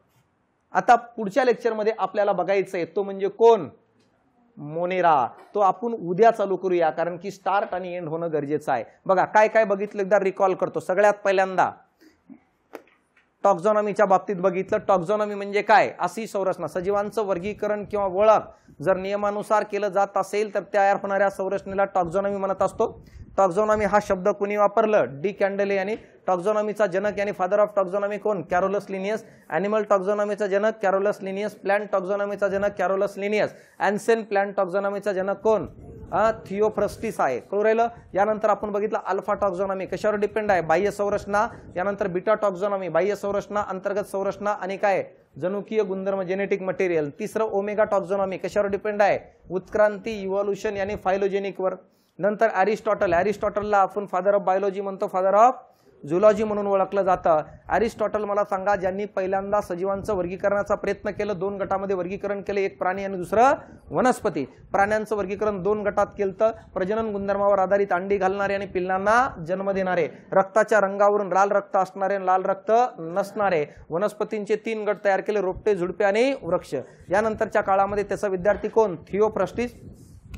Speaker 1: आता पुढच्या लेक्चरमध्ये आपल्याला बघायचंय तो म्हणजे कोण? मोनेरा. तो आपण उद्या चालू करूया कारण की स्टार्ट आणि एंड होणं गरजेचं आहे. बघा काय काय बघितलं एकदा रिकॉल करतो. सगळ्यात पहिल्यांदा टॉक्झॉनॉमीच्या बाबतीत बघितलं. टॉक्झॉनॉमी म्हणजे काय? अशी संरचना. सजीवांचं वर्गीकरण किंवा ओळख जर नियमानुसार केलं जात असेल तर तयार होणाऱ्या संरचनेला टॉक्झॉनॉमी म्हणत असतो. टॉक्झॉनॉमी हा शब्द कुणी वापरलं? डी कॅन्डले यांनी. टॉक्झॉनॉमीचा जनक यानी फादर ऑफ टॉक्झॉनॉमी कोण? कॅरोलस लिनियस. ॲनिमल टॉक्झॉनॉमीचा जनक कॅरोलस लिनियस. प्लांट टॉक्झॉनॉमीचा जनक कॅरोलस लिनियस. ॲन्सेन प्लांट टॉक्झॉनॉमीचा जनक कोण? थिओफ्रस्टिस आहे. कळू राहिलं. यानंतर आपण बघितलं अल्फा टॉक्झॉनॉमी कशावर डिपेंड आहे? बाह्य संरचना. यानंतर बीटा टॉक्झॉनॉमी बाह्य संरचना, अंतर्गत संरचना आणि काय? जनुकीय गुणधर्म, जेनेटिक मटेरियल. तिसरं ओमेगा टॉक्झॉनॉमी कशावर डिपेंड आहे? उत्क्रांती, इव्हॉल्युशन यानी फायलोजेनिक वर. नंतर अरिस्टॉटल. अरिस्टॉटलला आपण फादर ऑफ बायोलॉजी म्हणतो, फादर ऑफ झुलॉजी म्हणून ओळखलं जातं. अरिस्टॉटल मला सांगा ज्यांनी पहिल्यांदा सजीवांचं वर्गीकरणाचा प्रयत्न केलं. 2 गटामध्ये वर्गीकरण केलं. एक प्राणी आणि दुसरं वनस्पती. प्राण्यांचं वर्गीकरण 2 गटात केलं. प्रजनन गुणधर्मावर आधारित अंडी घालणारे आणि पिल्लांना जन्म देणारे. रक्ताच्या रंगावरून लाल रक्त असणारे आणि लाल रक्त नसणारे. वनस्पतींचे 3 गट तयार केले. रोपटे, झुडपे आणि वृक्ष. यानंतरच्या काळामध्ये त्याचा विद्यार्थी कोण? थिओफ्रस्टिस.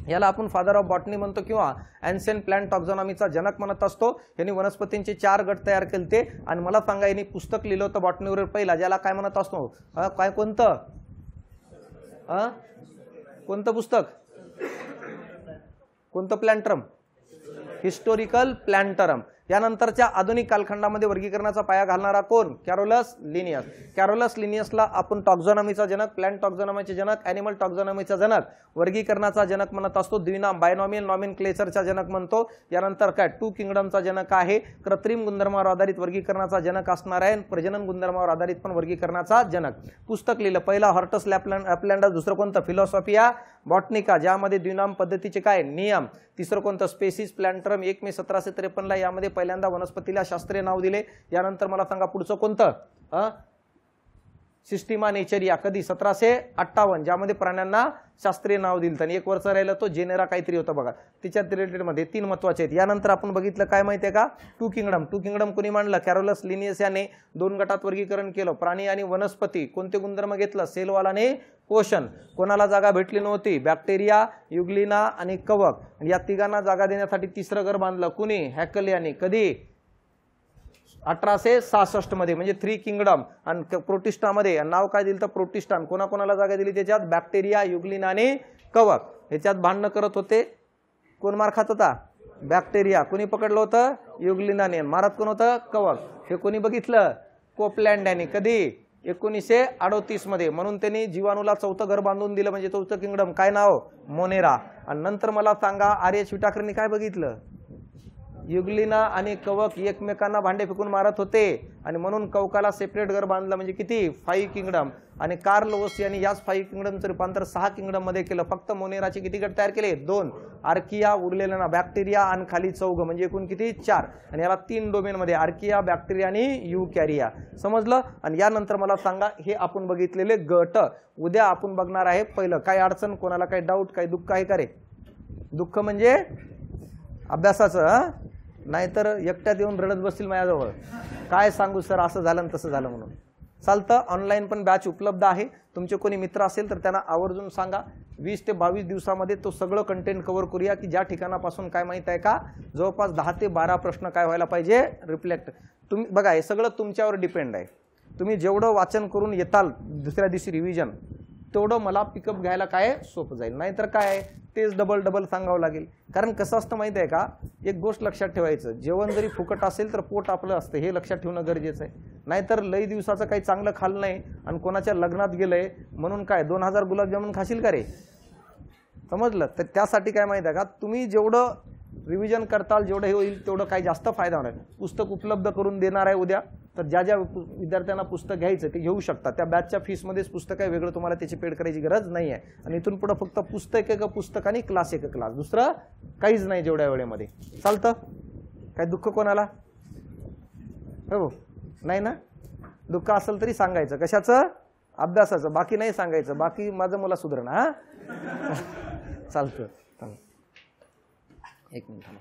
Speaker 1: याला आपण फादर ऑफ बॉटनी म्हणतो किंवा ॲन्सेन प्लांट टॉक्झॉनॉमीचा जनक म्हणत असतो. यांनी वनस्पतींचे 4 गट तयार केले. आणि मला सांगा यांनी पुस्तक लिहिलं होतं बॉटनीवर पहिला, ज्याला काय म्हणत असतो? काय कोणतं? कोणतं पुस्तक? कोणतं? प्लॅन्टरम. हिस्टोरिकल प्लॅन्टरम. यानंतरच्या आधुनिक कालखंडामध्ये वर्गीकरणाचा पाया घालणारा कोण? कॅरोलस लिनियस. कॅरोलस लिनियसला आपण टॉक्झॉनॉमीचा जनक, प्लांट टॉक्झॉनॉमीचे जनक, ॲनिमल टॉक्झॉनॉमीचा जनक, वर्गीकरणाचा जनक म्हणत असतो. द्विनाम बायनॉमियल नॉमेनक्लेचरचा जनक म्हणतो. यानंतर काय? 2 किंगडमचा जनक आहे. कृत्रिम गुणधर्मावर आधारित वर्गीकरणाचा जनक असणार आहे. प्रजनन गुणधर्मावर आधारित पण वर्गीकरणाचा जनक. पुस्तक लिहिलं पहिला हॉर्टस लॅपलँडस. दुसरं कोणतं? फिलॉसॉफिया बॉटनिका, ज्यामध्ये द्विनाम पद्धतीचे काय नियम. तिसरं कोणतं? स्पेसिस प्लॅन्टरम. 1 मे 1753 ला यामध्ये पहिल्यांदा वनस्पतीला शास्त्रीय नाव दिले. यानंतर मला सांगा पुढचं कोणतं? सिस्टिमा नेचरिया. कधी? 1758, ज्यामध्ये प्राण्यांना शास्त्रीय नाव दिलं. आणि 1 वर्ष राहिलं तो जेनेरा काहीतरी होतं बघा. तिच्या रिलेटेड मध्ये 3 महत्वाचे आहेत. यानंतर आपण बघितलं काय माहितीये का? 2 किंगडम. 2 किंगडम कोणी मांडलं? कॅरोलस लिनियस याने 2 गटात वर्गीकरण केलं. प्राणी आणि वनस्पती. कोणते गुणधर्म घेतलं? सेलवाल आणि पोषण. कोणाला जागा भेटली नव्हती? बॅक्टेरिया, युग्लिना आणि कवक. या तिघांना जागा देण्यासाठी 3रं घर बांधलं. कुणी? हॅकल यांनी. कधी? 1866 मध्ये. म्हणजे 3 किंगडम. आणि प्रोटिस्टामध्ये नाव काय दिलं? तर प्रोटिस्टान. कोणाकोणाला जागा दिली त्याच्यात? बॅक्टेरिया, युग्लिना आणि कवक. ह्याच्यात भांडणं करत होते. कोण मार खात होता? बॅक्टेरिया. कोणी पकडलं होतं? युग्लिनाने. मारत कोण होतं? कवक. हे कोणी बघितलं? कोपलँड यांनी. कधी? 1938 मध्ये. म्हणून त्यांनी जीवाणूला 4थं घर बांधून दिलं. म्हणजे 4थं किंगडम. काय नाव? मोनेरा. आणि नंतर मला सांगा आर्य विटाकरनी काय बघितलं? युग्लिना आणि कवक एकमेकांना भांडे फेकून मारत होते आणि म्हणून कवकाला सेपरेट घर बांधलं. म्हणजे किती? 5 किंगडम. आणि कार्ल ओस यांनी याच 5 किंगडमचं रूपांतर 6 किंगडम मध्ये केलं. फक्त मोनेराचे किती गट तयार केले? 2. आर्किया, उरलेला ना बॅक्टेरिया आणि खाली 4. म्हणजे एकूण किती? 4. आणि याला 3 डोमेन मध्ये आर्किया, बॅक्टेरिया आणि युकॅरिया. समजलं? आणि यानंतर मला सांगा हे आपण बघितलेले गट. उद्या आपण बघणार आहे पहिलं. काय अडचण? कोणाला काय डाऊट? काय दुःख आहे का रे? दुःख म्हणजे अभ्यासाचं. नाहीतर एकट्यात येऊन रडत बसतील माझ्याजवळ. काय सांगू सर असं झालं आणि तसं झालं म्हणून. चालतं. ऑनलाईन पण बॅच उपलब्ध आहे. तुमचे कोणी मित्र असेल तर त्यांना आवर्जून सांगा. 20 ते 22 दिवसामध्ये तो सगळं कंटेंट कव्हर करूया की ज्या ठिकाणापासून काय माहित आहे का जवळपास 10 ते 12 प्रश्न काय व्हायला पाहिजे रिफ्लेक्ट. तुम्ही बघा हे सगळं तुमच्यावर डिपेंड आहे. तुम्ही जेवढं वाचन करून येताल दुसऱ्या दिवशी रिव्हिजन तेवढं मला पिकअप घ्यायला काय सोपं जाईल. नाहीतर काय तेच डबल सांगावं लागेल. कारण कसं असतं माहिती आहे का एक गोष्ट लक्षात ठेवायचं जेवण जरी फुकट असेल तर पोट आपलं असतं हे लक्षात ठेवणं गरजेचं आहे. नाहीतर लई दिवसाचं काही चांगलं खाल्लं नाही आणि कोणाच्या लग्नात गेलंय म्हणून काय 2000 गुलाबजामुन खाशील का रे. समजलं. तर त्यासाठी काय माहिती आहे का तुम्ही जेवढं रिव्हिजन करताल जेवढं हे होईल तेवढं काही जास्त फायदा होणार. पुस्तक उपलब्ध करून देणार आहे उद्या. तर ज्या ज्या विद्यार्थ्यांना पुस्तक घ्यायचं ते घेऊ शकता. त्या बॅचच्या फीसमध्येच पुस्तक आहे वेगळं तुम्हाला त्याची पेड करायची गरज नाही आहे. आणि इथून पुढे फक्त पुस्तक एक पुस्तक आणि क्लास एक क्लास दुसरं काहीच नाही जेवढ्या वेळेमध्ये. चालतं. काय दुःख कोणाला हो नाही ना. दुःख असेल तरी सांगायचं कशाचं अभ्यासाचं बाकी नाही सांगायचं. बाकी माझं मला सुधारणा. हा चालतं. एक मिनिट थांबा.